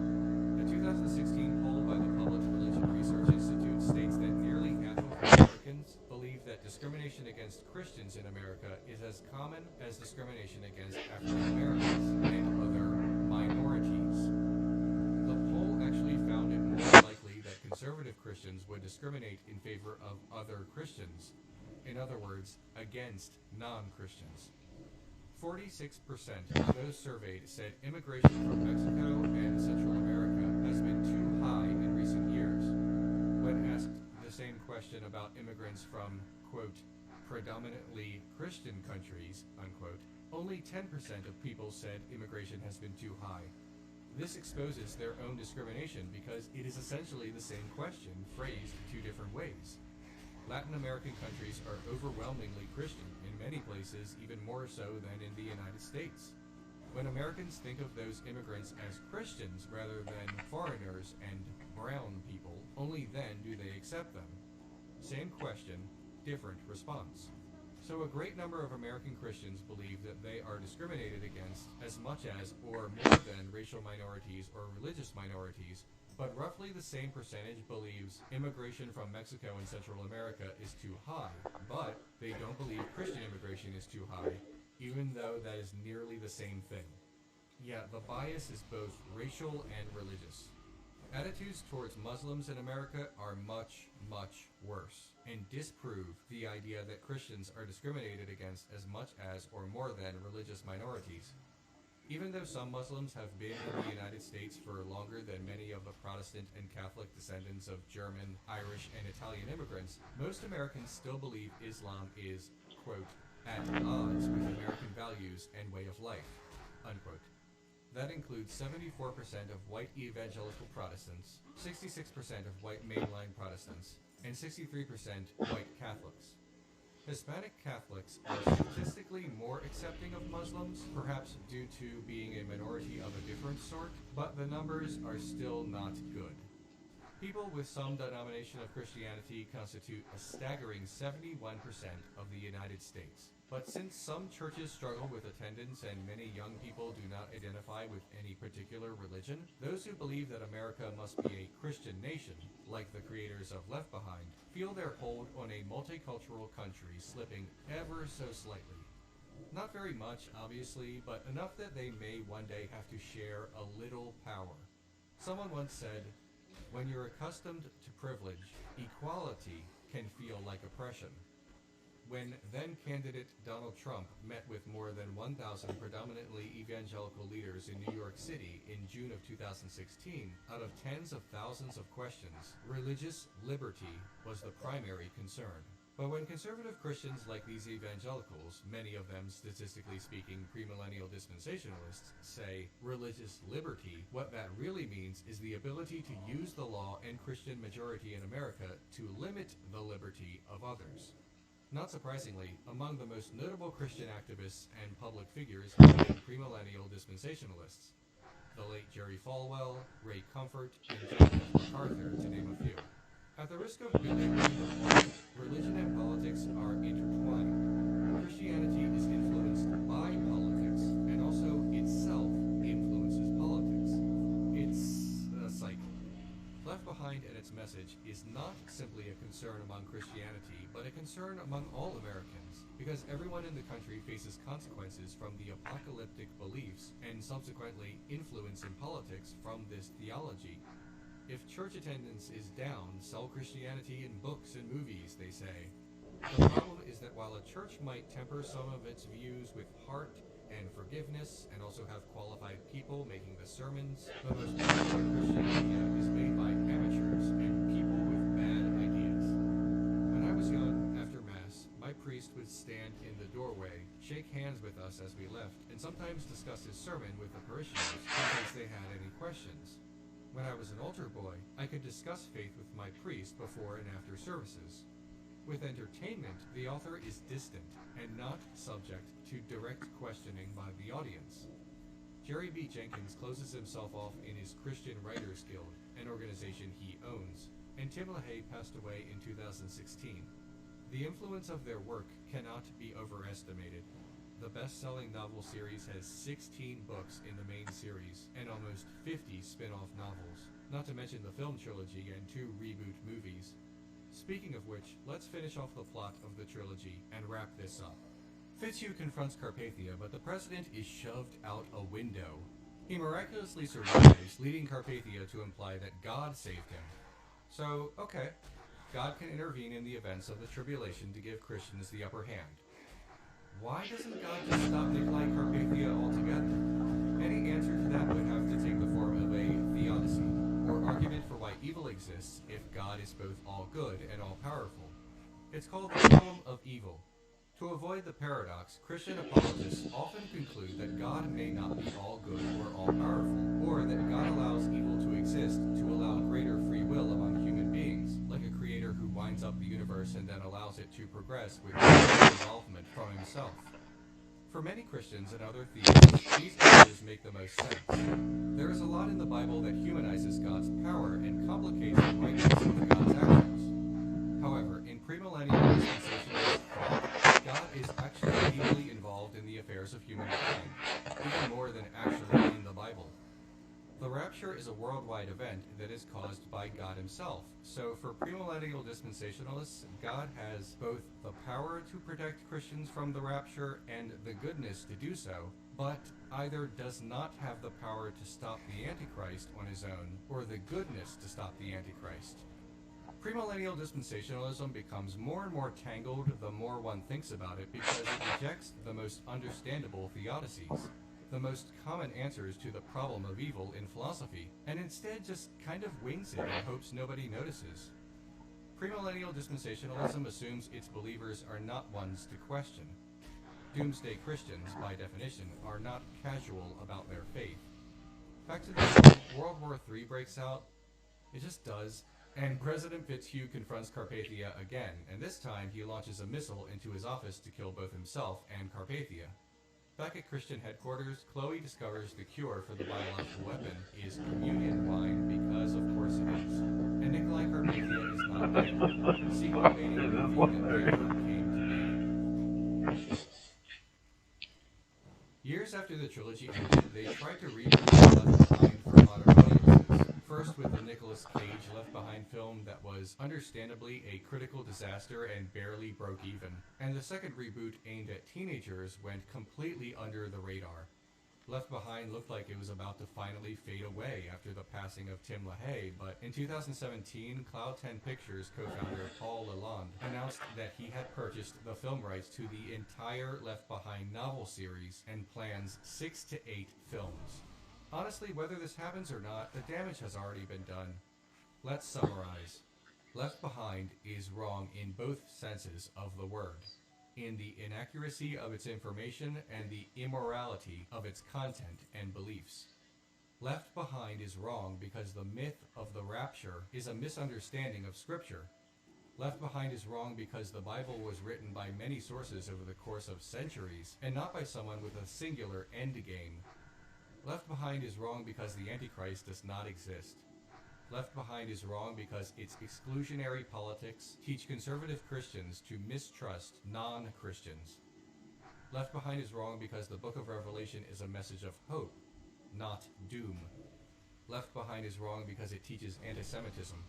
A 2016 poll by the Public Religion Research Institute states that nearly half of Americans believe that discrimination against Christians in America is as common as discrimination against African Americans and other minorities. The poll actually found it more likely that conservative Christians would discriminate in favor of other Christians. In other words, against non-Christians. 46% of those surveyed said immigration from Mexico and Central America has been too high in recent years. When asked the same question about immigrants from, quote, predominantly Christian countries, unquote, Only 10% of people said immigration has been too high. This exposes their own discrimination because it is essentially the same question phrased two different ways. Latin American countries are overwhelmingly Christian, in many places even more so than in the United States. When Americans think of those immigrants as Christians rather than foreigners and brown people, only then do they accept them. Same question, different response. So a great number of American Christians believe that they are discriminated against as much as or more than racial minorities or religious minorities, but roughly the same percentage believes immigration from Mexico and Central America is too high, but they don't believe Christian immigration is too high, even though that is nearly the same thing. Yeah, the bias is both racial and religious. Attitudes towards Muslims in America are much, much worse, and disprove the idea that Christians are discriminated against as much as or more than religious minorities. Even though some Muslims have been in the United States for longer than many of the Protestant and Catholic descendants of German, Irish, and Italian immigrants, most Americans still believe Islam is, quote, at odds with American values and way of life, unquote. That includes 74% of white evangelical Protestants, 66% of white mainline Protestants, and 63% white Catholics. Hispanic Catholics are statistically more accepting of Muslims, perhaps due to being a minority of a different sort, but the numbers are still not good. People with some denomination of Christianity constitute a staggering 71% of the United States. But since some churches struggle with attendance and many young people do not identify with any particular religion, those who believe that America must be a Christian nation, like the creators of Left Behind, feel their hold on a multicultural country slipping ever so slightly. Not very much, obviously, but enough that they may one day have to share a little power. Someone once said, "When you're accustomed to privilege, equality can feel like oppression." When then-candidate Donald Trump met with more than 1,000 predominantly evangelical leaders in New York City in June of 2016, out of tens of thousands of questions, religious liberty was the primary concern. But when conservative Christians like these evangelicals, many of them statistically speaking premillennial dispensationalists, say religious liberty, what that really means is the ability to use the law and Christian majority in America to limit the liberty of others. Not surprisingly, among the most notable Christian activists and public figures have been premillennial dispensationalists. The late Jerry Falwell, Ray Comfort, and John F. MacArthur, to name a few. At the risk of belaboring the point, religion and politics are intertwined. Christianity is influenced by politics, and also itself influences politics. It's a cycle. Left Behind and its message is not simply a concern among Christianity, but a concern among all Americans, because everyone in the country faces consequences from the apocalyptic beliefs and subsequently influence in politics from this theology. If church attendance is down, sell Christianity in books and movies, they say. The problem is that while a church might temper some of its views with heart and forgiveness, and also have qualified people making the sermons, the most popular Christian media is made by amateurs and people with bad ideas. When I was young, after Mass, my priest would stand in the doorway, shake hands with us as we left, and sometimes discuss his sermon with the parishioners in case they had any questions. When I was an altar boy, I could discuss faith with my priest before and after services. With entertainment, the author is distant and not subject to direct questioning by the audience. Jerry B. Jenkins closes himself off in his Christian Writers Guild, an organization he owns, and Tim LaHaye passed away in 2016. The influence of their work cannot be overestimated. The best-selling novel series has 16 books in the main series, and almost 50 spin-off novels, not to mention the film trilogy and 2 reboot movies. Speaking of which, let's finish off the plot of the trilogy and wrap this up. Fitzhugh confronts Carpathia, but the president is shoved out a window. He miraculously survives, leading Carpathia to imply that God saved him. So, okay, God can intervene in the events of the tribulation to give Christians the upper hand. Why doesn't God just stop Nikolai Carpathia altogether? Any answer to that would have to take the form of a theodicy, or argument for why evil exists if God is both all good and all powerful. It's called the problem of evil. To avoid the paradox, Christian apologists often conclude that God may not be all good or all powerful, or that God allows evil to exist to allow greater free will among human beings, like a creator who winds up the universe and then allows it to progress with involvement from himself. For many Christians and other theists, these answers make the most sense. There is a lot in the Bible that humanizes God's power and complicates the rightness of God's actions. However, in premillennial dispensationalist thought, God is actually deeply involved in the affairs of humankind, even more than actually in the Bible. The rapture is a worldwide event that is caused by God himself. So for premillennial dispensationalists, God has both the power to protect Christians from the rapture and the goodness to do so, but either does not have the power to stop the Antichrist on his own, or the goodness to stop the Antichrist. Premillennial dispensationalism becomes more and more tangled the more one thinks about it because it rejects the most understandable theodicies, the most common answers to the problem of evil in philosophy, and instead just kind of wings it and hopes nobody notices. Premillennial dispensationalism assumes its believers are not ones to question. Doomsday Christians, by definition, are not casual about their faith. Back to the World War III breaks out. It just does. And President Fitzhugh confronts Carpathia again, and this time he launches a missile into his office to kill both himself and Carpathia. Back at Christian headquarters, Chloe discovers the cure for the biological weapon is communion wine, because of course it is. And Nikolai Carpathia is not dead. Sequel baiting a movie that never came to be. Years after the trilogy ended, they tried to reboot Left Behind for modern audiences. First with the Nicolas Cage Left Behind film that was understandably a critical disaster and barely broke even. And the second reboot aimed at teenagers went completely under the radar. Left Behind looked like it was about to finally fade away after the passing of Tim LaHaye, but in 2017, Cloud 10 Pictures co-founder Paul Lalonde announced that he had purchased the film rights to the entire Left Behind novel series and plans 6 to 8 films. Honestly, whether this happens or not, the damage has already been done. Let's summarize. Left Behind is wrong in both senses of the word. In the inaccuracy of its information and the immorality of its content and beliefs. Left Behind is wrong because the myth of the rapture is a misunderstanding of Scripture. Left Behind is wrong because the Bible was written by many sources over the course of centuries, and not by someone with a singular end game. Left Behind is wrong because the Antichrist does not exist. Left Behind is wrong because its exclusionary politics teach conservative Christians to mistrust non-Christians. Left Behind is wrong because the book of Revelation is a message of hope, not doom. Left Behind is wrong because it teaches anti-Semitism.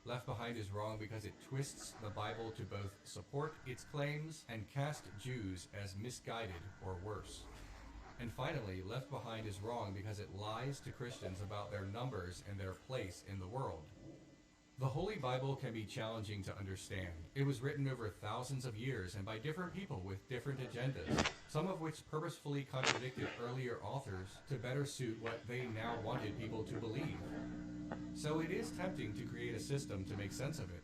Left Behind is wrong because it twists the Bible to both support its claims and cast Jews as misguided or worse. And finally, Left Behind is wrong because it lies to Christians about their numbers and their place in the world. The Holy Bible can be challenging to understand. It was written over thousands of years and by different people with different agendas, some of which purposefully contradicted earlier authors to better suit what they now wanted people to believe. So it is tempting to create a system to make sense of it.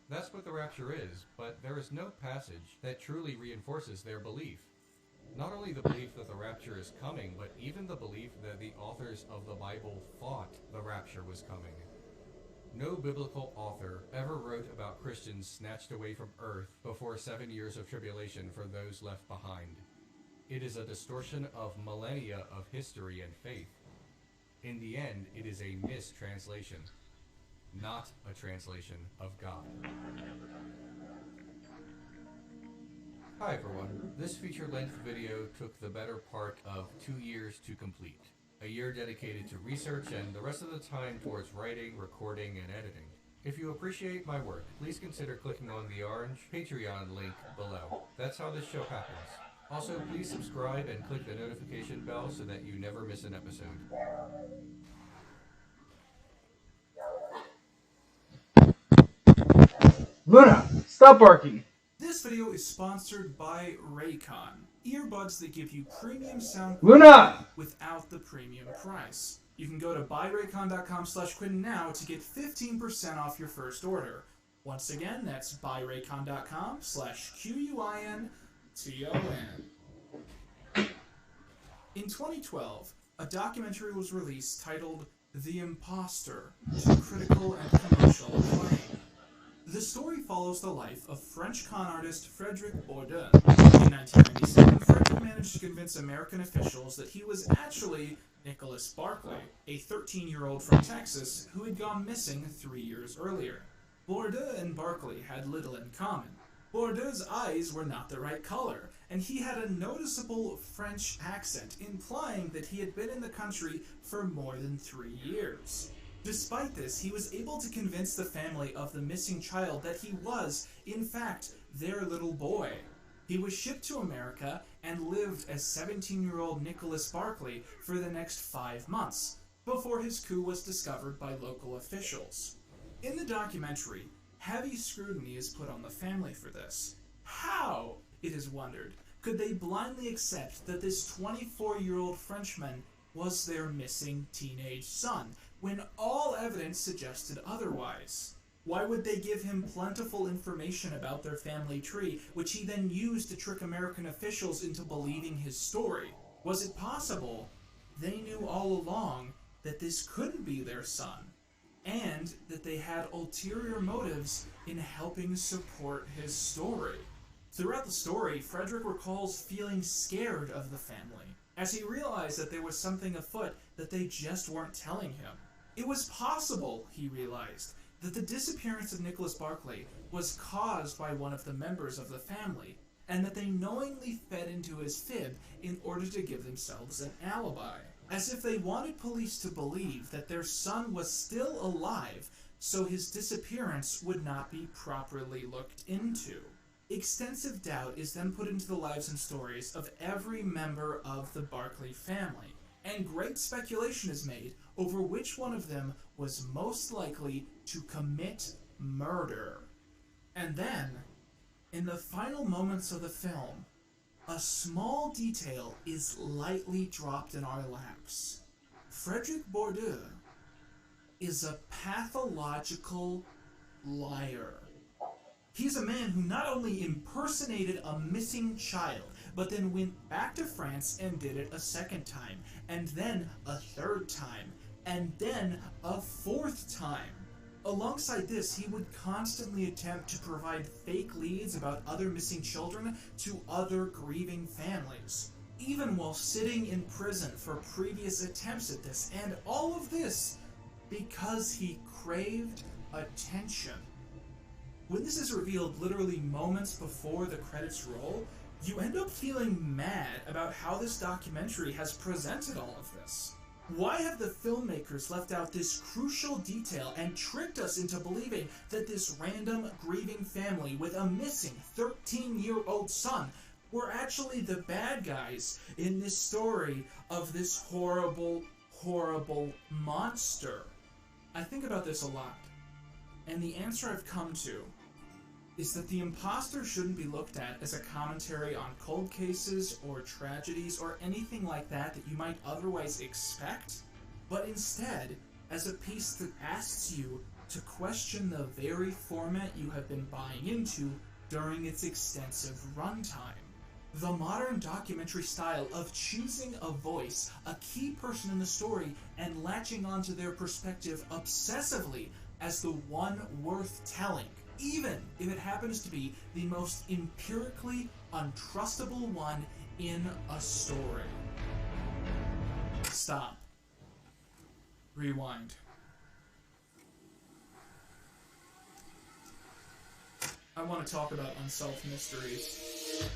That's what the rapture is, but there is no passage that truly reinforces their belief. Not only the belief that the rapture is coming, but even the belief that the authors of the Bible thought the rapture was coming. No biblical author ever wrote about Christians snatched away from earth before 7 years of tribulation for those left behind. It is a distortion of millennia of history and faith. In the end, it is a mistranslation, not a translation of God. Hi everyone, this feature-length video took the better part of 2 years to complete. A year dedicated to research and the rest of the time towards writing, recording, and editing. If you appreciate my work, please consider clicking on the orange Patreon link below. That's how this show happens. Also, please subscribe and click the notification bell so that you never miss an episode. Luna, stop barking! This video is sponsored by Raycon, earbuds that give you premium sound Luna! without the premium price. You can go to buyraycon.com/Quinn now to get 15% off your first order. Once again, that's buyraycon.com/QUIN T-O-N. In 2012, a documentary was released titled The Imposter, to critical and commercial acclaim. The story follows the life of French con artist Frédéric Bourdin. In 1997, Frédéric managed to convince American officials that he was actually Nicholas Barclay, a 13-year-old from Texas who had gone missing 3 years earlier. Bourdin and Barclay had little in common. Bourdin's eyes were not the right color, and he had a noticeable French accent, implying that he had been in the country for more than 3 years. Despite this, he was able to convince the family of the missing child that he was, in fact, their little boy. He was shipped to America and lived as 17-year-old Nicholas Barclay for the next 5 months, before his coup was discovered by local officials. In the documentary, heavy scrutiny is put on the family for this. How, it is wondered, could they blindly accept that this 24-year-old Frenchman was their missing teenage son, when all evidence suggested otherwise? Why would they give him plentiful information about their family tree, which he then used to trick American officials into believing his story? Was it possible they knew all along that this couldn't be their son, and that they had ulterior motives in helping support his story? Throughout the story, Frédéric recalls feeling scared of the family, as he realized that there was something afoot that they just weren't telling him. It was possible, he realized, that the disappearance of Nicholas Barclay was caused by one of the members of the family, and that they knowingly fed into his fib in order to give themselves an alibi, as if they wanted police to believe that their son was still alive, so his disappearance would not be properly looked into. Extensive doubt is then put into the lives and stories of every member of the Barclay family, and great speculation is made over which one of them was most likely to commit murder. And then, in the final moments of the film, a small detail is lightly dropped in our laps. Frédéric Bourdin is a pathological liar. He's a man who not only impersonated a missing child, but then went back to France and did it a second time, and then a third time, and then a fourth time. Alongside this, he would constantly attempt to provide fake leads about other missing children to other grieving families, even while sitting in prison for previous attempts at this, and all of this because he craved attention. When this is revealed literally moments before the credits roll, you end up feeling mad about how this documentary has presented all of this. Why have the filmmakers left out this crucial detail and tricked us into believing that this random grieving family with a missing 13-year-old son were actually the bad guys in this story of this horrible, horrible monster? I think about this a lot, and the answer I've come to is that The Imposter shouldn't be looked at as a commentary on cold cases or tragedies or anything like that that you might otherwise expect, but instead as a piece that asks you to question the very format you have been buying into during its extensive runtime. The modern documentary style of choosing a voice, a key person in the story, and latching onto their perspective obsessively as the one worth telling, even if it happens to be the most empirically untrustable one in a story. Stop. Rewind. I want to talk about unsolved mysteries.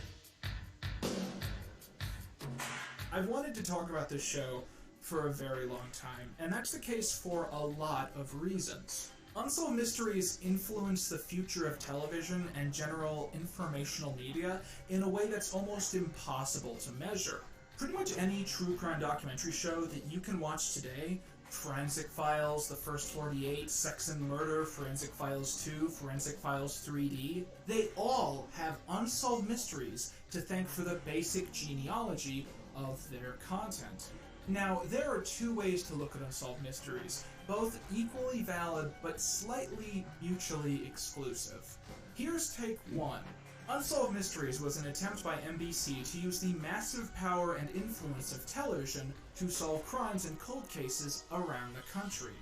I've wanted to talk about this show for a very long time, and that's the case for a lot of reasons. Unsolved mysteries influence the future of television and general informational media in a way that's almost impossible to measure. Pretty much any true crime documentary show that you can watch today, Forensic Files, The First 48, Sex and Murder, Forensic Files 2, Forensic Files 3D, they all have unsolved mysteries to thank for the basic genealogy of their content. Now, there are two ways to look at unsolved mysteries, both equally valid but slightly mutually exclusive. Here's take one. Unsolved Mysteries was an attempt by NBC to use the massive power and influence of television to solve crimes and cold cases around the country.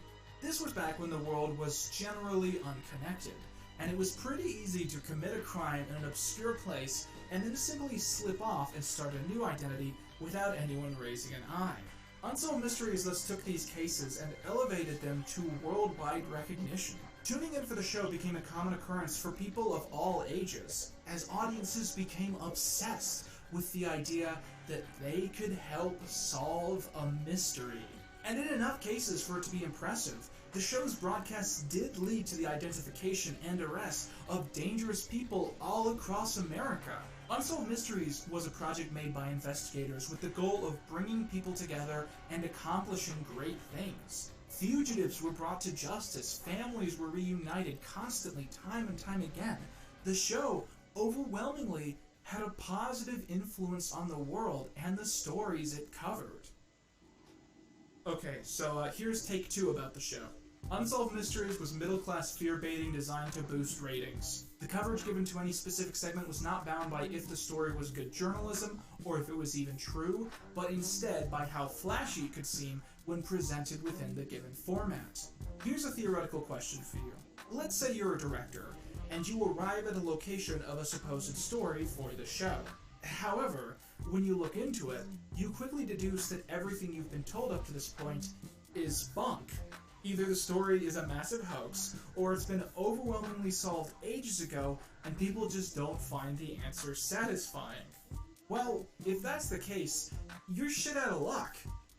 This was back when the world was generally unconnected, and it was pretty easy to commit a crime in an obscure place and then simply slip off and start a new identity without anyone raising an eye. Unsolved Mysteries thus took these cases and elevated them to worldwide recognition. Tuning in for the show became a common occurrence for people of all ages, as audiences became obsessed with the idea that they could help solve a mystery. And in enough cases for it to be impressive, the show's broadcasts did lead to the identification and arrest of dangerous people all across America. Unsolved Mysteries was a project made by investigators with the goal of bringing people together and accomplishing great things. Fugitives were brought to justice, families were reunited constantly, time and time again. The show, overwhelmingly, had a positive influence on the world and the stories it covered. Okay, so here's take 2 about the show. Unsolved Mysteries was middle-class fear-baiting designed to boost ratings. The coverage given to any specific segment was not bound by if the story was good journalism or if it was even true, but instead by how flashy it could seem when presented within the given format. Here's a theoretical question for you. Let's say you're a director, and you arrive at a location of a supposed story for the show. However, when you look into it, you quickly deduce that everything you've been told up to this point is bunk. Either the story is a massive hoax, or it's been overwhelmingly solved ages ago, and people just don't find the answer satisfying. Well, if that's the case, you're shit out of luck,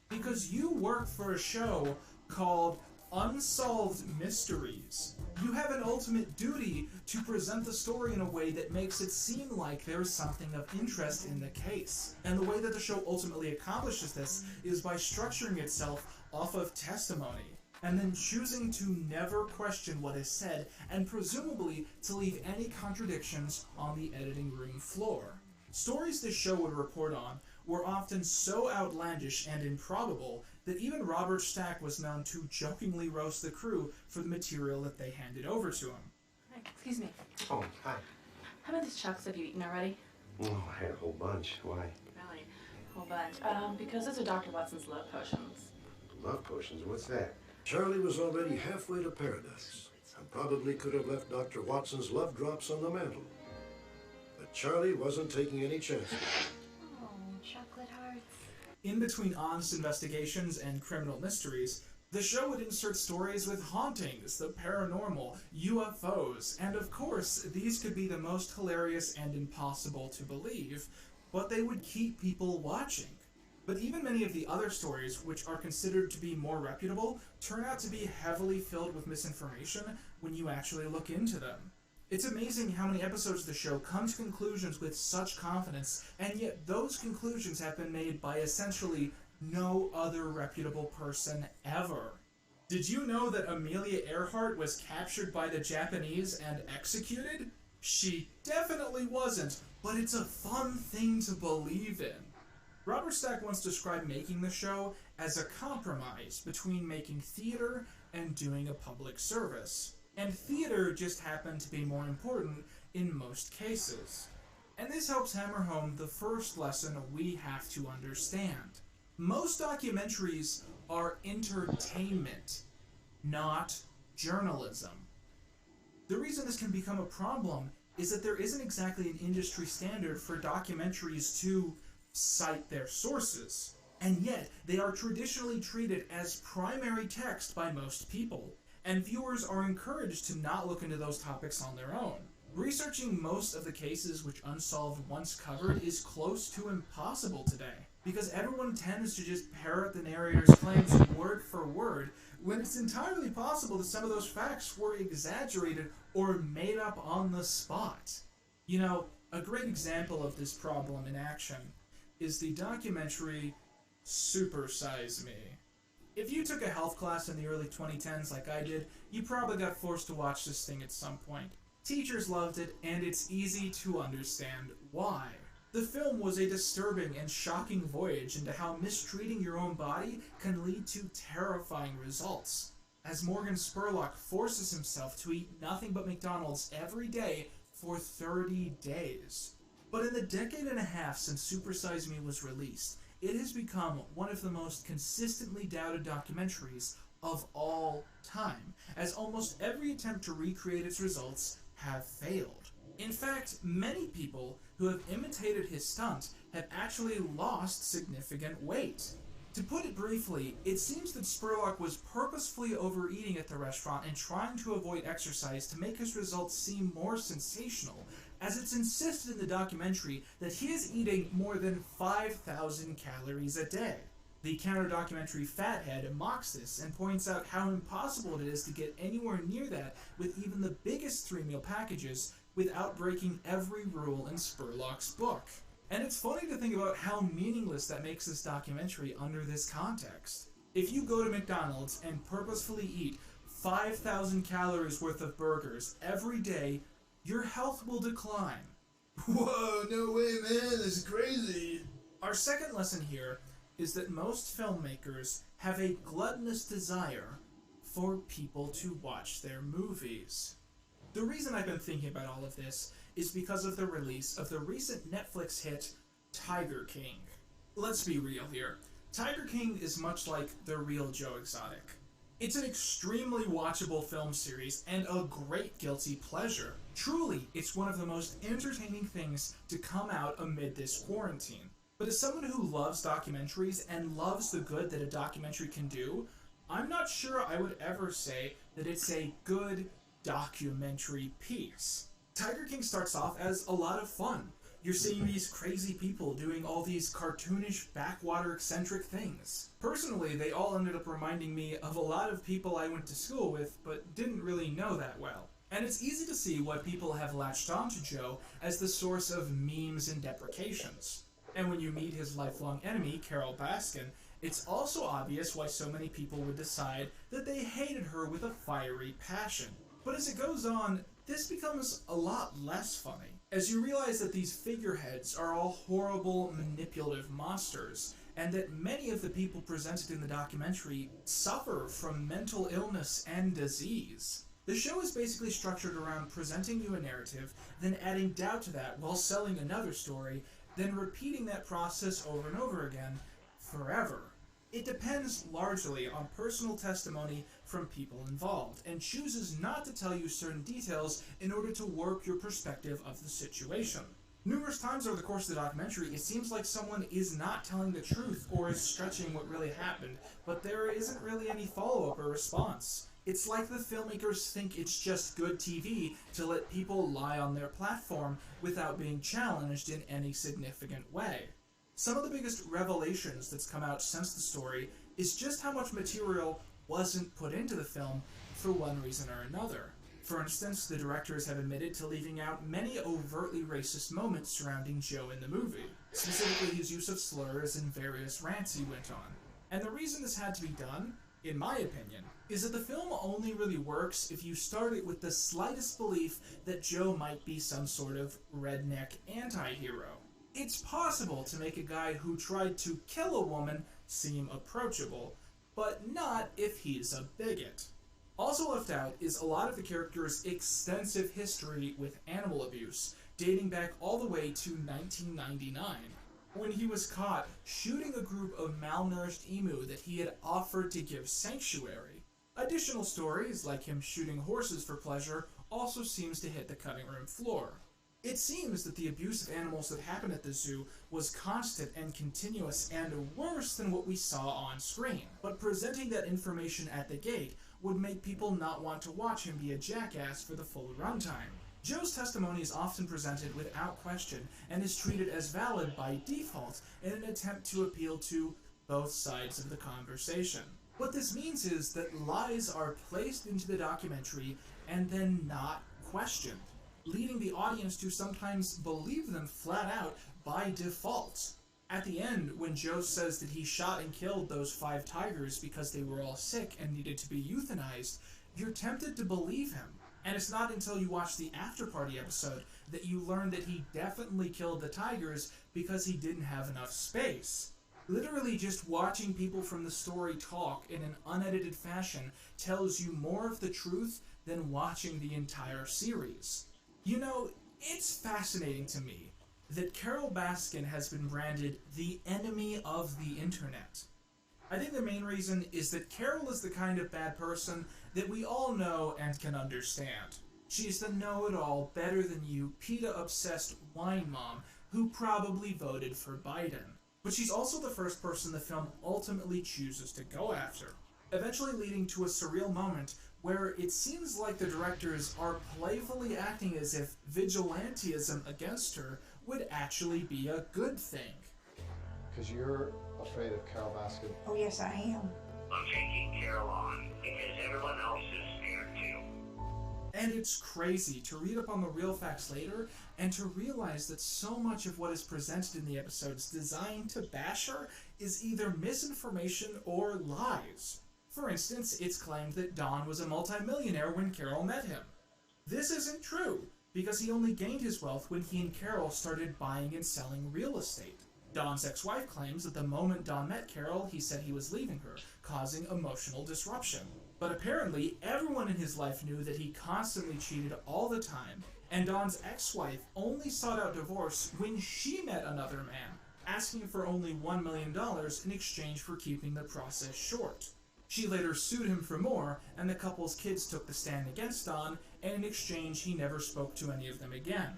because you work for a show called Unsolved Mysteries. You have an ultimate duty to present the story in a way that makes it seem like there is something of interest in the case. And the way that the show ultimately accomplishes this is by structuring itself off of testimony, and then choosing to never question what is said, and presumably to leave any contradictions on the editing room floor. Stories this show would report on were often so outlandish and improbable that even Robert Stack was known to jokingly roast the crew for the material that they handed over to him. Hi, excuse me. Oh, hi. How many of these chucks have you eaten already? Oh, I had a whole bunch. Why? Really? A whole bunch. Because those are Dr. Watson's love potions. Love potions? What's that? Charlie was already halfway to paradise and probably could have left Dr. Watson's love drops on the mantle. But Charlie wasn't taking any chances. Oh, chocolate hearts. In between honest investigations and criminal mysteries, the show would insert stories with hauntings, the paranormal, UFOs, and of course, these could be the most hilarious and impossible to believe, but they would keep people watching. But even many of the other stories, which are considered to be more reputable, turn out to be heavily filled with misinformation when you actually look into them. It's amazing how many episodes of the show come to conclusions with such confidence, and yet those conclusions have been made by essentially no other reputable person ever. Did you know that Amelia Earhart was captured by the Japanese and executed? She definitely wasn't, but it's a fun thing to believe in. Robert Stack once described making the show as a compromise between making theater and doing a public service. And theater just happened to be more important in most cases. And this helps hammer home the first lesson we have to understand. Most documentaries are entertainment, not journalism. The reason this can become a problem is that there isn't exactly an industry standard for documentaries to cite their sources, and yet they are traditionally treated as primary text by most people, and viewers are encouraged to not look into those topics on their own. Researching most of the cases which Unsolved once covered is close to impossible today, because everyone tends to just parrot the narrator's claims word for word, when it's entirely possible that some of those facts were exaggerated or made up on the spot. You know, a great example of this problem in action is the documentary Super Size Me. If you took a health class in the early 2010s like I did, you probably got forced to watch this thing at some point. Teachers loved it, and it's easy to understand why. The film was a disturbing and shocking voyage into how mistreating your own body can lead to terrifying results. As Morgan Spurlock forces himself to eat nothing but McDonald's every day for 30 days. But in the decade and a half since Super Size Me was released, it has become one of the most consistently doubted documentaries of all time, as almost every attempt to recreate its results have failed. In fact, many people who have imitated his stunt have actually lost significant weight. To put it briefly, it seems that Spurlock was purposefully overeating at the restaurant and trying to avoid exercise to make his results seem more sensational, as it's insisted in the documentary that he is eating more than 5,000 calories a day. The counter-documentary Fathead mocks this and points out how impossible it is to get anywhere near that with even the biggest 3-meal packages without breaking every rule in Spurlock's book. And it's funny to think about how meaningless that makes this documentary under this context. If you go to McDonald's and purposefully eat 5,000 calories worth of burgers every day, your health will decline. Whoa, no way, man, this is crazy. Our second lesson here is that most filmmakers have a gluttonous desire for people to watch their movies. The reason I've been thinking about all of this is because of the release of the recent Netflix hit Tiger King. Let's be real here. Tiger King is much like the real Joe Exotic. It's an extremely watchable film series and a great guilty pleasure. Truly, it's one of the most entertaining things to come out amid this quarantine. But as someone who loves documentaries and loves the good that a documentary can do, I'm not sure I would ever say that it's a good documentary piece. Tiger King starts off as a lot of fun. You're seeing these crazy people doing all these cartoonish, backwater, eccentric things. Personally, they all ended up reminding me of a lot of people I went to school with, but didn't really know that well. And it's easy to see why people have latched onto Joe as the source of memes and deprecations. And when you meet his lifelong enemy, Carol Baskin, it's also obvious why so many people would decide that they hated her with a fiery passion. But as it goes on, this becomes a lot less funny, as you realize that these figureheads are all horrible, manipulative monsters, and that many of the people presented in the documentary suffer from mental illness and disease. The show is basically structured around presenting you a narrative, then adding doubt to that while selling another story, then repeating that process over and over again, forever. It depends largely on personal testimony from people involved, and chooses not to tell you certain details in order to work your perspective of the situation. Numerous times over the course of the documentary, it seems like someone is not telling the truth or is stretching what really happened, but there isn't really any follow-up or response. It's like the filmmakers think it's just good TV to let people lie on their platform without being challenged in any significant way. Some of the biggest revelations that's come out since the story is just how much material wasn't put into the film for one reason or another. For instance, the directors have admitted to leaving out many overtly racist moments surrounding Joe in the movie, specifically his use of slurs and various rants he went on. And the reason this had to be done, in my opinion, is that the film only really works if you start it with the slightest belief that Joe might be some sort of redneck anti-hero. It's possible to make a guy who tried to kill a woman seem approachable, but not if he's a bigot. Also left out is a lot of the character's extensive history with animal abuse, dating back all the way to 1999, when he was caught shooting a group of malnourished emu that he had offered to give sanctuary. Additional stories, like him shooting horses for pleasure, also seems to hit the cutting room floor. It seems that the abuse of animals that happened at the zoo was constant and continuous and worse than what we saw on screen, but presenting that information at the gate would make people not want to watch him be a jackass for the full runtime. Joe's testimony is often presented without question and is treated as valid by default in an attempt to appeal to both sides of the conversation. What this means is that lies are placed into the documentary and then not questioned, leading the audience to sometimes believe them flat out by default. At the end, when Joe says that he shot and killed those 5 tigers because they were all sick and needed to be euthanized, you're tempted to believe him. And it's not until you watch the after-party episode that you learn that he definitely killed the tigers because he didn't have enough space. Literally just watching people from the story talk in an unedited fashion tells you more of the truth than watching the entire series. You know, It's fascinating to me that Carol Baskin has been branded the enemy of the internet. I think the main reason is that Carol is the kind of bad person that we all know and can understand. She's the know-it-all, better-than-you, PETA-obsessed wine mom who probably voted for Biden. But she's also the first person the film ultimately chooses to go after, eventually leading to a surreal moment where it seems like the directors are playfully acting as if vigilantism against her would actually be a good thing. Because you're afraid of Carol Baskin. Oh, yes, I am. I'm taking Carol on because everyone else is scared too. And it's crazy to read up on the real facts later and to realize that so much of what is presented in the episodes designed to bash her is either misinformation or lies. For instance, it's claimed that Don was a multimillionaire when Carol met him. This isn't true, because he only gained his wealth when he and Carol started buying and selling real estate. Don's ex-wife claims that the moment Don met Carol, he said he was leaving her, causing emotional disruption. But apparently, everyone in his life knew that he constantly cheated all the time, and Don's ex-wife only sought out divorce when she met another man, asking for only $1 million in exchange for keeping the process short. She later sued him for more, and the couple's kids took the stand against Don, and in exchange he never spoke to any of them again.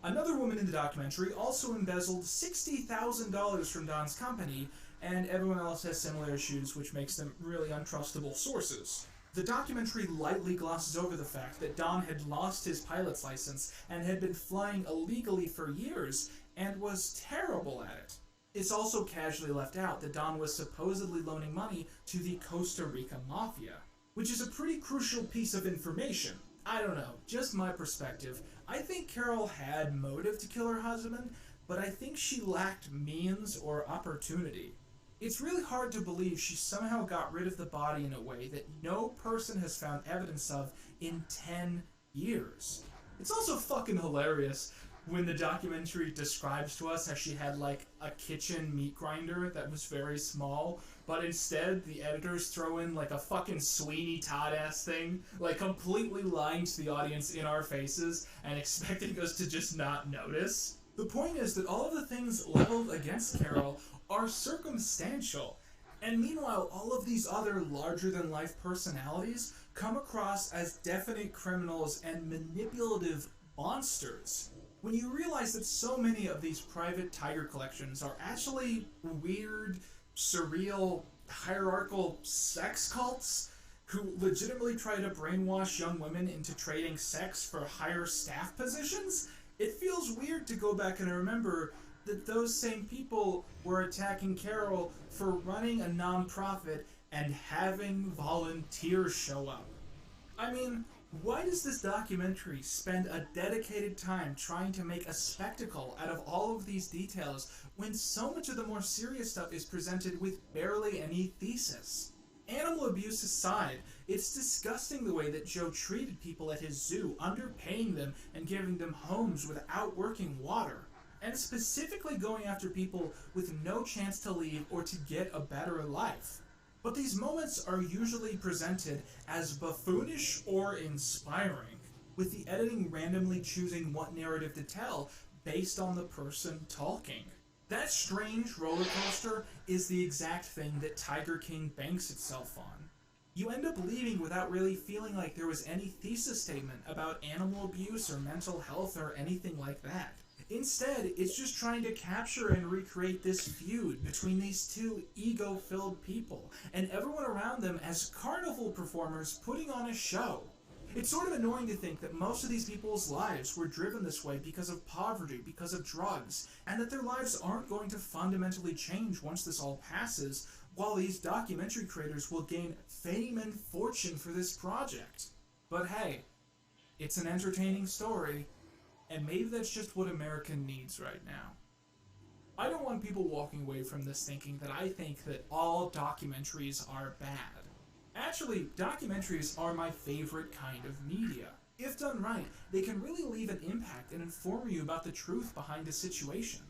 Another woman in the documentary also embezzled $60,000 from Don's company, and everyone else has similar issues, which makes them really untrustable sources. The documentary lightly glosses over the fact that Don had lost his pilot's license and had been flying illegally for years, and was terrible at it. It's also casually left out that Don was supposedly loaning money to the Costa Rica Mafia, which is a pretty crucial piece of information. I don't know, just my perspective. I think Carol had motive to kill her husband, but I think she lacked means or opportunity. It's really hard to believe she somehow got rid of the body in a way that no person has found evidence of in 10 years. It's also fucking hilarious when the documentary describes to us how she had like a kitchen meat grinder that was very small, but instead the editors throw in like a fucking Sweeney Todd-ass thing, like completely lying to the audience in our faces and expecting us to just not notice. The point is that all of the things leveled against Carol are circumstantial, and meanwhile all of these other larger-than-life personalities come across as definite criminals and manipulative monsters. When you realize that so many of these private tiger collections are actually weird, surreal, hierarchical sex cults who legitimately try to brainwash young women into trading sex for higher staff positions, it feels weird to go back and remember that those same people were attacking Carol for running a non-profit and having volunteers show up. I mean, why does this documentary spend a dedicated time trying to make a spectacle out of all of these details when so much of the more serious stuff is presented with barely any thesis? Animal abuse aside, it's disgusting the way that Joe treated people at his zoo, underpaying them and giving them homes without working water, and specifically going after people with no chance to leave or to get a better life. But these moments are usually presented as buffoonish or inspiring, with the editing randomly choosing what narrative to tell based on the person talking. That strange roller coaster is the exact thing that Tiger King banks itself on. You end up leaving without really feeling like there was any thesis statement about animal abuse or mental health or anything like that. Instead, it's just trying to capture and recreate this feud between these two ego-filled people, and everyone around them as carnival performers putting on a show. It's sort of annoying to think that most of these people's lives were driven this way because of poverty, because of drugs, and that their lives aren't going to fundamentally change once this all passes, while these documentary creators will gain fame and fortune for this project. But hey, it's an entertaining story, and maybe that's just what America needs right now. I don't want people walking away from this thinking that I think that all documentaries are bad. Actually, documentaries are my favorite kind of media. If done right, they can really leave an impact and inform you about the truth behind a situation.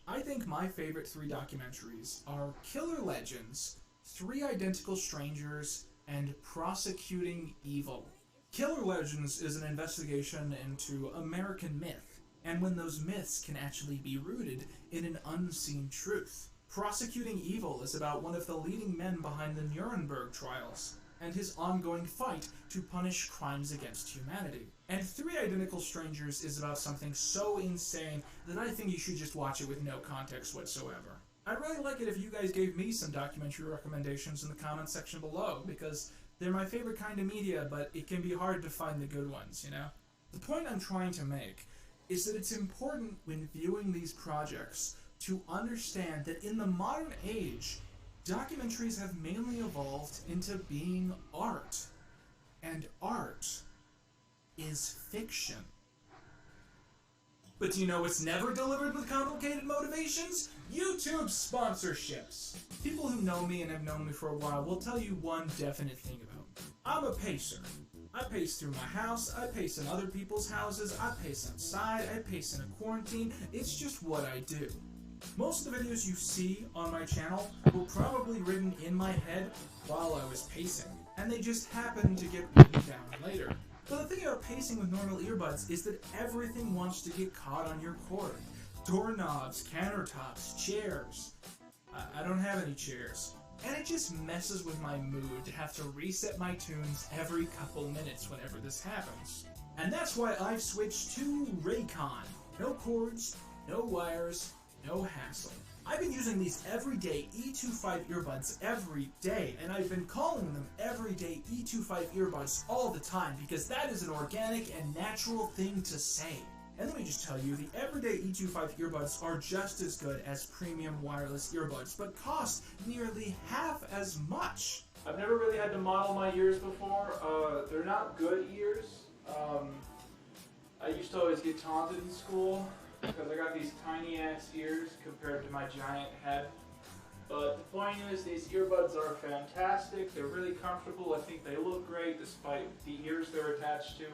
I think my favorite 3 documentaries are Killer Legends, 3 Identical Strangers, and Prosecuting Evil. Killer Legends is an investigation into American myth. and when those myths can actually be rooted in an unseen truth. Prosecuting Evil is about one of the leading men behind the Nuremberg trials, and his ongoing fight to punish crimes against humanity. And Three Identical Strangers is about something so insane that I think you should just watch it with no context whatsoever. I'd really like it if you guys gave me some documentary recommendations in the comments section below, because they're my favorite kind of media, but it can be hard to find the good ones, you know? The point I'm trying to make is that it's important when viewing these projects to understand that in the modern age, documentaries have mainly evolved into being art. And art is fiction. But do you know what's never delivered with complicated motivations? YouTube sponsorships. People who know me and have known me for a while will tell you one definite thing about me. I'm a pacer. I pace through my house, I pace in other people's houses, I pace outside, I pace in a quarantine. It's just what I do. Most of the videos you see on my channel were probably written in my head while I was pacing, and they just happened to get written down later. But the thing about pacing with normal earbuds is that everything wants to get caught on your cord. Doorknobs, countertops, chairs. I don't have any chairs. And it just messes with my mood to have to reset my tunes every couple minutes whenever this happens. And that's why I've switched to Raycon. No cords, no wires, no hassle. I've been using these everyday E25 earbuds every day, and I've been calling them everyday E25 earbuds all the time because that is an organic and natural thing to say. And let me just tell you, the everyday E25 earbuds are just as good as premium wireless earbuds, but cost nearly half as much. I've never really had to model my ears before. They're not good ears. I used to always get taunted in school because I got these tiny ass ears compared to my giant head. But the point is, these earbuds are fantastic. They're really comfortable. I think they look great despite the ears they're attached to.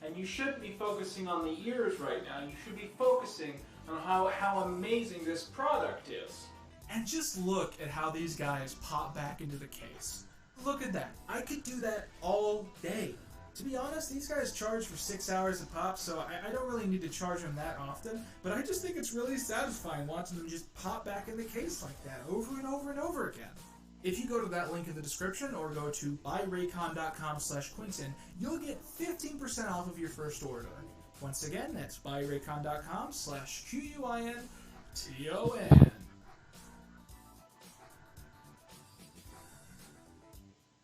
And you shouldn't be focusing on the ears right now. You should be focusing on how amazing this product is. And just look at how these guys pop back into the case. Look at that. I could do that all day. To be honest, these guys charge for 6 hours a pop, so I don't really need to charge them that often, but I just think it's really satisfying watching them just pop back in the case like that over and over and over again. If you go to that link in the description or go to buyraycon.com/Quinton, you'll get 15% off of your first order. Once again, that's buyraycon.com/QUINTON.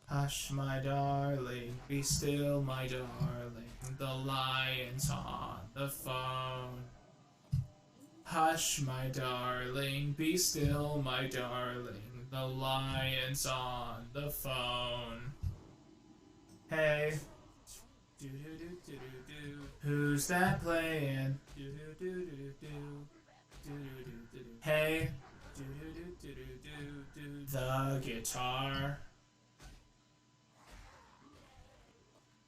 Hush, my darling, be still, my darling, the lion's on the phone. Hush, my darling, be still, my darling, the lion's on the phone. Hey, who's that playing? Hey, the guitar.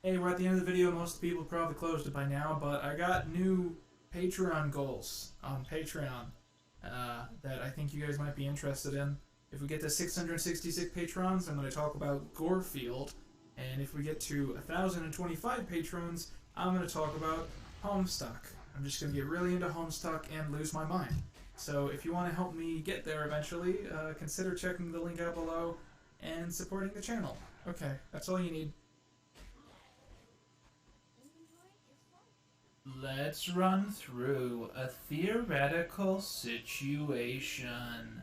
Hey, we're at the end of the video. Most people probably closed it by now, but I got new Patreon goals on Patreon that I think you guys might be interested in. If we get to 666 patrons, I'm going to talk about Gorefield, and if we get to 1,025 patrons, I'm going to talk about Homestuck. I'm just going to get really into Homestuck and lose my mind. So if you want to help me get there eventually, consider checking the link out below and supporting the channel. Okay, that's all you need. Let's run through a theoretical situation.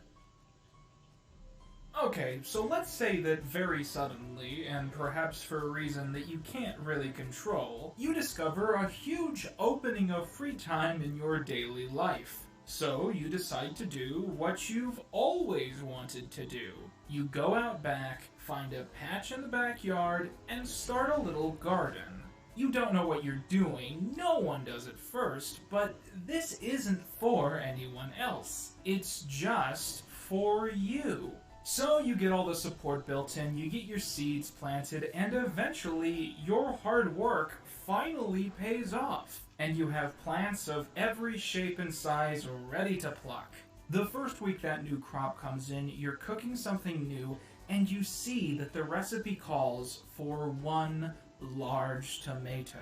Okay, so let's say that very suddenly, and perhaps for a reason that you can't really control, you discover a huge opening of free time in your daily life. So you decide to do what you've always wanted to do. You go out back, find a patch in the backyard, and start a little garden. You don't know what you're doing, no one does at first, but this isn't for anyone else. It's just for you. So you get all the support built in, you get your seeds planted, and eventually your hard work finally pays off. And you have plants of every shape and size ready to pluck. The first week that new crop comes in, you're cooking something new, and you see that the recipe calls for 1 large tomato.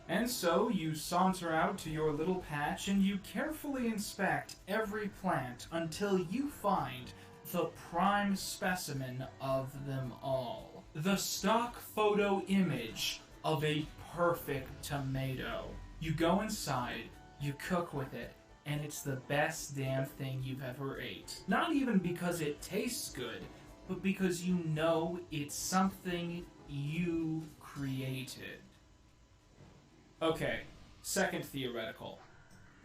And so you saunter out to your little patch and you carefully inspect every plant until you find the prime specimen of them all. The stock photo image of a perfect tomato. You go inside, you cook with it, and it's the best damn thing you've ever ate. Not even because it tastes good, but because you know it's something you created. Okay, second theoretical.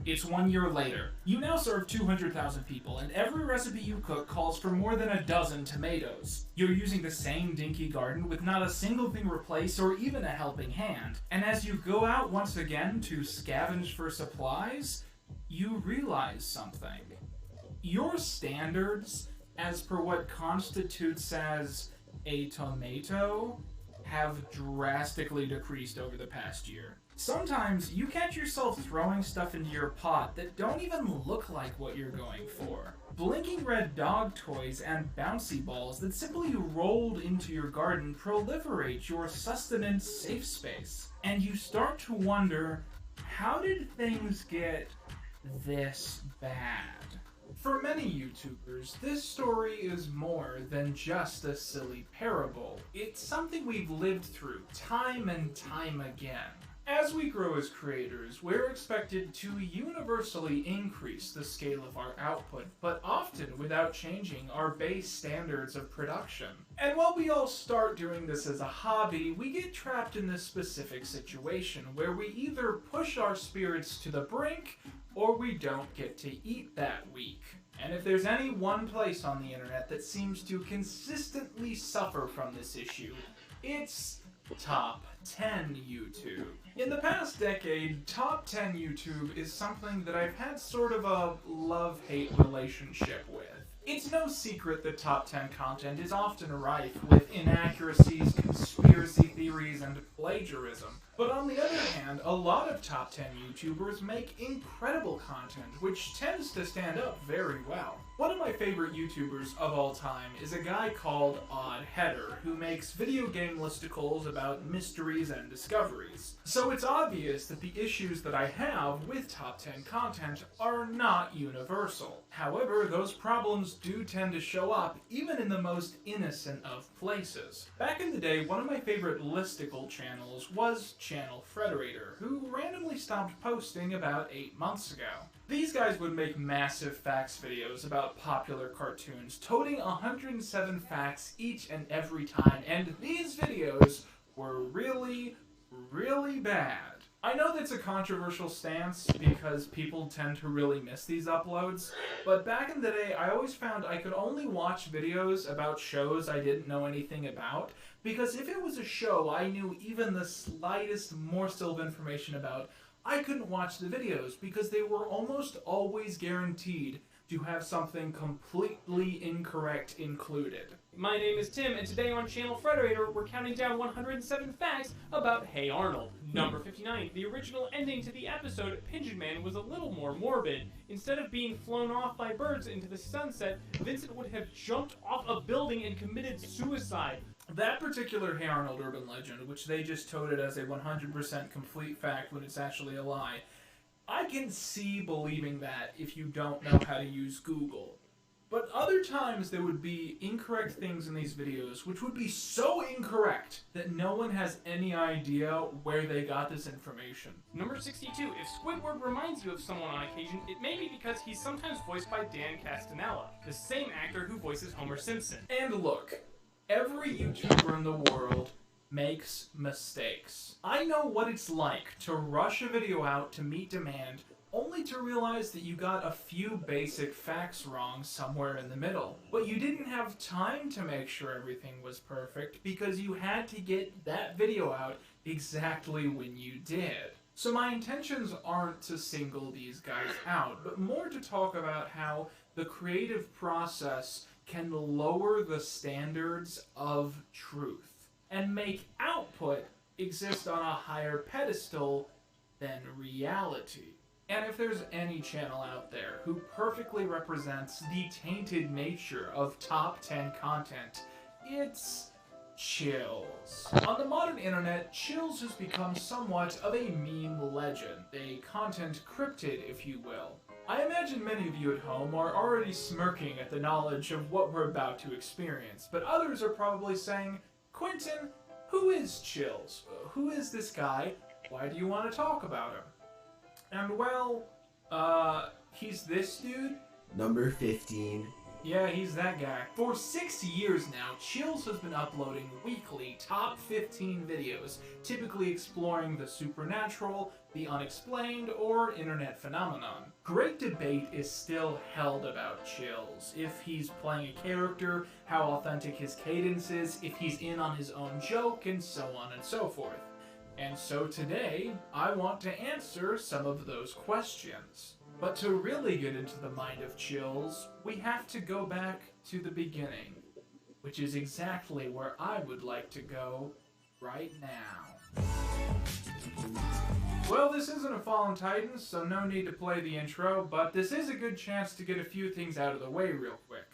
It's 1 year later. You now serve 200,000 people, and every recipe you cook calls for more than a dozen tomatoes. You're using the same dinky garden with not a single thing replaced or even a helping hand. And as you go out once again to scavenge for supplies, you realize something. Your standards, as per what constitutes as a tomato, have drastically decreased over the past year. Sometimes you catch yourself throwing stuff into your pot that don't even look like what you're going for. Blinking red dog toys and bouncy balls that simply rolled into your garden proliferate your sustenance safe space. And you start to wonder, how did things get this bad? For many YouTubers, this story is more than just a silly parable. It's something we've lived through time and time again. As we grow as creators, we're expected to universally increase the scale of our output, but often without changing our base standards of production. And while we all start doing this as a hobby, we get trapped in this specific situation where we either push our spirits to the brink, or we don't get to eat that week. And if there's any one place on the internet that seems to consistently suffer from this issue, it's Top 10 YouTube. In the past decade, Top 10 YouTube is something that I've had sort of a love-hate relationship with. It's no secret that Top 10 content is often rife with inaccuracies, conspiracy theories, and plagiarism. But on the other hand, a lot of Top 10 YouTubers make incredible content, which tends to stand up very well. One of my favorite YouTubers of all time is a guy called Odd Header, who makes video game listicles about mysteries and discoveries. So it's obvious that the issues that I have with Top 10 content are not universal. However, those problems do tend to show up even in the most innocent of places. Back in the day, one of my favorite listicle channels was Channel Frederator, who randomly stopped posting about 8 months ago. These guys would make massive facts videos about popular cartoons, toting 107 facts each and every time, and these videos were really, really bad. I know that's a controversial stance because people tend to really miss these uploads, but back in the day I always found I could only watch videos about shows I didn't know anything about, because if it was a show I knew even the slightest morsel of information about, I couldn't watch the videos because they were almost always guaranteed to have something completely incorrect included. My name is Tim, and today on Channel Frederator, we're counting down 107 facts about Hey Arnold. Number 59, the original ending to the episode, Pigeon Man was a little more morbid. Instead of being flown off by birds into the sunset, Vincent would have jumped off a building and committed suicide. That particular Hey Arnold urban legend, which they just toted as a 100% complete fact when it's actually a lie, I can see believing that if you don't know how to use Google. But other times there would be incorrect things in these videos, which would be so incorrect that no one has any idea where they got this information. Number 62, if Squidward reminds you of someone on occasion, it may be because he's sometimes voiced by Dan Castanella, the same actor who voices Homer Simpson. And look, every YouTuber in the world makes mistakes. I know what it's like to rush a video out to meet demand, only to realize that you got a few basic facts wrong somewhere in the middle. But you didn't have time to make sure everything was perfect because you had to get that video out exactly when you did. So my intentions aren't to single these guys out, but more to talk about how the creative process can lower the standards of truth and make output exist on a higher pedestal than reality. And if there's any channel out there who perfectly represents the tainted nature of Top 10 content, it's Chills. On the modern internet, Chills has become somewhat of a meme legend, a content cryptid, if you will. I imagine many of you at home are already smirking at the knowledge of what we're about to experience, but others are probably saying, Quentin, who is Chills? Who is this guy? Why do you want to talk about him? And well, he's this dude? Number 15. Yeah, he's that guy. For 6 years now, Chills has been uploading weekly top 15 videos, typically exploring the supernatural, the unexplained, or internet phenomenon. Great debate is still held about Chills. If he's playing a character, how authentic his cadence is, if he's in on his own joke, and so on and so forth. And so today, I want to answer some of those questions. But to really get into the mind of Chills, we have to go back to the beginning, which is exactly where I would like to go right now. Well, this isn't a Fallen Titans, so no need to play the intro, but this is a good chance to get a few things out of the way real quick.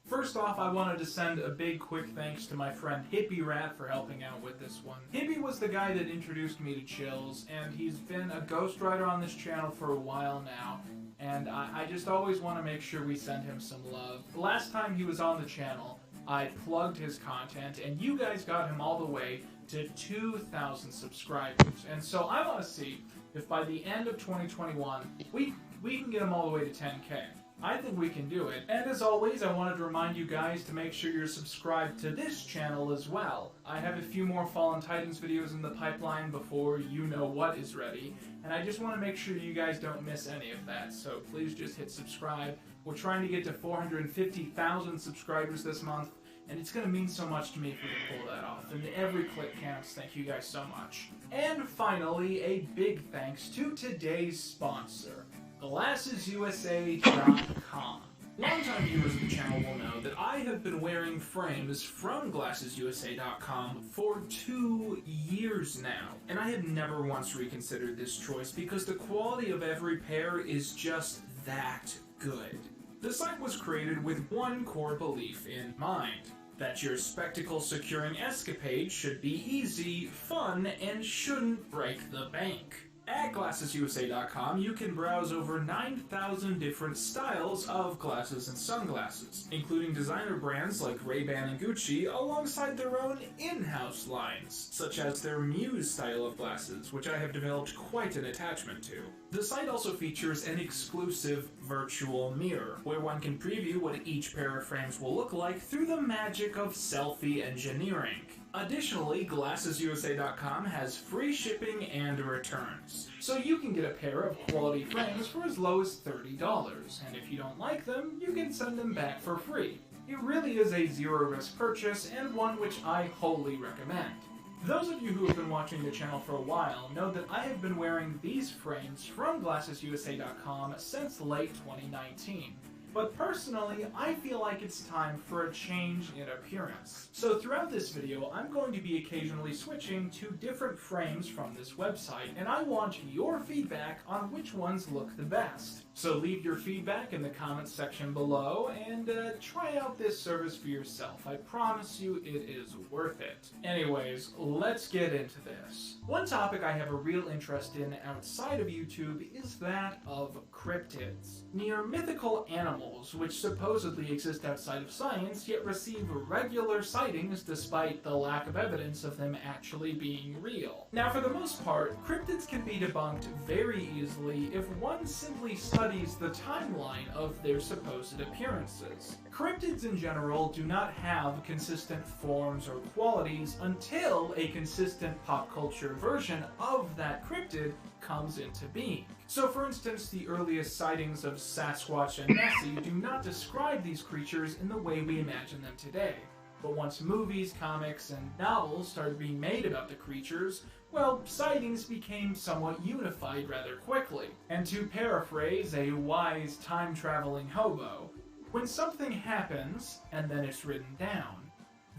First off, I wanted to send a big quick thanks to my friend Hippie for helping out with this one. Hippie was the guy that introduced me to Chills, and he's been a ghostwriter on this channel for a while now, and I just always want to make sure we send him some love. The last time he was on the channel, I plugged his content, and you guys got him all the way to 2,000 subscribers. And so I want to see if by the end of 2021, we can get him all the way to 10K. I think we can do it. And as always, I wanted to remind you guys to make sure you're subscribed to this channel as well. I have a few more Fallen Titans videos in the pipeline before you know what is ready, and I just want to make sure you guys don't miss any of that, so please just hit subscribe. We're trying to get to 450,000 subscribers this month, and it's going to mean so much to me if we can pull that off, and every click counts. Thank you guys so much. And finally, a big thanks to today's sponsor, GlassesUSA.com. Longtime viewers of the channel will know that I have been wearing frames from GlassesUSA.com for 2 years now, and I have never once reconsidered this choice because the quality of every pair is just that good. The site was created with one core belief in mind: that your spectacle securing escapade should be easy, fun, and shouldn't break the bank. At GlassesUSA.com, you can browse over 9,000 different styles of glasses and sunglasses, including designer brands like Ray-Ban and Gucci, alongside their own in-house lines, such as their Muse style of glasses, which I have developed quite an attachment to. The site also features an exclusive virtual mirror, where one can preview what each pair of frames will look like through the magic of selfie engineering. Additionally, GlassesUSA.com has free shipping and returns, so you can get a pair of quality frames for as low as $30, and if you don't like them, you can send them back for free. It really is a zero-risk purchase, and one which I wholly recommend. Those of you who have been watching the channel for a while know that I have been wearing these frames from GlassesUSA.com since late 2019. But personally, I feel like it's time for a change in appearance. So throughout this video, I'm going to be occasionally switching to different frames from this website, and I want your feedback on which ones look the best. So leave your feedback in the comments section below, and try out this service for yourself. I promise you it is worth it. Anyways, let's get into this. One topic I have a real interest in outside of YouTube is that of cryptids. Near mythical animals which supposedly exist outside of science, yet receive regular sightings despite the lack of evidence of them actually being real. Now, for the most part, cryptids can be debunked very easily if one simply studies the timeline of their supposed appearances. Cryptids in general do not have consistent forms or qualities until a consistent pop culture version of that cryptid comes into being. So for instance, the earliest sightings of Sasquatch and Nessie do not describe these creatures in the way we imagine them today. But once movies, comics, and novels started being made about the creatures, well, sightings became somewhat unified rather quickly. And to paraphrase a wise time-traveling hobo, when something happens, and then it's written down,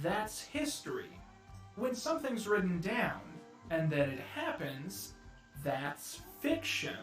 that's history. When something's written down, and then it happens, that's fiction.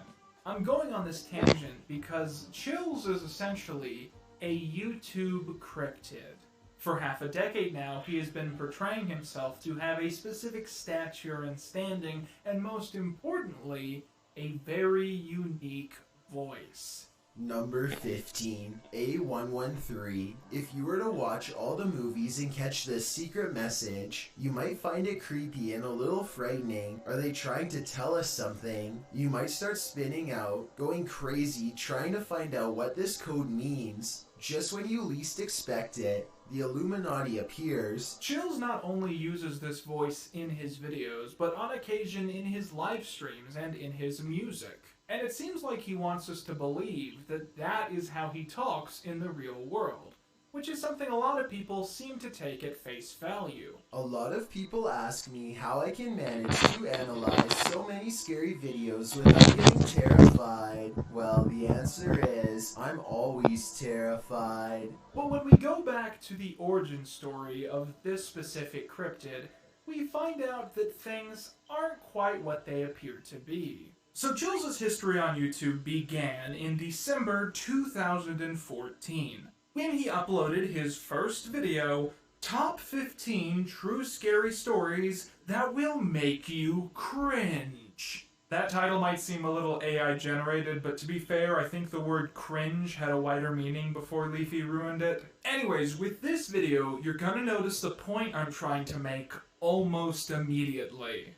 I'm going on this tangent because Chills is essentially a YouTube cryptid. For half a decade now, he has been portraying himself to have a specific stature and standing, and most importantly, a very unique voice. Number 15, A113. If you were to watch all the movies and catch the secret message, you might find it creepy and a little frightening. Are they trying to tell us something? You might start spinning out, going crazy, trying to find out what this code means. Just when you least expect it, the Illuminati appears. Chills not only uses this voice in his videos, but on occasion in his live streams and in his music. And it seems like he wants us to believe that that is how he talks in the real world, which is something a lot of people seem to take at face value. A lot of people ask me how I can manage to analyze so many scary videos without getting terrified. Well, the answer is, I'm always terrified. But when we go back to the origin story of this specific cryptid, we find out that things aren't quite what they appear to be. So Chills' history on YouTube began in December 2014, when he uploaded his first video, Top 15 True Scary Stories That Will Make You Cringe. That title might seem a little AI generated, but to be fair, I think the word cringe had a wider meaning before Leafy ruined it. Anyways, with this video, you're gonna notice the point I'm trying to make almost immediately.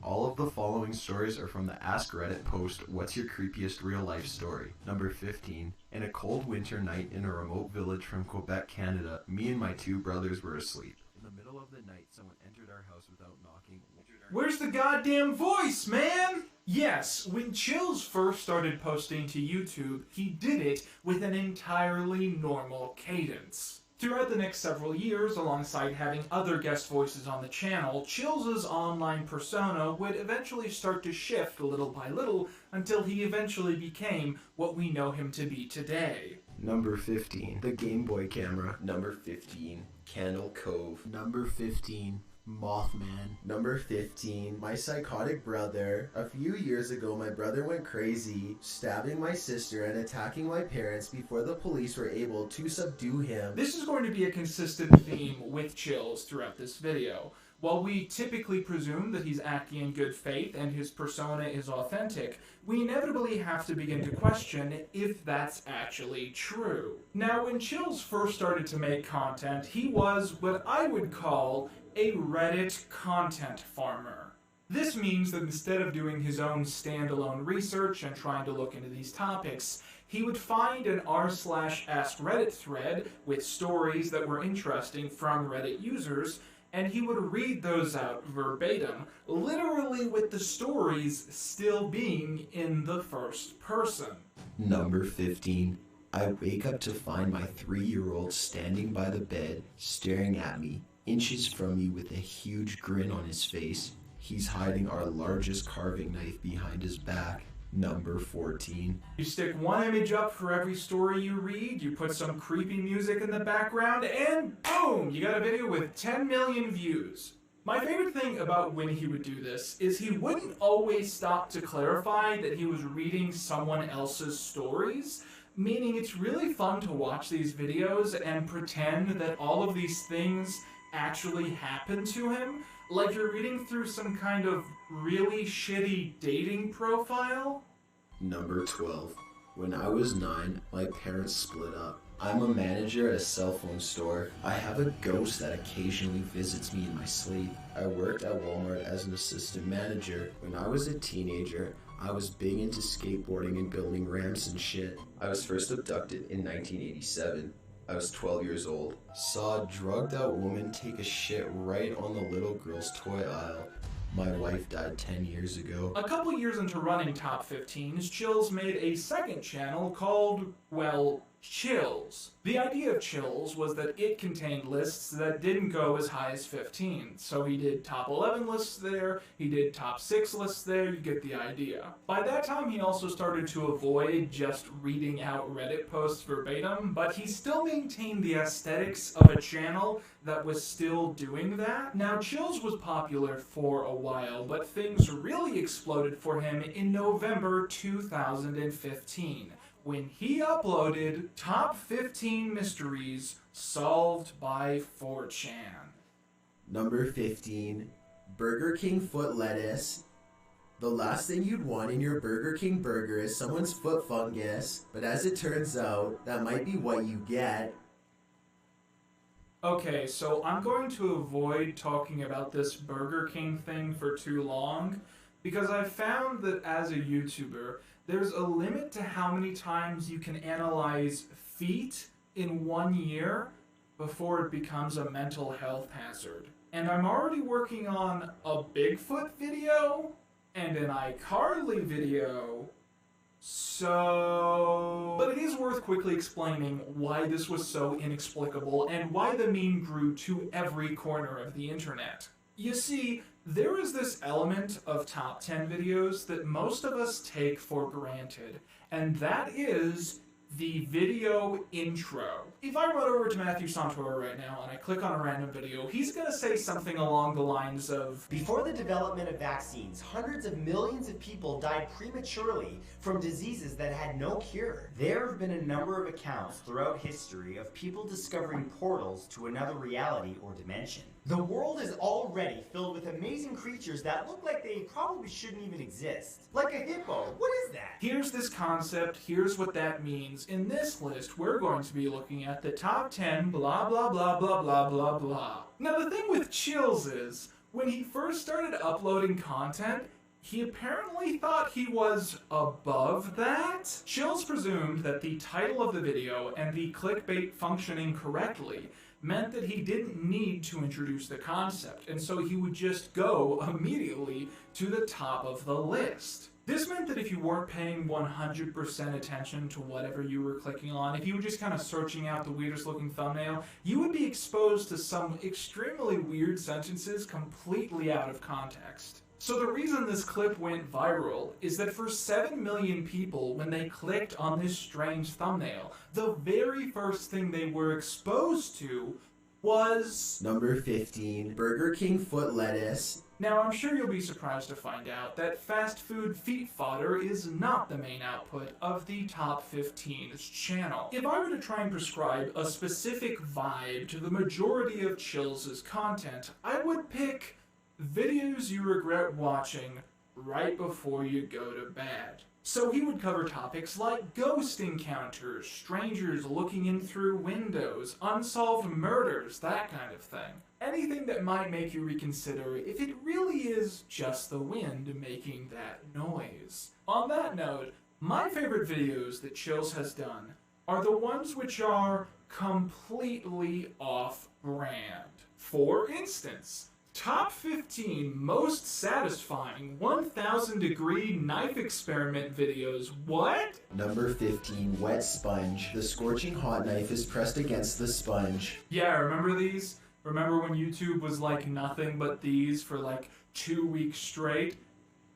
All of the following stories are from the Ask Reddit post, What's Your Creepiest Real Life Story? Number 15. In a cold winter night in a remote village from Quebec, Canada, me and my two brothers were asleep. In the middle of the night, someone entered our house without knocking. Where's the goddamn voice, man? Yes, when Chills first started posting to YouTube, he did it with an entirely normal cadence. Throughout the next several years, alongside having other guest voices on the channel, Chills' online persona would eventually start to shift little by little until he eventually became what we know him to be today. Number 15, the Game Boy camera. Number 15, Candle Cove. Number 15, Mothman. Number 15, my psychotic brother. A few years ago, my brother went crazy, stabbing my sister and attacking my parents before the police were able to subdue him. This is going to be a consistent theme with Chills throughout this video. While we typically presume that he's acting in good faith and his persona is authentic, we inevitably have to begin to question if that's actually true. Now, when Chills first started to make content, he was what I would call a Reddit content farmer. This means that instead of doing his own standalone research and trying to look into these topics, he would find an r/ask Reddit thread with stories that were interesting from Reddit users, and he would read those out verbatim, literally with the stories still being in the first person. Number 15, I wake up to find my 3-year-old standing by the bed, staring at me, inches from me with a huge grin on his face. He's hiding our largest carving knife behind his back. Number 14. You stick one image up for every story you read, you put some creepy music in the background, and boom! You got a video with 10 million views. My favorite thing about when he would do this is he wouldn't always stop to clarify that he was reading someone else's stories, meaning it's really fun to watch these videos and pretend that all of these things actually happened to him, like you're reading through some kind of really shitty dating profile. Number 12. When I was 9, my parents split up. I'm a manager at a cell phone store. I have a ghost that occasionally visits me in my sleep. I worked at Walmart as an assistant manager. When I was a teenager, I was big into skateboarding and building ramps and shit. I was first abducted in 1987. I was 12 years old. Saw a drugged out woman take a shit right on the little girl's toy aisle. My wife died 10 years ago. A couple years into running Top 15s, Chills made a second channel called, well, Chills. The idea of Chills was that it contained lists that didn't go as high as 15. So he did top 11 lists there, he did top 6 lists there, you get the idea. By that time he also started to avoid just reading out Reddit posts verbatim, but he still maintained the aesthetics of a channel that was still doing that. Now Chills was popular for a while, but things really exploded for him in November 2015. when he uploaded Top 15 Mysteries Solved by 4chan. Number 15, Burger King foot lettuce. The last thing you'd want in your Burger King burger is someone's foot fungus, but as it turns out, that might be what you get. Okay, so I'm going to avoid talking about this Burger King thing for too long, because I've found that as a YouTuber, there's a limit to how many times you can analyze feet in 1 year before it becomes a mental health hazard. And I'm already working on a Bigfoot video and an iCarly video, so... But it is worth quickly explaining why this was so inexplicable and why the meme grew to every corner of the internet. You see, there is this element of top 10 videos that most of us take for granted, and that is the video intro. If I run over to Matthew Santoro right now and I click on a random video, he's gonna say something along the lines of, before the development of vaccines, hundreds of millions of people died prematurely from diseases that had no cure. There have been a number of accounts throughout history of people discovering portals to another reality or dimension. The world is already filled with amazing creatures that look like they probably shouldn't even exist. Like a hippo. What is that? Here's this concept, here's what that means. In this list, we're going to be looking at the top 10 blah blah blah blah blah blah blah. Now the thing with Chills is, when he first started uploading content, he apparently thought he was above that. Chills presumed that the title of the video and the clickbait functioning correctly meant that he didn't need to introduce the concept, and so he would just go immediately to the top of the list. This meant that if you weren't paying 100% attention to whatever you were clicking on, if you were just kind of searching out the weirdest looking thumbnail, you would be exposed to some extremely weird sentences completely out of context. So the reason this clip went viral is that for 7 million people, when they clicked on this strange thumbnail, the very first thing they were exposed to was... Number 15, Burger King foot lettuce. Now, I'm sure you'll be surprised to find out that fast food feet fodder is not the main output of the Top 15's channel. If I were to try and prescribe a specific vibe to the majority of Chills' content, I would pick videos you regret watching right before you go to bed. So he would cover topics like ghost encounters, strangers looking in through windows, unsolved murders, that kind of thing. Anything that might make you reconsider if it really is just the wind making that noise. On that note, my favorite videos that Chills has done are the ones which are completely off-brand. For instance, Top 15 most satisfying 1000 degree knife experiment videos. What? Number 15, wet sponge. The scorching hot knife is pressed against the sponge. Yeah, remember these? Remember when YouTube was like nothing but these for like 2 weeks straight?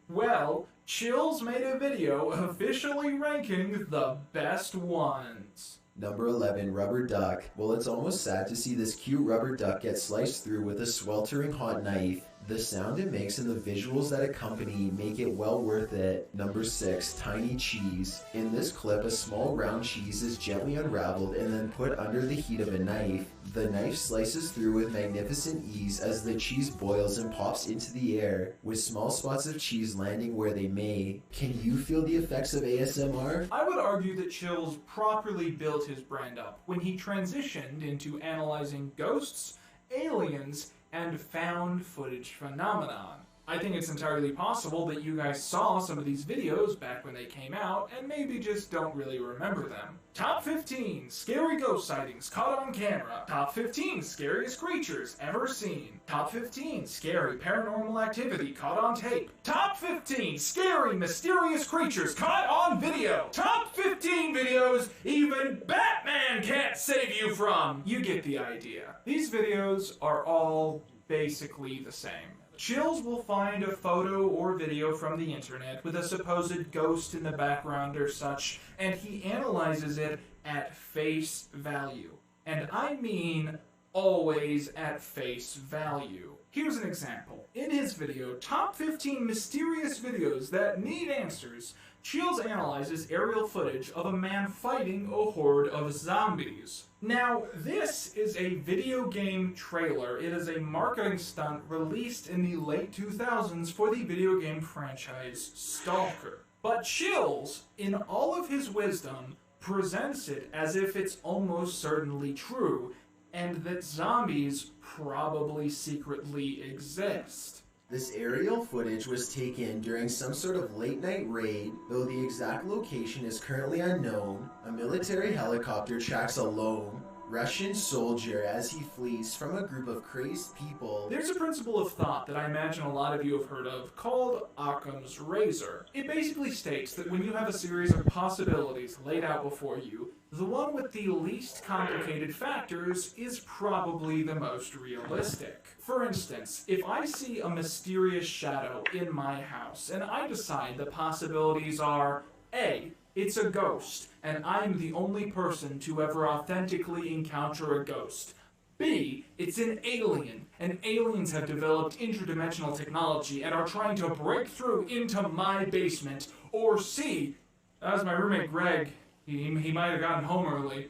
Well, Chills made a video officially ranking the best ones. Number 11, rubber duck. Well, it's almost sad to see this cute rubber duck get sliced through with a sweltering hot knife. The sound it makes and the visuals that accompany make it well worth it. Number 6, tiny cheese. In this clip, a small round cheese is gently unraveled and then put under the heat of a knife. The knife slices through with magnificent ease as the cheese boils and pops into the air, with small spots of cheese landing where they may. Can you feel the effects of ASMR? I would argue that Chills properly built his brand up when he transitioned into analyzing ghosts, aliens, and found footage phenomenon. I think it's entirely possible that you guys saw some of these videos back when they came out and maybe just don't really remember them. Top 15 scary ghost sightings caught on camera. Top 15 scariest creatures ever seen. Top 15 scary paranormal activity caught on tape. Top 15 scary mysterious creatures caught on video. Top 15 videos even Batman can't save you from. You get the idea. These videos are all basically the same. Chills will find a photo or video from the internet with a supposed ghost in the background or such, and he analyzes it at face value. And I mean always at face value. Here's an example. In his video, Top 15 Mysterious Videos That Need Answers, Shields analyzes aerial footage of a man fighting a horde of zombies. Now, this is a video game trailer. It is a marketing stunt released in the late 2000s for the video game franchise Stalker. But Chills, in all of his wisdom, presents it as if it's almost certainly true, and that zombies probably secretly exist. This aerial footage was taken during some sort of late-night raid, though the exact location is currently unknown. A military helicopter tracks a lone Russian soldier as he flees from a group of crazed people. There's a principle of thought that I imagine a lot of you have heard of called Occam's razor. It basically states that when you have a series of possibilities laid out before you, the one with the least complicated factors is probably the most realistic. For instance, if I see a mysterious shadow in my house and I decide the possibilities are A, it's a ghost, and I'm the only person to ever authentically encounter a ghost. B, it's an alien, and aliens have developed interdimensional technology and are trying to break through into my basement. Or C, as my roommate Greg, he might have gotten home early,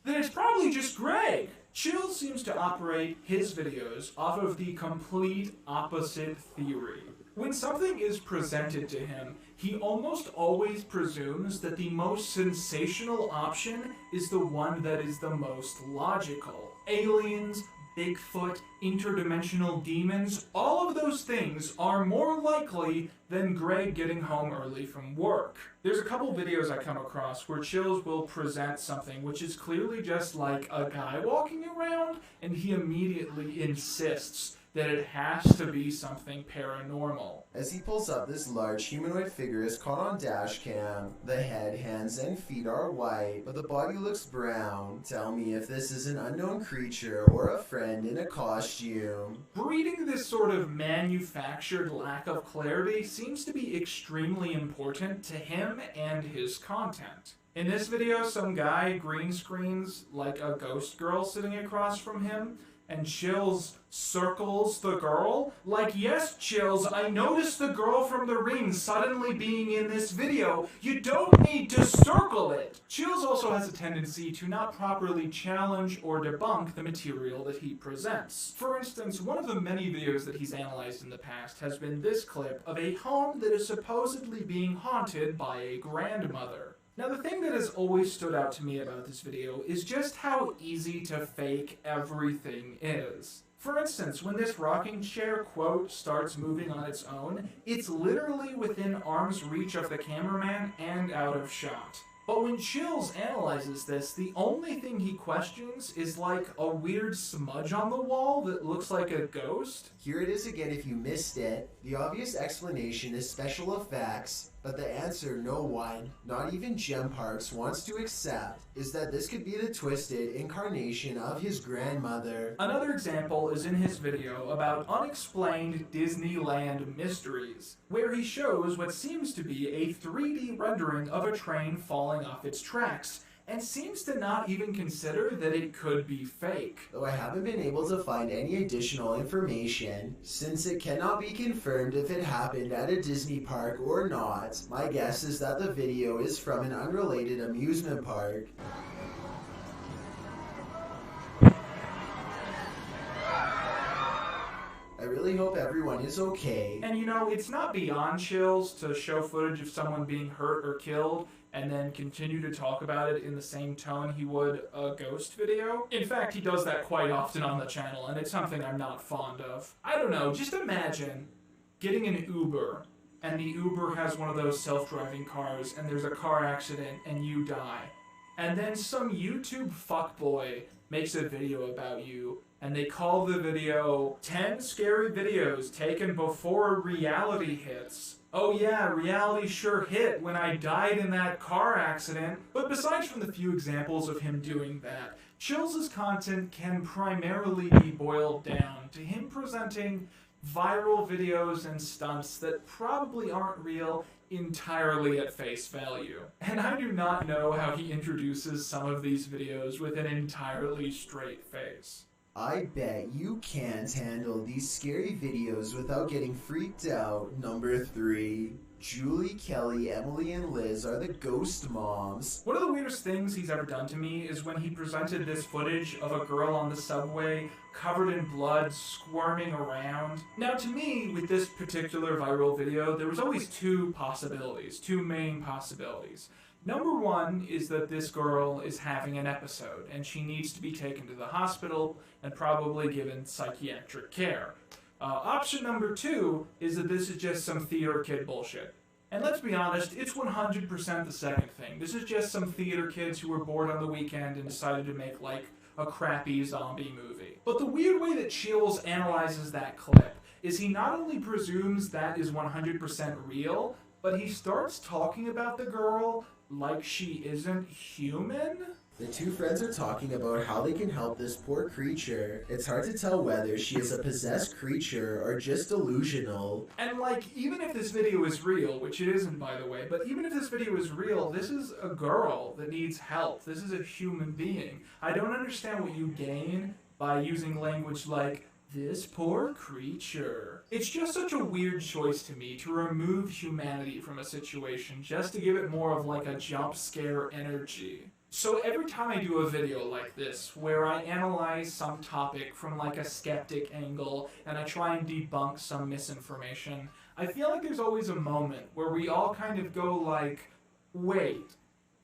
then it's probably just Greg. Chills seems to operate his videos off of the complete opposite theory. When something is presented to him, he almost always presumes that the most sensational option is the one that is the most logical. Aliens, Bigfoot, interdimensional demons, all of those things are more likely than Greg getting home early from work. There's a couple videos I come across where Chills will present something which is clearly just like a guy walking around, and he immediately insists that it has to be something paranormal. As he pulls up, this large humanoid figure is caught on dash cam. The head, hands, and feet are white, but the body looks brown. Tell me if this is an unknown creature or a friend in a costume. Breeding this sort of manufactured lack of clarity seems to be extremely important to him and his content. In this video, some guy green screens like a ghost girl sitting across from him, and Chills circles the girl. Like, yes, Chills, I noticed the girl from the ring suddenly being in this video. You don't need to circle it. Chills also has a tendency to not properly challenge or debunk the material that he presents. For instance, one of the many videos that he's analyzed in the past has been this clip of a home that is supposedly being haunted by a grandmother. Now, the thing that has always stood out to me about this video is just how easy to fake everything is. For instance, when this rocking chair quote starts moving on its own, it's literally within arm's reach of the cameraman and out of shot. But when Chills analyzes this, the only thing he questions is like a weird smudge on the wall that looks like a ghost. Here it is again if you missed it. The obvious explanation is special effects, but the answer no one, not even Gem Parks, wants to accept is that this could be the twisted incarnation of his grandmother. Another example is in his video about unexplained Disneyland mysteries, where he shows what seems to be a 3D rendering of a train falling off its tracks, and seems to not even consider that it could be fake. Though I haven't been able to find any additional information, since it cannot be confirmed if it happened at a Disney park or not, my guess is that the video is from an unrelated amusement park. I really hope everyone is okay. And you know, it's not beyond Chills to show footage of someone being hurt or killed and then continue to talk about it in the same tone he would a ghost video. In fact, he does that quite often on the channel, and it's something I'm not fond of. I don't know, just imagine getting an Uber, and the Uber has one of those self-driving cars, and there's a car accident, and you die. And then some YouTube fuckboy makes a video about you, and they call the video 10 scary videos taken before reality hits. Oh yeah, reality sure hit when I died in that car accident. But besides from the few examples of him doing that, Chills' content can primarily be boiled down to him presenting viral videos and stunts that probably aren't real entirely at face value. And I do not know how he introduces some of these videos with an entirely straight face. I bet you can't handle these scary videos without getting freaked out. Number 3. Julie, Kelly, Emily, and Liz are the ghost moms. One of the weirdest things he's ever done to me is when he presented this footage of a girl on the subway covered in blood, squirming around. Now, to me, with this particular viral video, there was always two main possibilities. Number one is that this girl is having an episode and she needs to be taken to the hospital and probably given psychiatric care. Option number two is that this is just some theater kid bullshit. And let's be honest, it's 100% the second thing. This is just some theater kids who were bored on the weekend and decided to make like a crappy zombie movie. But the weird way that Chills analyzes that clip is he not only presumes that is 100% real, but he starts talking about the girl like she isn't human? The two friends are talking about how they can help this poor creature. It's hard to tell whether she is a possessed creature or just delusional. And like, even if this video is real, which it isn't by the way, but even if this video is real, this is a girl that needs help. This is a human being. I don't understand what you gain by using language like, this poor creature. It's just such a weird choice to me to remove humanity from a situation just to give it more of like a jump scare energy. So every time I do a video like this, where I analyze some topic from like a skeptic angle and I try and debunk some misinformation, I feel like there's always a moment where we all kind of go like, wait,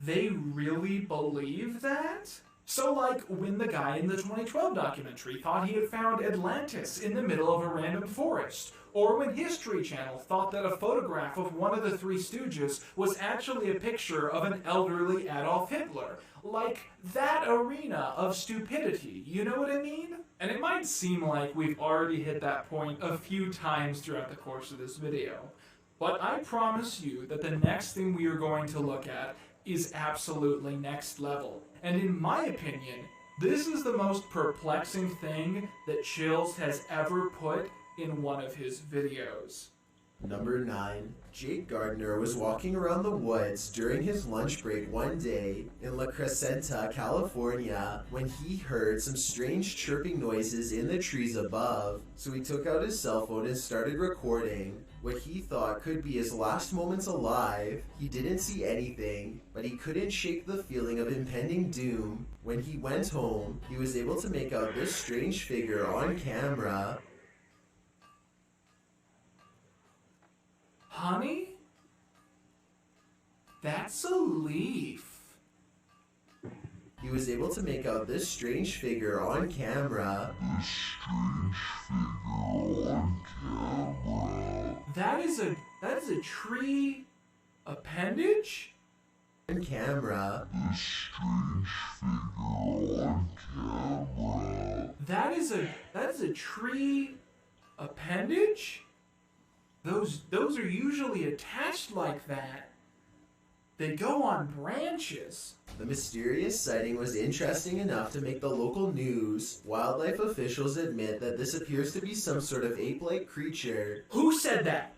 they really believe that? So like when the guy in the 2012 documentary thought he had found Atlantis in the middle of a random forest, or when History Channel thought that a photograph of one of the Three Stooges was actually a picture of an elderly Adolf Hitler. Like that arena of stupidity, you know what I mean? And it might seem like we've already hit that point a few times throughout the course of this video, but I promise you that the next thing we are going to look at is absolutely next level. And in my opinion, this is the most perplexing thing that Chills has ever put in one of his videos. Number 9. Jake Gardner was walking around the woods during his lunch break one day in La Crescenta, California, when he heard some strange chirping noises in the trees above. So he took out his cell phone and started recording what he thought could be his last moments alive. He didn't see anything, but he couldn't shake the feeling of impending doom. When he went home, he was able to make out this strange figure on camera. Honey? That's a leaf. He was able to make out this strange figure on camera. That is a tree appendage? On camera. That is a tree appendage? Those are usually attached like that. They go on branches. The mysterious sighting was interesting enough to make the local news. Wildlife officials admit that this appears to be some sort of ape-like creature. Who said that?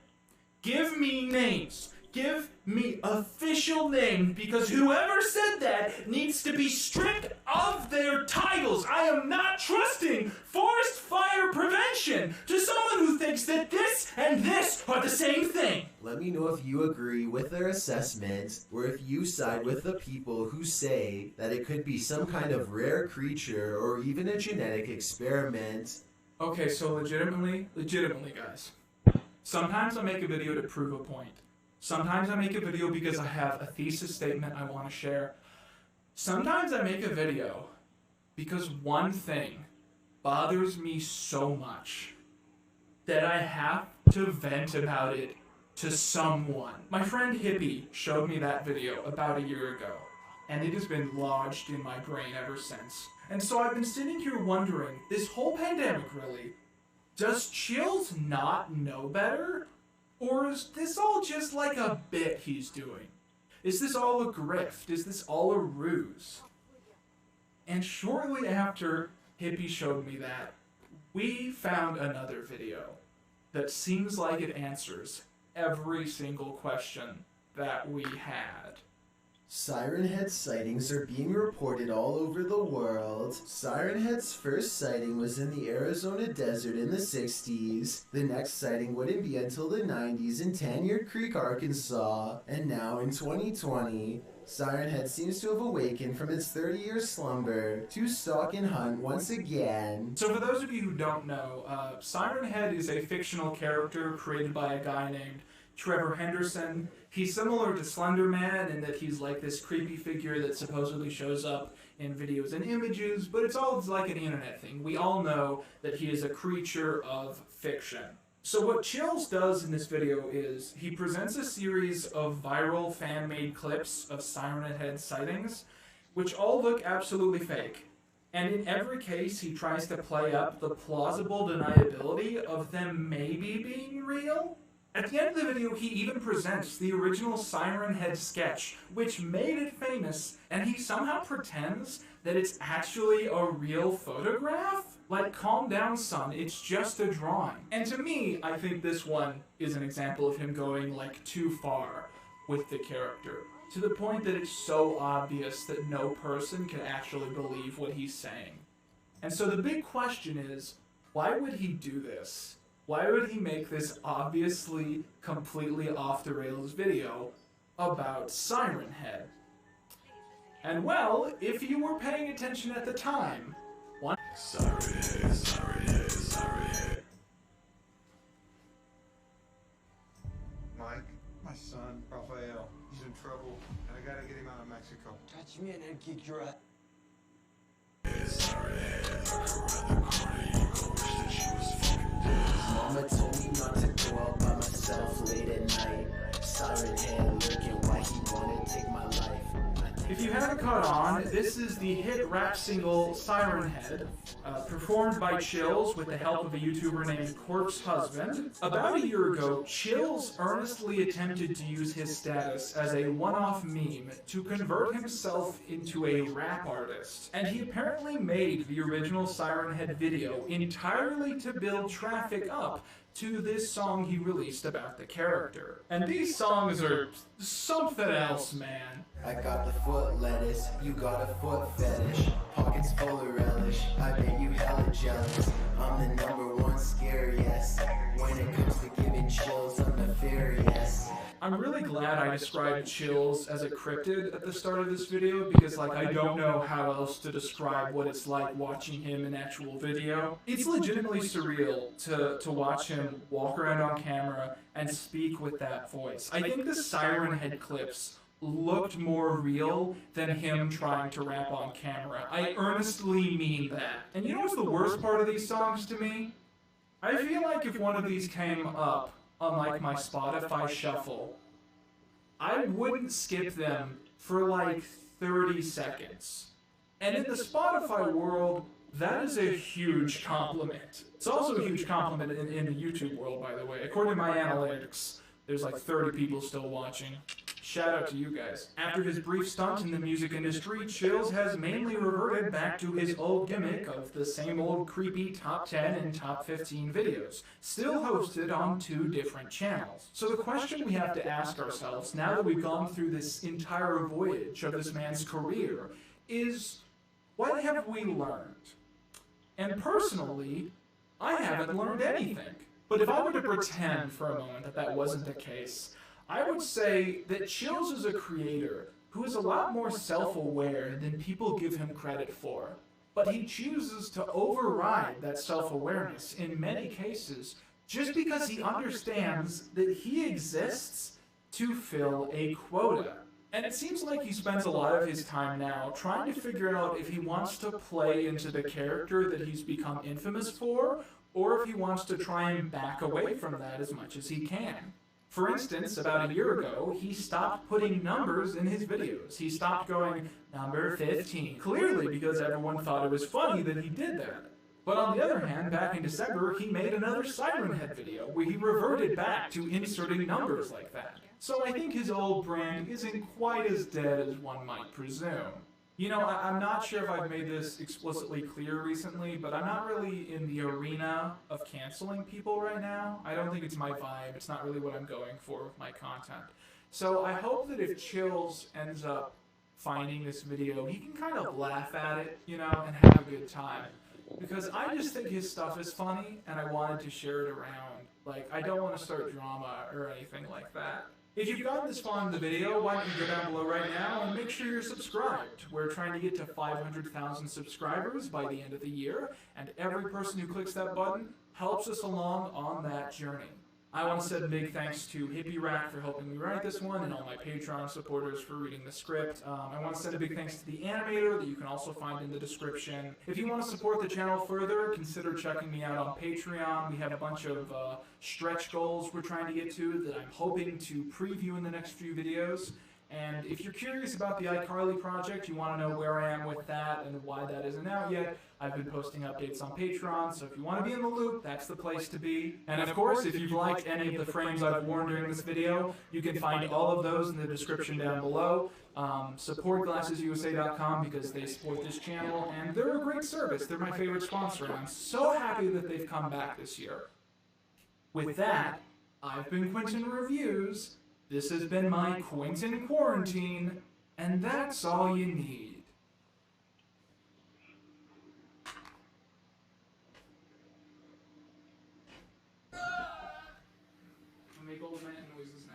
Give me names. Give me official names, because whoever said that needs to be stripped of their titles. I am not trusting forest fire prevention to someone who thinks that this and this are the same thing. Let me know if you agree with their assessment, or if you side with the people who say that it could be some kind of rare creature or even a genetic experiment. Okay, so legitimately guys, sometimes I make a video to prove a point. Sometimes I make a video because I have a thesis statement I want to share. Sometimes I make a video because one thing bothers me so much that I have to vent about it to someone. My friend Hippie showed me that video about a year ago, and it has been lodged in my brain ever since. And so I've been sitting here wondering, this whole pandemic really, does Chills not know better? Or is this all just like a bit he's doing? Is this all a grift? Is this all a ruse? And shortly after Hippie showed me that, we found another video that seems like it answers every single question that we had. Siren Head sightings are being reported all over the world. Siren Head's first sighting was in the Arizona desert in the 60s. The next sighting wouldn't be until the 90s in Tanyard Creek, Arkansas. And now in 2020, Siren Head seems to have awakened from its 30-year slumber to stalk and hunt once again. So for those of you who don't know, Siren Head is a fictional character created by a guy named Trevor Henderson. He's similar to Slender Man in that he's like this creepy figure that supposedly shows up in videos and images, but it's all like an internet thing. We all know that he is a creature of fiction. So what Chills does in this video is he presents a series of viral fan-made clips of Siren Head sightings, which all look absolutely fake. And in every case, he tries to play up the plausible deniability of them maybe being real. At the end of the video, he even presents the original Siren Head sketch, which made it famous, and he somehow pretends that it's actually a real photograph? Like, calm down, son, it's just a drawing. And to me, I think this one is an example of him going, like, too far with the character, to the point that it's so obvious that no person can actually believe what he's saying. And so the big question is, why would he do this? Why would he make this obviously completely off-the-rails video about Siren Head? And well, if you were paying attention at the time, one... Siren Head, Siren Head, Siren Head. Mike, my son, Raphael, he's in trouble, and I gotta get him out of Mexico. Touch me and I'll kick your ass. Siren Head, look around the corner, you gon' wish that she was fucking dead. Mama told me not to go out by myself late at night. Siren Head looking why he wanna take my life. If you haven't caught on, this is the hit rap single Siren Head, performed by Chills with the help of a YouTuber named Corpse Husband. About a year ago, Chills earnestly attempted to use his status as a one-off meme to convert himself into a rap artist. And he apparently made the original Siren Head video entirely to build traffic up to this song he released about the character. And these songs are something else, man. I got the foot lettuce, you got a foot fetish. Pockets full of relish, I bet you hella jealous. I'm the #1 scariest. When it comes to giving chills, I'm nefarious. I'm really glad I described Chills as a cryptid at the start of this video, because like I don't know how else to describe what it's like watching him in actual video. It's legitimately surreal to watch him walk around on camera and speak with that voice. I think the Siren Head clips looked more real than him trying to rap on camera. I earnestly mean that. And you know what's the worst part of these songs to me? I feel like if one of these came up on like my Spotify shuffle, I wouldn't skip them for like 30 seconds. And in the Spotify world, that is a huge compliment. It's also a huge compliment in the YouTube world, by the way. According to my analytics, there's like 30 people still watching. Shout out to you guys. After his brief stunt in the music industry, Chills has mainly reverted back to his old gimmick of the same old creepy top 10 and top 15 videos, still hosted on 2 different channels. So the question we have to ask ourselves, now that we've gone through this entire voyage of this man's career, is what have we learned? And personally, I haven't learned anything. But if I were to pretend for a moment that that wasn't the case, I would say that Chills is a creator who is a lot more self-aware than people give him credit for. But he chooses to override that self-awareness in many cases just because he understands that he exists to fill a quota. And it seems like he spends a lot of his time now trying to figure out if he wants to play into the character that he's become infamous for, or if he wants to try and back away from that as much as he can. For instance, about a year ago, he stopped putting numbers in his videos. He stopped going, number 15, clearly because everyone thought it was funny that he did that. But on the other hand, back in December, he made another Siren Head video where he reverted back to inserting numbers like that. So I think his old brand isn't quite as dead as one might presume. You know, I'm not sure if I've made this explicitly clear recently, but I'm not really in the arena of canceling people right now. I don't think it's my vibe. It's not really what I'm going for with my content. So I hope that if Chills ends up finding this video, he can kind of laugh at it, you know, and have a good time. Because I just think his stuff is funny, and I wanted to share it around. Like, I don't want to start drama or anything like that. If you've gotten this far in the video, why don't you go down below right now and make sure you're subscribed. We're trying to get to 500,000 subscribers by the end of the year, and every person who clicks that button helps us along on that journey. I want to send a big thanks to Junglerat for helping me write this one, and all my Patreon supporters for reading the script. I want to send a big thanks to the animator that you can also find in the description. If you want to support the channel further, consider checking me out on Patreon. We have a bunch of stretch goals we're trying to get to that I'm hoping to preview in the next few videos. And if you're curious about the iCarly project, you want to know where I am with that and why that isn't out yet, I've been posting updates on Patreon, so if you want to be in the loop, that's the place to be. And of course, if you've liked any of the frames I've worn during this video, you can find all of those in the description down below. Support GlassesUSA.com because they support this channel, and they're a great service. They're my favorite sponsor, and I'm so happy that they've come back this year. With that, I've been Quentin Reviews. This has been my Quentin Quarantine, and that's all you need. I'll make old man noises now.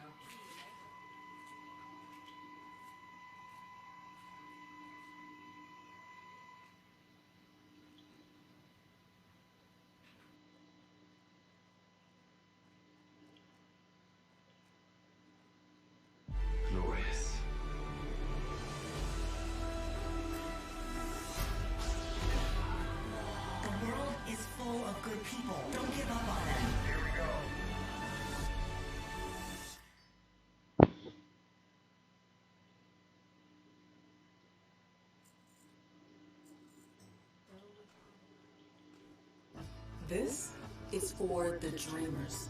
Glorious. The world is full of good people. Don't give up on them. Here we go. This is for the dreamers.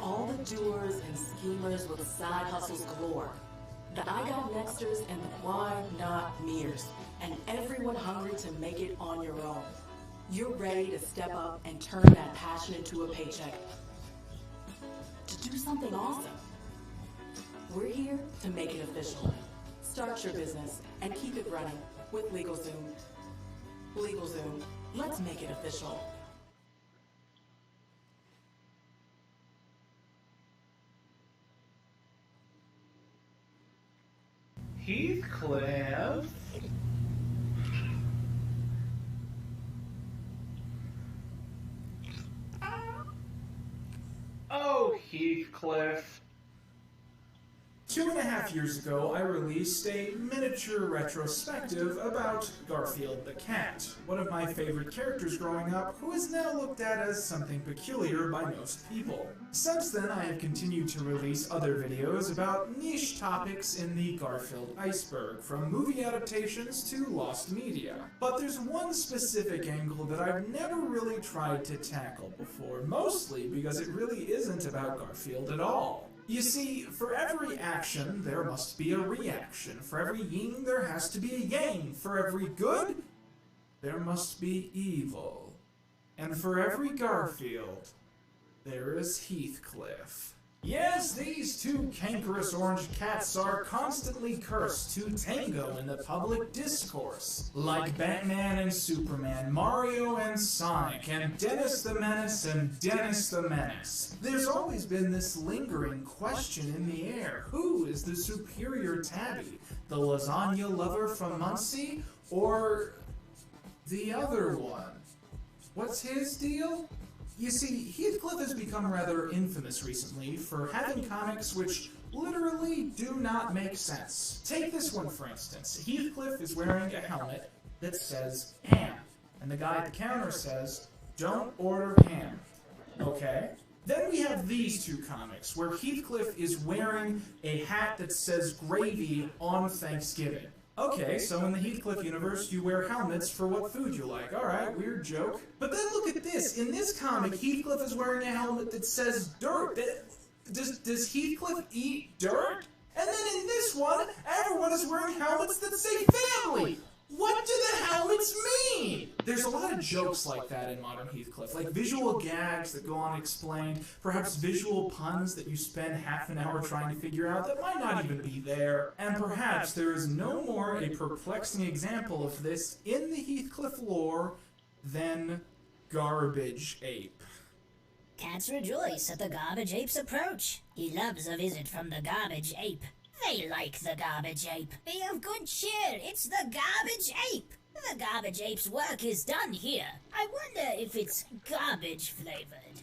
All the doers and schemers with side hustles galore. The I got nexters and the why not meers. And everyone hungry to make it on your own. You're ready to step up and turn that passion into a paycheck. To do something awesome. We're here to make it official. Start your business and keep it running with LegalZoom. LegalZoom, let's make it official. Heathcliff? Oh, Heathcliff. 2.5 years ago, I released a miniature retrospective about Garfield the cat, one of my favorite characters growing up, who is now looked at as something peculiar by most people. Since then, I have continued to release other videos about niche topics in the Garfield iceberg, from movie adaptations to lost media. But there's one specific angle that I've never really tried to tackle before, mostly because it really isn't about Garfield at all. You see, for every action, there must be a reaction. For every yin, there has to be a yang. For every good, there must be evil. And for every Garfield, there is Heathcliff. Yes, these two cankerous orange cats are constantly cursed to tango in the public discourse. Like Batman and Superman, Mario and Sonic, and Dennis the Menace and Dennis the Menace. There's always been this lingering question in the air. Who is the superior tabby? The lasagna lover from Muncie? Or the other one? What's his deal? You see, Heathcliff has become rather infamous recently for having comics which literally do not make sense. Take this one for instance. Heathcliff is wearing a helmet that says ham, and the guy at the counter says, "Don't order ham." Okay? Then we have these two comics where Heathcliff is wearing a hat that says gravy on Thanksgiving. Okay, so in the Heathcliff universe, you wear helmets for what food you like. Alright, weird joke. But then look at this. In this comic, Heathcliff is wearing a helmet that says dirt. Does Heathcliff eat dirt? And then in this one, everyone is wearing helmets that say family. What do the hell it's mean? There's a lot of jokes like that in modern Heathcliff, like visual gags that go unexplained, perhaps visual puns that you spend half an hour trying to figure out that might not even be there, and perhaps there is no more a perplexing example of this in the Heathcliff lore than Garbage Ape. Cats rejoice at the Garbage Ape's approach. He loves a visit from the Garbage Ape. They like the Garbage Ape. Be of good cheer, it's the Garbage Ape. The Garbage Ape's work is done here. I wonder if it's garbage flavored.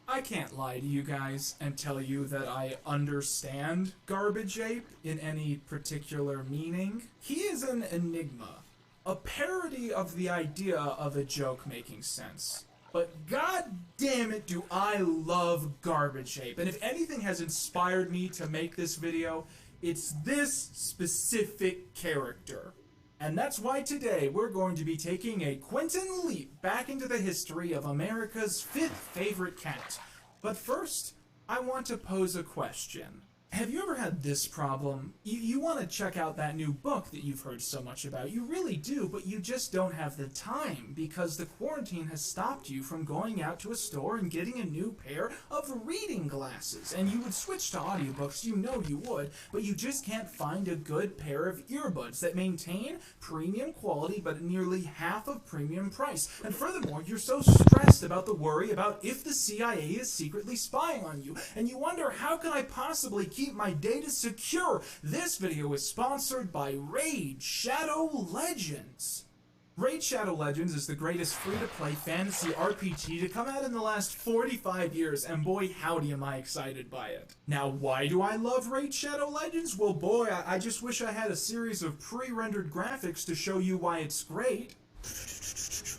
I can't lie to you guys and tell you that I understand Garbage Ape in any particular meaning. He is an enigma, a parody of the idea of a joke making sense. But god damn it, do I love Garbage Ape. And if anything has inspired me to make this video, it's this specific character. And that's why today we're going to be taking a quantum leap back into the history of America's 5th favorite cat. But first, I want to pose a question. Have you ever had this problem? You want to check out that new book that you've heard so much about. You really do, but you just don't have the time because the quarantine has stopped you from going out to a store and getting a new pair of reading glasses. And you would switch to audiobooks, you know you would, but you just can't find a good pair of earbuds that maintain premium quality but at nearly half of premium price. And furthermore, you're so stressed about the worry about if the CIA is secretly spying on you, and you wonder, how can I possibly keep my data secure? This video is sponsored by Raid Shadow Legends. Raid Shadow Legends is the greatest free-to-play fantasy RPG to come out in the last 45 years, and boy howdy am I excited by it. Now, why do I love Raid Shadow Legends? Well boy, I just wish I had a series of pre-rendered graphics to show you why it's great.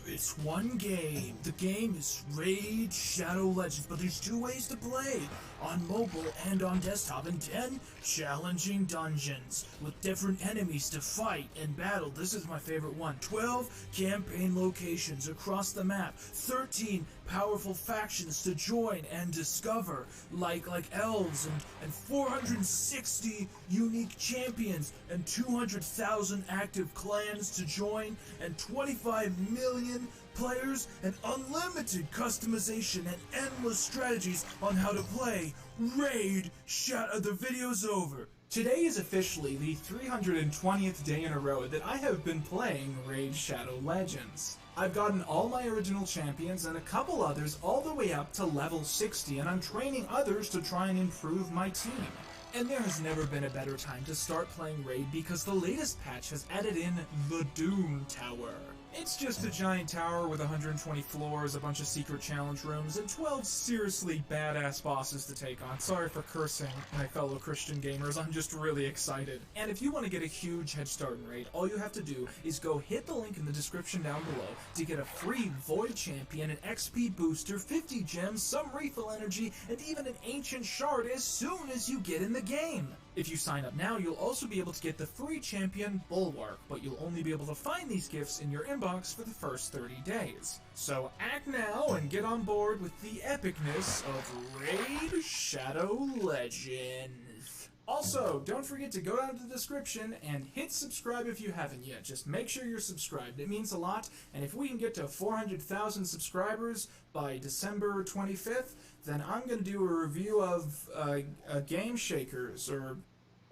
It's one game. The game is Raid Shadow Legends, but there's 2 ways to play, on mobile and on desktop, and 10 challenging dungeons with different enemies to fight and battle. This is my favorite one. 12 campaign locations across the map, 13 powerful factions to join and discover, like elves, and 460 unique champions, and 200,000 active clans to join, and 25 million players, and unlimited customization and endless strategies on how to play Raid Shadow. The video's over. Today is officially the 320th day in a row that I have been playing Raid Shadow Legends. I've gotten all my original champions and a couple others all the way up to level 60, and I'm training others to try and improve my team. And there has never been a better time to start playing Raid because the latest patch has added in the Doom Tower. It's just a giant tower with 120 floors, a bunch of secret challenge rooms, and 12 seriously badass bosses to take on. Sorry for cursing, my fellow Christian gamers, I'm just really excited. And if you want to get a huge head start in Raid, all you have to do is go hit the link in the description down below to get a free Void Champion, an XP booster, 50 gems, some refill energy, and even an Ancient Shard as soon as you get in the game. If you sign up now, you'll also be able to get the free champion Bulwark, but you'll only be able to find these gifts in your inbox for the first 30 days. So act now and get on board with the epicness of Raid Shadow Legends. Also, don't forget to go down to the description and hit subscribe if you haven't yet. Just make sure you're subscribed. It means a lot, and if we can get to 400,000 subscribers by December 25th, then I'm going to do a review of Game Shakers or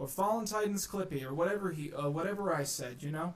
Fallen Titans Clippy or whatever I said, you know?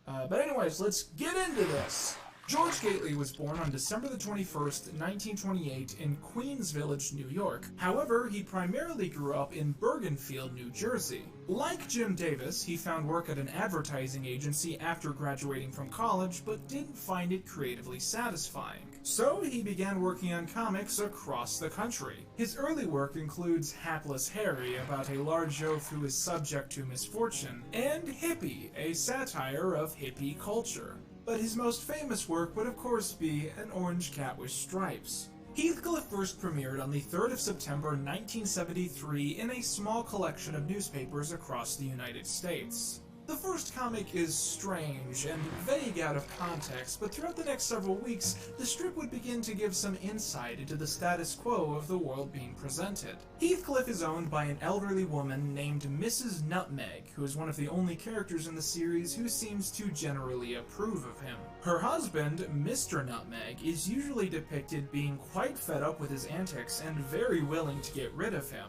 But anyways, let's get into this. George Gately was born on December the 21st, 1928 in Queens Village, New York. However, he primarily grew up in Bergenfield, New Jersey. Like Jim Davis, he found work at an advertising agency after graduating from college, but didn't find it creatively satisfying. So he began working on comics across the country. His early work includes Hapless Harry, about a large oaf who is subject to misfortune, and Hippie, a satire of hippie culture. But his most famous work would of course be An Orange Cat with Stripes. Heathcliff first premiered on the 3rd of September 1973 in a small collection of newspapers across the United States. The first comic is strange and vague out of context, but throughout the next several weeks, the strip would begin to give some insight into the status quo of the world being presented. Heathcliff is owned by an elderly woman named Mrs. Nutmeg, who is one of the only characters in the series who seems to generally approve of him. Her husband, Mr. Nutmeg, is usually depicted being quite fed up with his antics and very willing to get rid of him.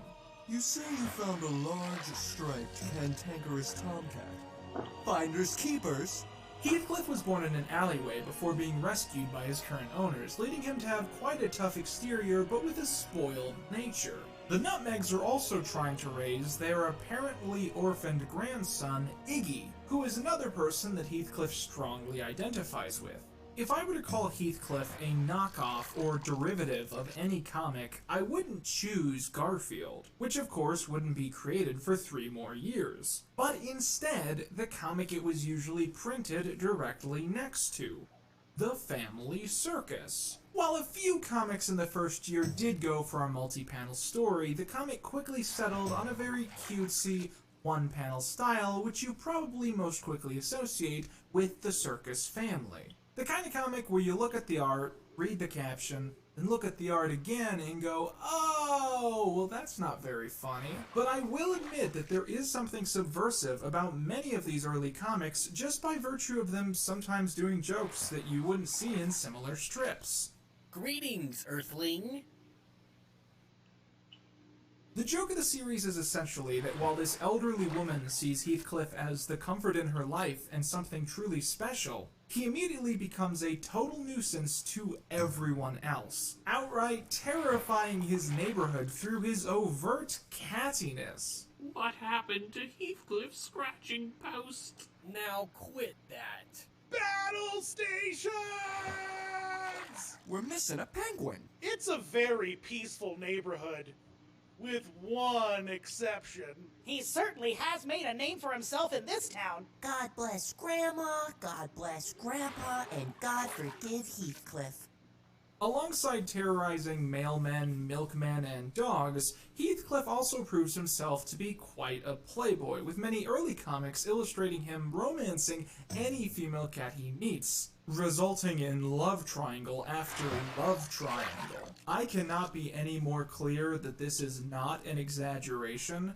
You say you found a large, striped, cantankerous tomcat. Finders keepers. Heathcliff was born in an alleyway before being rescued by his current owners, leading him to have quite a tough exterior but with a spoiled nature. The Nutmegs are also trying to raise their apparently orphaned grandson, Iggy, who is another person that Heathcliff strongly identifies with. If I were to call Heathcliff a knockoff or derivative of any comic, I wouldn't choose Garfield, which of course wouldn't be created for 3 more years. But instead, the comic it was usually printed directly next to. The Family Circus. While a few comics in the first year did go for a multi-panel story, the comic quickly settled on a very cutesy, one-panel style, which you probably most quickly associate with the Circus family. The kind of comic where you look at the art, read the caption, then look at the art again and go, oh, well that's not very funny. But I will admit that there is something subversive about many of these early comics just by virtue of them sometimes doing jokes that you wouldn't see in similar strips. Greetings, Earthling! The joke of the series is essentially that while this elderly woman sees Heathcliff as the comfort in her life and something truly special, he immediately becomes a total nuisance to everyone else, outright terrifying his neighborhood through his overt cattiness. What happened to Heathcliff's scratching post? Now quit that. Battle stations! We're missing a penguin. It's a very peaceful neighborhood, with one exception. He certainly has made a name for himself in this town. God bless Grandma, God bless Grandpa, and God forgive Heathcliff. Alongside terrorizing mailmen, milkmen, and dogs, Heathcliff also proves himself to be quite a playboy, with many early comics illustrating him romancing any female cat he meets, resulting in love triangle after love triangle. I cannot be any more clear that this is not an exaggeration.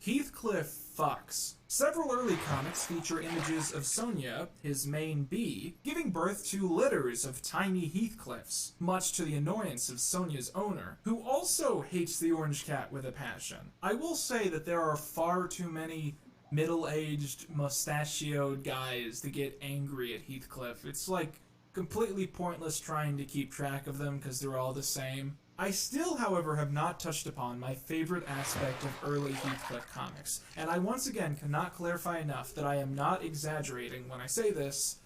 Heathcliff fucks. Several early comics feature images of Sonia, his main bee, giving birth to litters of tiny Heathcliffs, much to the annoyance of Sonia's owner, who also hates the orange cat with a passion. I will say that there are far too many middle-aged, mustachioed guys that get angry at Heathcliff. It's like completely pointless trying to keep track of them because they're all the same. I still, however, have not touched upon my favorite aspect of early Heathcliff comics, and I once again cannot clarify enough that I am not exaggerating when I say this.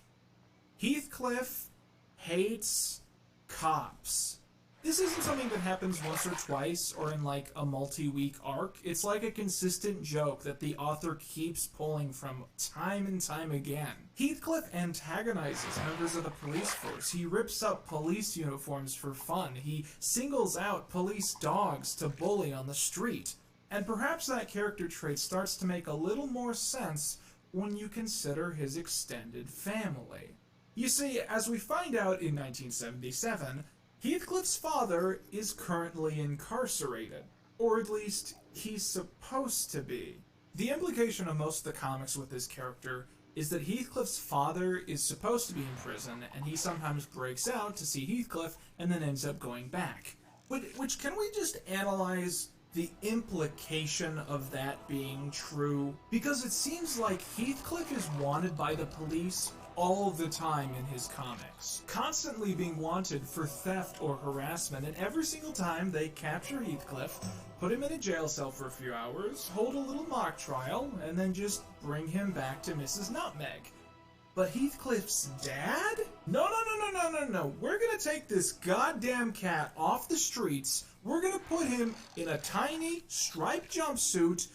Heathcliff hates cops. This isn't something that happens once or twice or in like a multi-week arc. It's like a consistent joke that the author keeps pulling from time and time again. Heathcliff antagonizes members of the police force. He rips up police uniforms for fun. He singles out police dogs to bully on the street. And perhaps that character trait starts to make a little more sense when you consider his extended family. You see, as we find out in 1977, Heathcliff's father is currently incarcerated, or at least he's supposed to be. The implication of most of the comics with this character is that Heathcliff's father is supposed to be in prison, and he sometimes breaks out to see Heathcliff and then ends up going back. Which can we just analyze the implication of that being true? Because it seems like Heathcliff is wanted by the police all the time in his comics, constantly being wanted for theft or harassment, and every single time they capture Heathcliff, put him in a jail cell for a few hours, hold a little mock trial, and then just bring him back to Mrs. Nutmeg. But Heathcliff's dad? No. We're gonna take this goddamn cat off the streets, we're gonna put him in a tiny striped jumpsuit,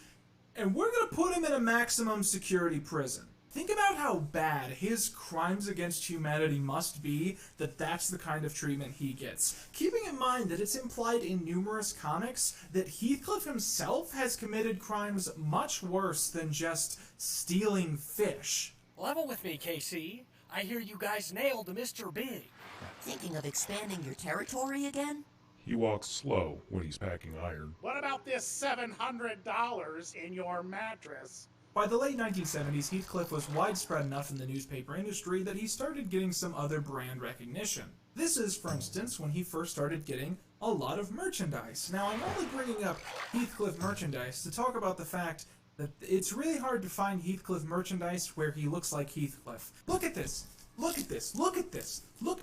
and we're gonna put him in a maximum security prison. Think about how bad his crimes against humanity must be that that's the kind of treatment he gets. Keeping in mind that it's implied in numerous comics that Heathcliff himself has committed crimes much worse than just stealing fish. Level with me, KC. I hear you guys nailed Mr. Big. Thinking of expanding your territory again? He walks slow when he's packing iron. What about this $700 in your mattress? By the late 1970s, Heathcliff was widespread enough in the newspaper industry that he started getting some other brand recognition. This is, for instance, when he first started getting a lot of merchandise. Now, I'm only bringing up Heathcliff merchandise to talk about the fact that it's really hard to find Heathcliff merchandise where he looks like Heathcliff. Look at this! Look at this! Look at this! Look,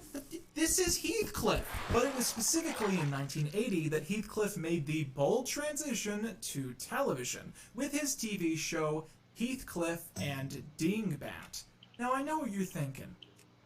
this is Heathcliff! But it was specifically in 1980 that Heathcliff made the bold transition to television with his TV show Heathcliff and Dingbat. Now I know what you're thinking.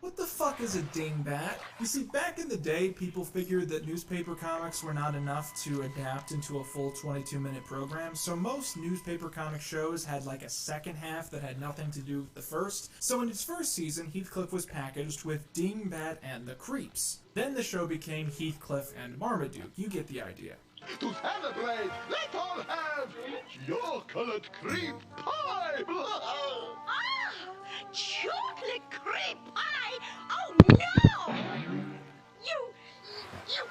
What the fuck is a dingbat? You see, back in the day, people figured that newspaper comics were not enough to adapt into a full 22-minute program, so most newspaper comic shows had like a second half that had nothing to do with the first. So in its first season, Heathcliff was packaged with Dingbat and the Creeps. Then the show became Heathcliff and Marmaduke. You get the idea. To celebrate, let's all have chocolate cream pie! Chocolate cream pie? Oh no! You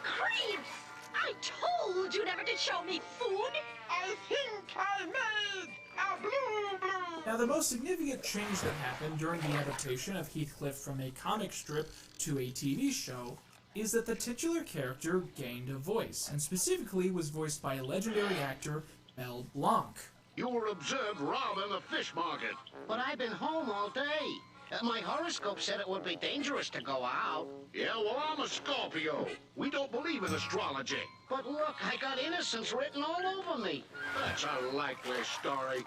creeps! I told you never to show me food! I think I made a blue. Now, the most significant change that happened during the adaptation of Heathcliff from a comic strip to a TV show is that the titular character gained a voice, and specifically was voiced by legendary actor Mel Blanc. You were observed robbing a fish market. But I've been home all day. My horoscope said it would be dangerous to go out. Yeah, well, I'm a Scorpio. We don't believe in astrology. But look, I got innocence written all over me. That's a likely story.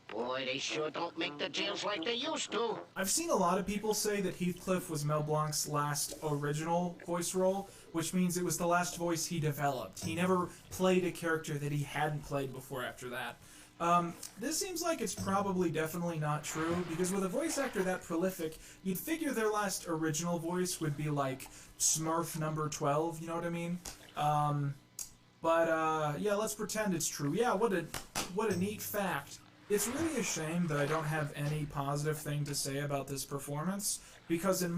Boy, they sure don't make the jails like they used to. I've seen a lot of people say that Heathcliff was Mel Blanc's last original voice role, which means it was the last voice he developed. He never played a character that he hadn't played before after that. This seems like it's probably definitely not true, because with a voice actor that prolific, you'd figure their last original voice would be like Smurf number 12, you know what I mean? Yeah, let's pretend it's true. Yeah, what a neat fact. It's really a shame that I don't have any positive thing to say about this performance, because in my